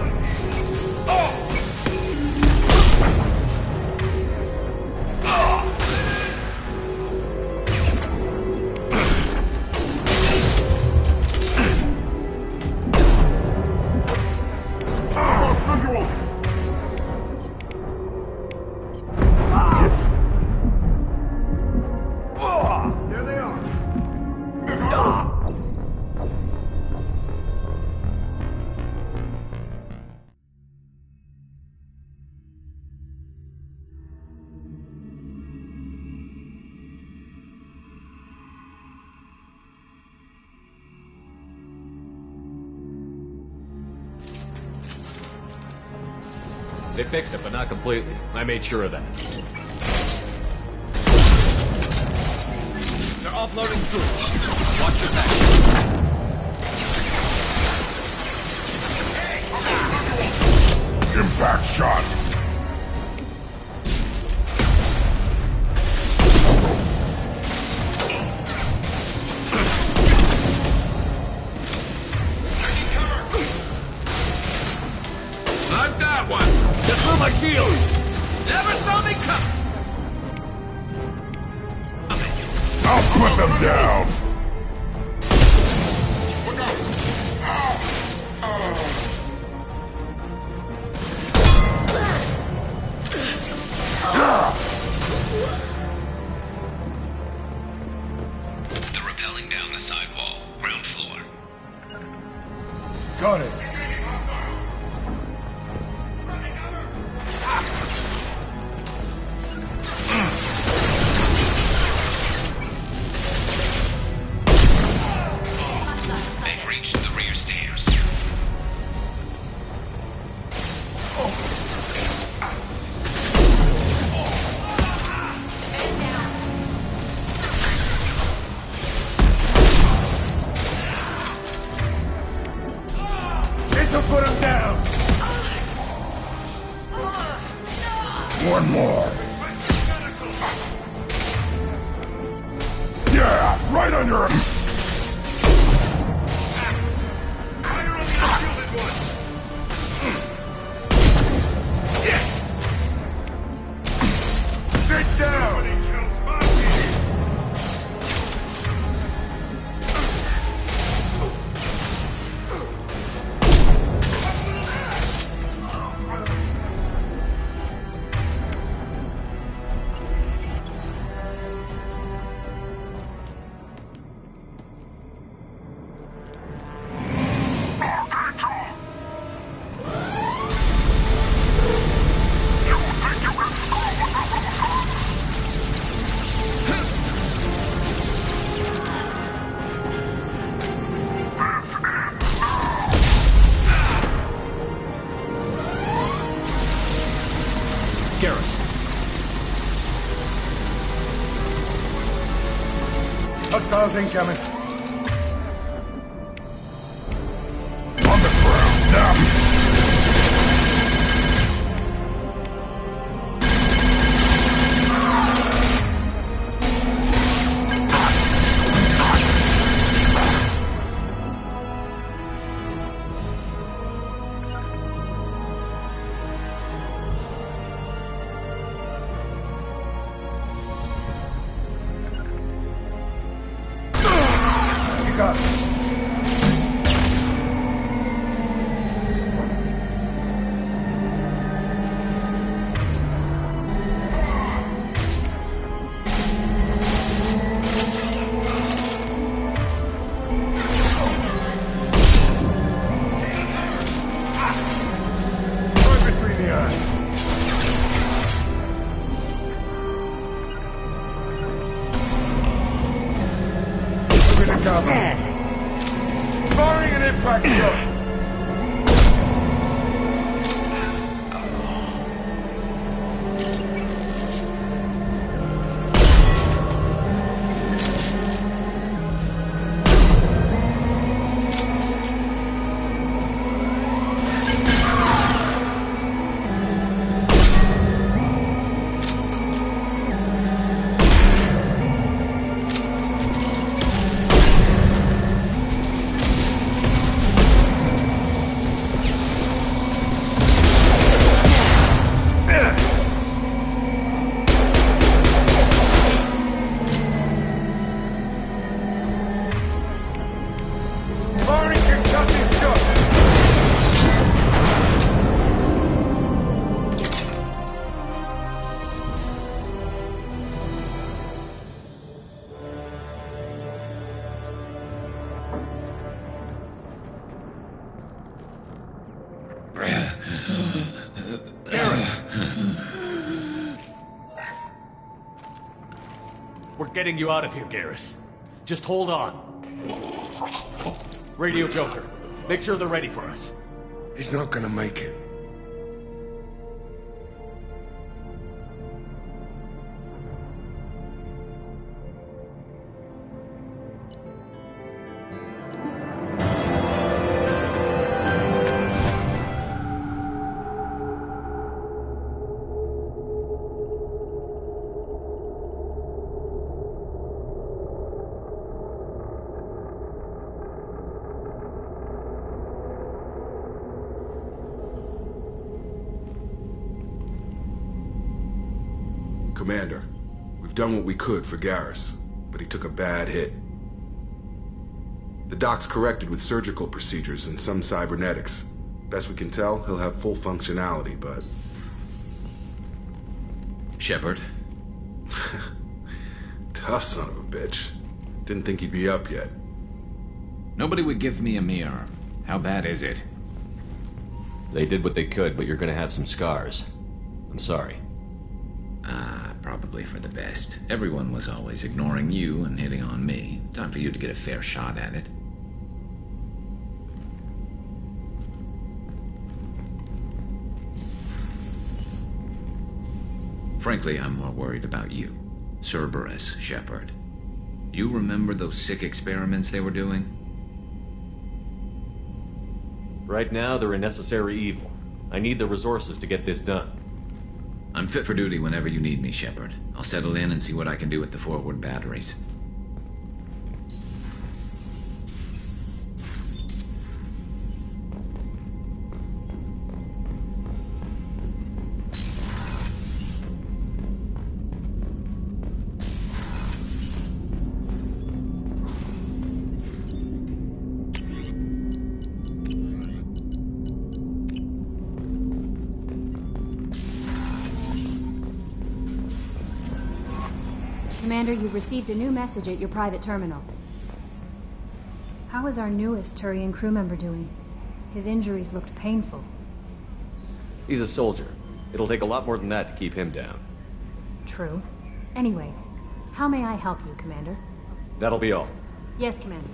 They fixed it, but not completely. I made sure of that. They're offloading troops. Watch your back. Impact shot. Not that one. Just through my shield! Never saw me come. I'll put them down. Look out. They're rappelling down the sidewall, ground floor. Got it. Right on your... Sit down! Hostiles incoming. On the ground, now! Firing an impact shot. We're getting you out of here, Garrus. Just hold on. Radio Joker, make sure they're ready for us. He's not gonna make it. Commander, we've done what we could for Garrus, but he took a bad hit. The doc's corrected with surgical procedures and some cybernetics. Best we can tell, he'll have full functionality, but... Shepard? Tough son of a bitch. Didn't think he'd be up yet. Nobody would give me a mirror. How bad is it? They did what they could, but you're gonna have some scars. I'm sorry. Probably for the best. Everyone was always ignoring you and hitting on me. Time for you to get a fair shot at it. Frankly, I'm more worried about you. Cerberus, Shepard. You remember those sick experiments they were doing? Right now, they're a necessary evil. I need the resources to get this done. I'm fit for duty whenever you need me, Shepard. I'll settle in and see what I can do with the forward batteries. Commander, you've received a new message at your private terminal. How is our newest Turian crew member doing? His injuries looked painful. He's a soldier. It'll take a lot more than that to keep him down. True. Anyway, how may I help you, Commander? That'll be all. Yes, Commander.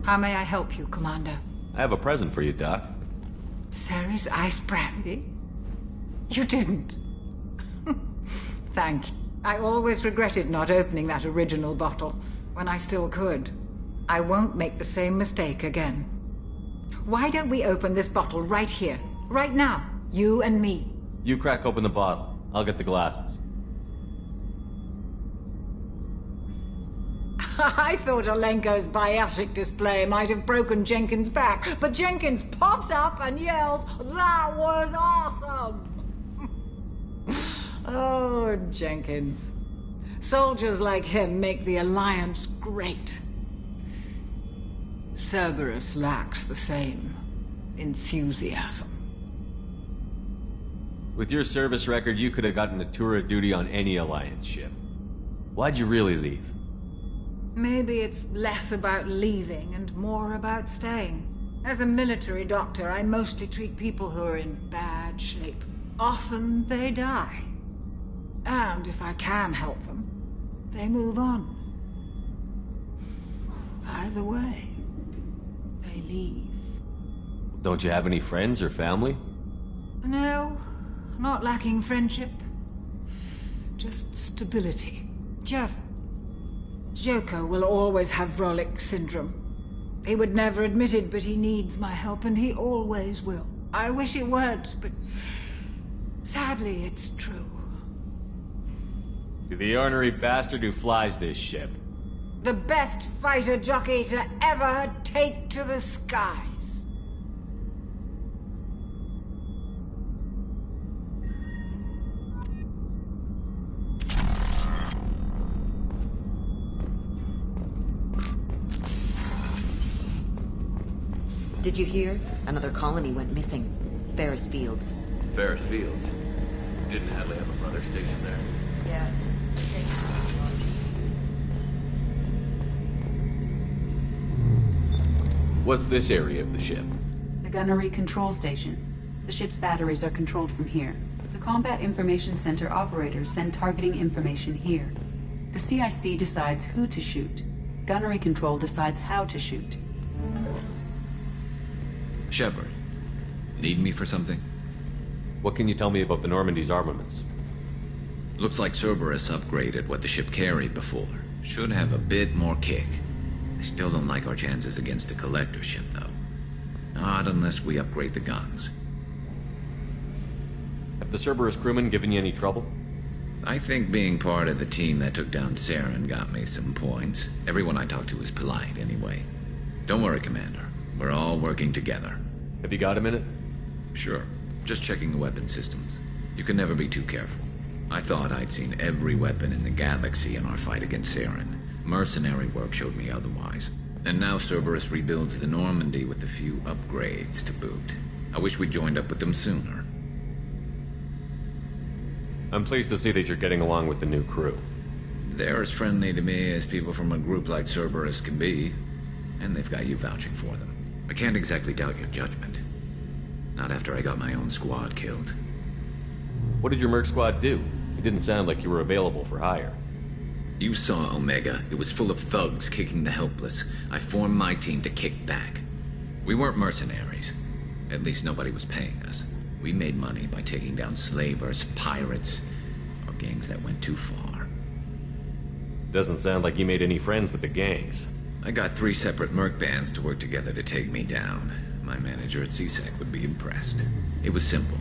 How may I help you, Commander? I have a present for you, Doc. Sarah's ice brandy? You didn't. Thank you. I always regretted not opening that original bottle when I still could. I won't make the same mistake again. Why don't we open this bottle right here, right now? You and me. You crack open the bottle. I'll get the glasses. I thought Alenko's biotic display might have broken Jenkins' back, but Jenkins pops up and yells, "That was awesome!" Oh, Jenkins. Soldiers like him make the Alliance great. Cerberus lacks the same enthusiasm. With your service record, you could have gotten a tour of duty on any Alliance ship. Why'd you really leave? Maybe it's less about leaving and more about staying. As a military doctor, I mostly treat people who are in bad shape. Often they die. And if I can help them, they move on. Either way, they leave. Don't you have any friends or family? No, not lacking friendship. Just stability. Jeff. Joko will always have Vrolik syndrome. He would never admit it, but he needs my help, and he always will. I wish he weren't, but sadly, it's true. To the ornery bastard who flies this ship. The best fighter jockey to ever take to the skies. Did you hear? Another colony went missing. Ferris Fields. Ferris Fields? Didn't Hadley have a brother stationed there? Yeah. What's this area of the ship? The gunnery control station. The ship's batteries are controlled from here. The Combat Information Center operators send targeting information here. The CIC decides who to shoot. Gunnery control decides how to shoot. Shepard, need me for something? What can you tell me about the Normandy's armaments? Looks like Cerberus upgraded what the ship carried before. Should have a bit more kick. I still don't like our chances against a collector ship, though. Not unless we upgrade the guns. Have the Cerberus crewmen given you any trouble? I think being part of the team that took down Saren got me some points. Everyone I talked to was polite, anyway. Don't worry, Commander. We're all working together. Have you got a minute? Sure. Just checking the weapon systems. You can never be too careful. I thought I'd seen every weapon in the galaxy in our fight against Saren. Mercenary work showed me otherwise. And now Cerberus rebuilds the Normandy with a few upgrades to boot. I wish we'd joined up with them sooner. I'm pleased to see that you're getting along with the new crew. They're as friendly to me as people from a group like Cerberus can be. And they've got you vouching for them. I can't exactly doubt your judgment. Not after I got my own squad killed. What did your merc squad do? It didn't sound like you were available for hire. You saw Omega. It was full of thugs kicking the helpless. I formed my team to kick back. We weren't mercenaries. At least nobody was paying us. We made money by taking down slavers, pirates, or gangs that went too far. Doesn't sound like you made any friends with the gangs. I got 3 separate merc bands to work together to take me down. My manager at CSEC would be impressed. It was simple.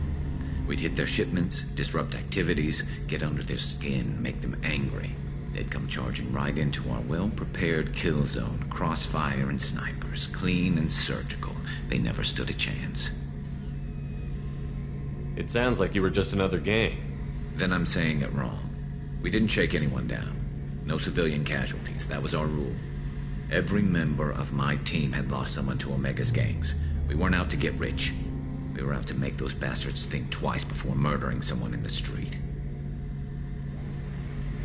We'd hit their shipments, disrupt activities, get under their skin, make them angry. They'd come charging right into our well-prepared kill zone, crossfire and snipers, clean and surgical. They never stood a chance. It sounds like you were just another gang. Then I'm saying it wrong. We didn't shake anyone down. No civilian casualties, that was our rule. Every member of my team had lost someone to Omega's gangs. We weren't out to get rich. We were out to make those bastards think twice before murdering someone in the street.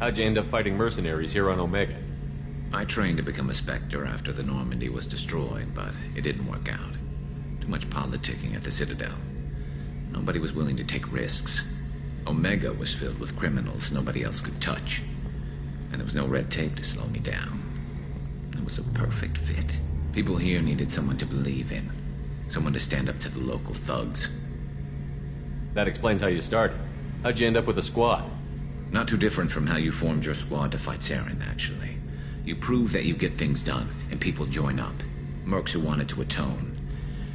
How'd you end up fighting mercenaries here on Omega? I trained to become a Spectre after the Normandy was destroyed, but it didn't work out. Too much politicking at the Citadel. Nobody was willing to take risks. Omega was filled with criminals nobody else could touch. And there was no red tape to slow me down. It was a perfect fit. People here needed someone to believe in. Someone to stand up to the local thugs. That explains how you started. How'd you end up with a squad? Not too different from how you formed your squad to fight Saren, actually. You prove that you get things done, and people join up. Mercs who wanted to atone.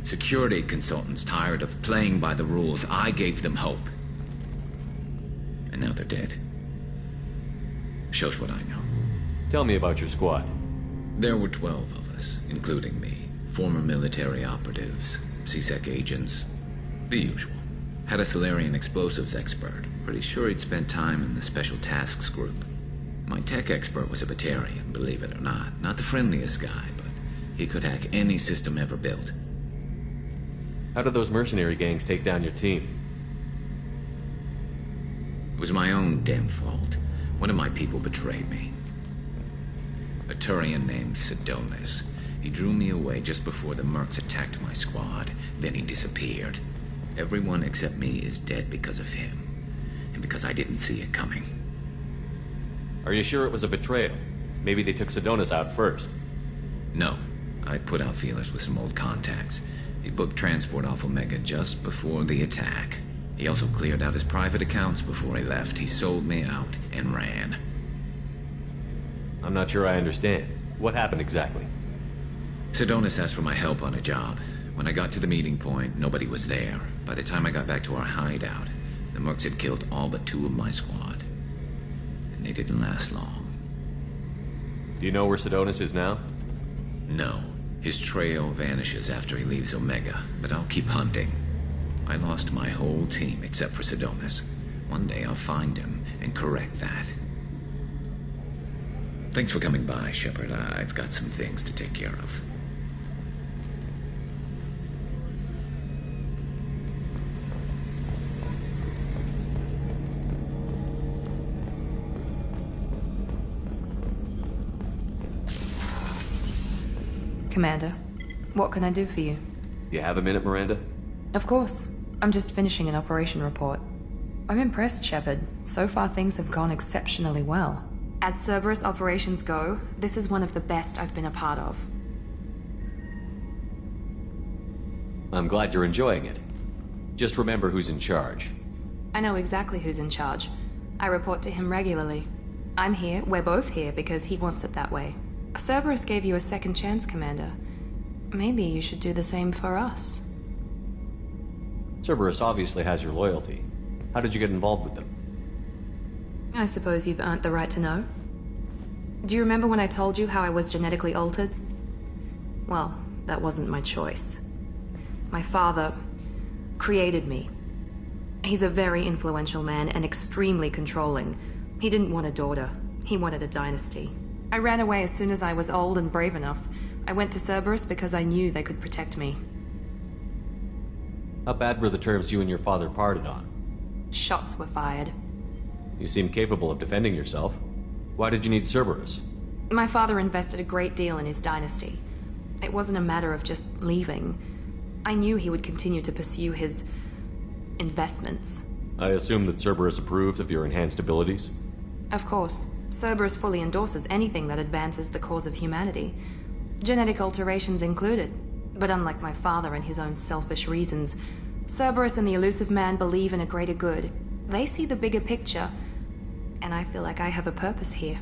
Security consultants tired of playing by the rules. I gave them hope. And now they're dead. Shows what I know. Tell me about your squad. There were 12 of us, including me. Former military operatives, CSEC agents, the usual. Had a Solarian explosives expert. Pretty sure he'd spent time in the Special Tasks Group. My tech expert was a Batarian, believe it or not. Not the friendliest guy, but he could hack any system ever built. How did those mercenary gangs take down your team? It was my own damn fault. One of my people betrayed me. A Turian named Sidonis. He drew me away just before the mercs attacked my squad. Then he disappeared. Everyone except me is dead because of him. And because I didn't see it coming. Are you sure it was a betrayal? Maybe they took Sidonis out first. No. I put out feelers with some old contacts. He booked transport off Omega just before the attack. He also cleared out his private accounts before he left. He sold me out and ran. I'm not sure I understand. What happened exactly? Sidonis asked for my help on a job. When I got to the meeting point, nobody was there. By the time I got back to our hideout, the mercs had killed all but 2 of my squad. And they didn't last long. Do you know where Sidonis is now? No. His trail vanishes after he leaves Omega, but I'll keep hunting. I lost my whole team except for Sidonis. One day I'll find him and correct that. Thanks for coming by, Shepard. I've got some things to take care of. Commander, what can I do for you? You have a minute, Miranda? Of course. I'm just finishing an operation report. I'm impressed, Shepard. So far things have gone exceptionally well. As Cerberus operations go, this is one of the best I've been a part of. I'm glad you're enjoying it. Just remember who's in charge. I know exactly who's in charge. I report to him regularly. I'm here, we're both here, because he wants it that way. Cerberus gave you a second chance, Commander. Maybe you should do the same for us. Cerberus obviously has your loyalty. How did you get involved with them? I suppose you've earned the right to know. Do you remember when I told you how I was genetically altered? Well, that wasn't my choice. My father created me. He's a very influential man and extremely controlling. He didn't want a daughter. He wanted a dynasty. I ran away as soon as I was old and brave enough. I went to Cerberus because I knew they could protect me. How bad were the terms you and your father parted on? Shots were fired. You seem capable of defending yourself. Why did you need Cerberus? My father invested a great deal in his dynasty. It wasn't a matter of just leaving. I knew he would continue to pursue his investments. I assume that Cerberus approved of your enhanced abilities? Of course. Cerberus fully endorses anything that advances the cause of humanity. Genetic alterations included. But unlike my father and his own selfish reasons, Cerberus and the Elusive Man believe in a greater good. They see the bigger picture, and I feel like I have a purpose here.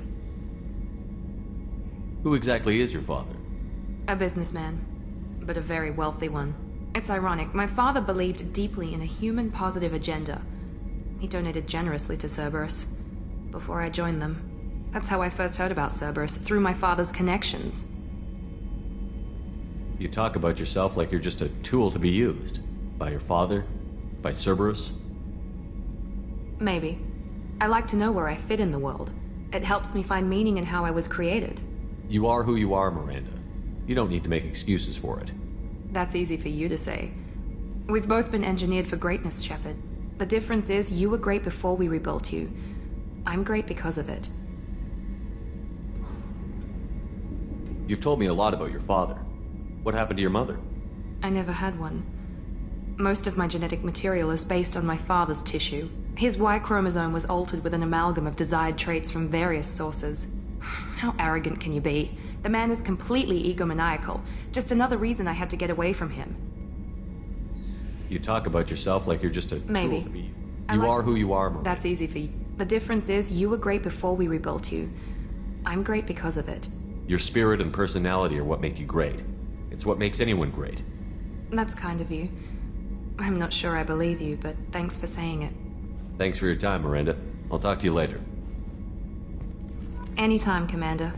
Who exactly is your father? A businessman, but a very wealthy one. It's ironic, my father believed deeply in a human-positive agenda. He donated generously to Cerberus before I joined them. That's how I first heard about Cerberus, through my father's connections. You talk about yourself like you're just a tool to be used. By your father? By Cerberus? Maybe. I like to know where I fit in the world. It helps me find meaning in how I was created. You are who you are, Miranda. You don't need to make excuses for it. That's easy for you to say. We've both been engineered for greatness, Shepard. The difference is you were great before we rebuilt you. I'm great because of it. You've told me a lot about your father. What happened to your mother? I never had one. Most of my genetic material is based on my father's tissue. His Y chromosome was altered with an amalgam of desired traits from various sources. How arrogant can you be? The man is completely egomaniacal. Just another reason I had to get away from him. You talk about yourself like you're just a Maybe. tool to be. You are who you are, Miranda. That's easy for you. The difference is you were great before we rebuilt you. I'm great because of it. Your spirit and personality are what make you great. It's what makes anyone great. That's kind of you. I'm not sure I believe you, but thanks for saying it. Thanks for your time, Miranda. I'll talk to you later. Anytime, Commander.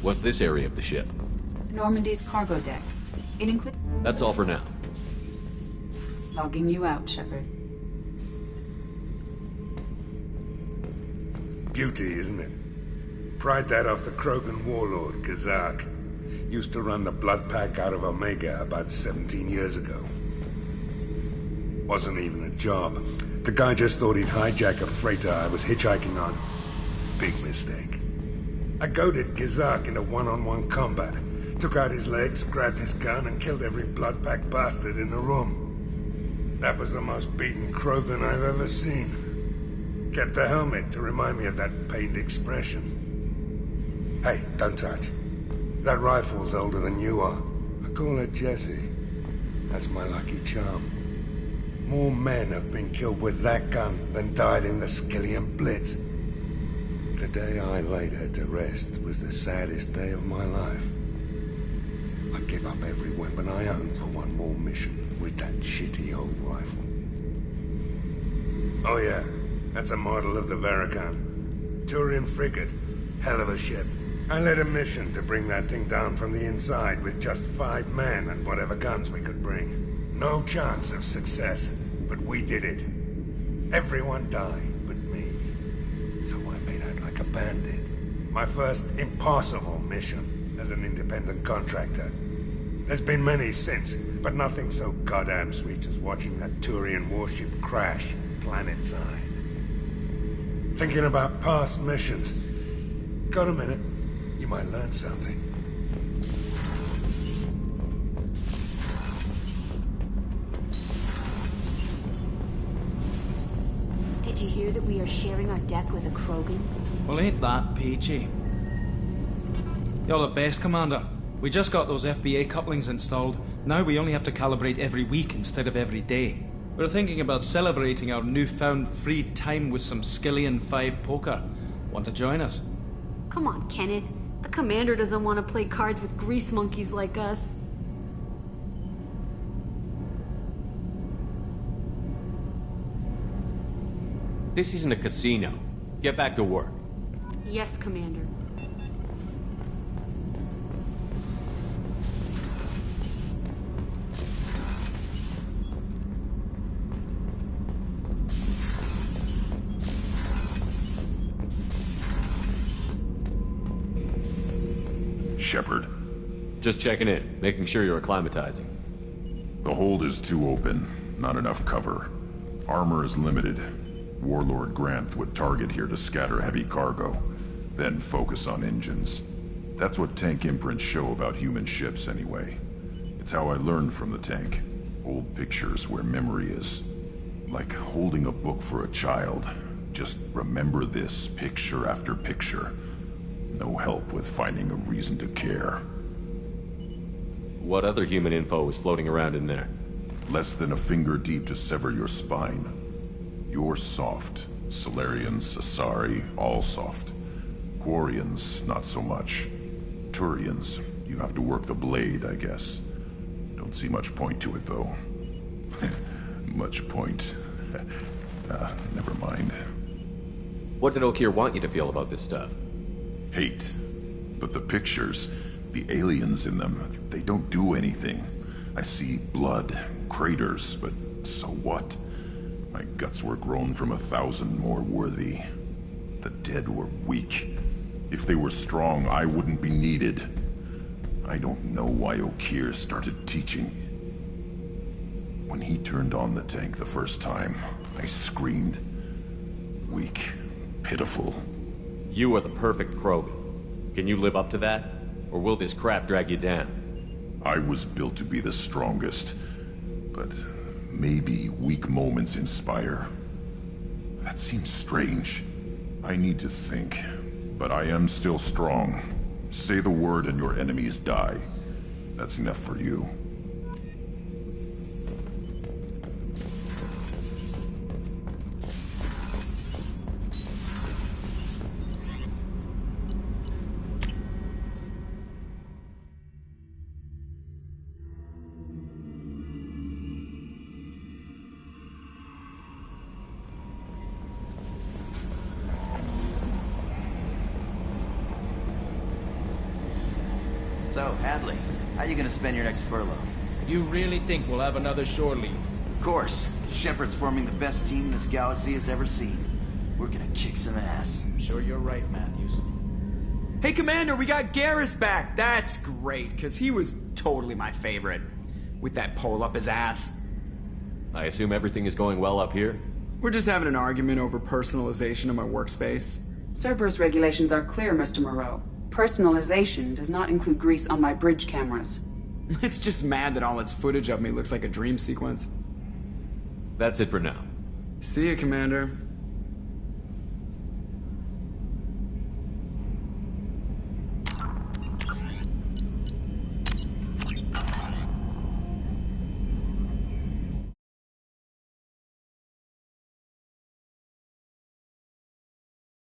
What's this area of the ship? Normandy's cargo deck. It includes... That's all for now. Logging you out, Shepard. Beauty, isn't it? Pried that off the Krogan warlord, Kazak. Used to run the blood pack out of Omega about 17 years ago. Wasn't even a job. The guy just thought he'd hijack a freighter I was hitchhiking on. Big mistake. I goaded Kazak into one-on-one combat. Took out his legs, grabbed his gun, and killed every blood pack bastard in the room. That was the most beaten Krogan I've ever seen. Kept the helmet to remind me of that pained expression. Hey, don't touch. That rifle's older than you are. I call it Jesse. That's my lucky charm. More men have been killed with that gun than died in the Skillian Blitz. The day I laid her to rest was the saddest day of my life. I'd give up every weapon I own for one more mission with that shitty old rifle. Oh yeah, that's a model of the Veracon. Turian frigate. Hell of a ship. I led a mission to bring that thing down from the inside with just 5 men and whatever guns we could bring. No chance of success, but we did it. Everyone died but me. So I made out like a bandit. My first impossible mission as an independent contractor. There's been many since, but nothing so goddamn sweet as watching that Turian warship crash planetside. Thinking about past missions. Got a minute? You might learn something. Did you hear that we are sharing our deck with a Krogan? Well, ain't that peachy? You're the best, Commander. We just got those FBA couplings installed. Now we only have to calibrate every week instead of every day. We're thinking about celebrating our newfound free time with some Skillian 5 poker. Want to join us? Come on, Kenneth. The Commander doesn't want to play cards with grease monkeys like us. This isn't a casino. Get back to work. Yes, Commander. Shepard. Just checking in, making sure you're acclimatizing. The hold is too open. Not enough cover. Armor is limited. Warlord Granth would target here to scatter heavy cargo, then focus on engines. That's what tank imprints show about human ships anyway. It's how I learned from the tank. Old pictures where memory is. Like holding a book for a child. just remember this picture after picture. No help with finding a reason to care. What other human info was floating around in there? Less than a finger deep to sever your spine. You're soft. Solarians, Asari, all soft. Quarians, not so much. Turians, you have to work the blade, I guess. Don't see much point to it, though. Much point. Never mind. What did Okeer want you to feel about this stuff? Hate. But the pictures, the aliens in them, they don't do anything. I see blood, craters, but so what? My guts were grown from 1,000 more worthy. The dead were weak. If they were strong, I wouldn't be needed. I don't know why Okeer started teaching. When he turned on the tank the first time, I screamed. Weak, pitiful. You are the perfect Krogan. Can you live up to that? Or will this crap drag you down? I was built to be the strongest. But maybe weak moments inspire. That seems strange. I need to think. But I am still strong. Say the word and your enemies die. That's enough for you. So, Hadley, how you gonna spend your next furlough? You really think we'll have another shore leave? Of course. Shepard's forming the best team this galaxy has ever seen. We're gonna kick some ass. I'm sure you're right, Matthews. Hey, Commander, we got Garrus back. That's great, because he was totally my favorite. With that pole up his ass. I assume everything is going well up here? We're just having an argument over personalization of my workspace. Cerberus regulations are clear, Mr. Moreau. Personalization does not include grease on my bridge cameras. It's just mad that all its footage of me looks like a dream sequence. That's it for now. See ya, Commander.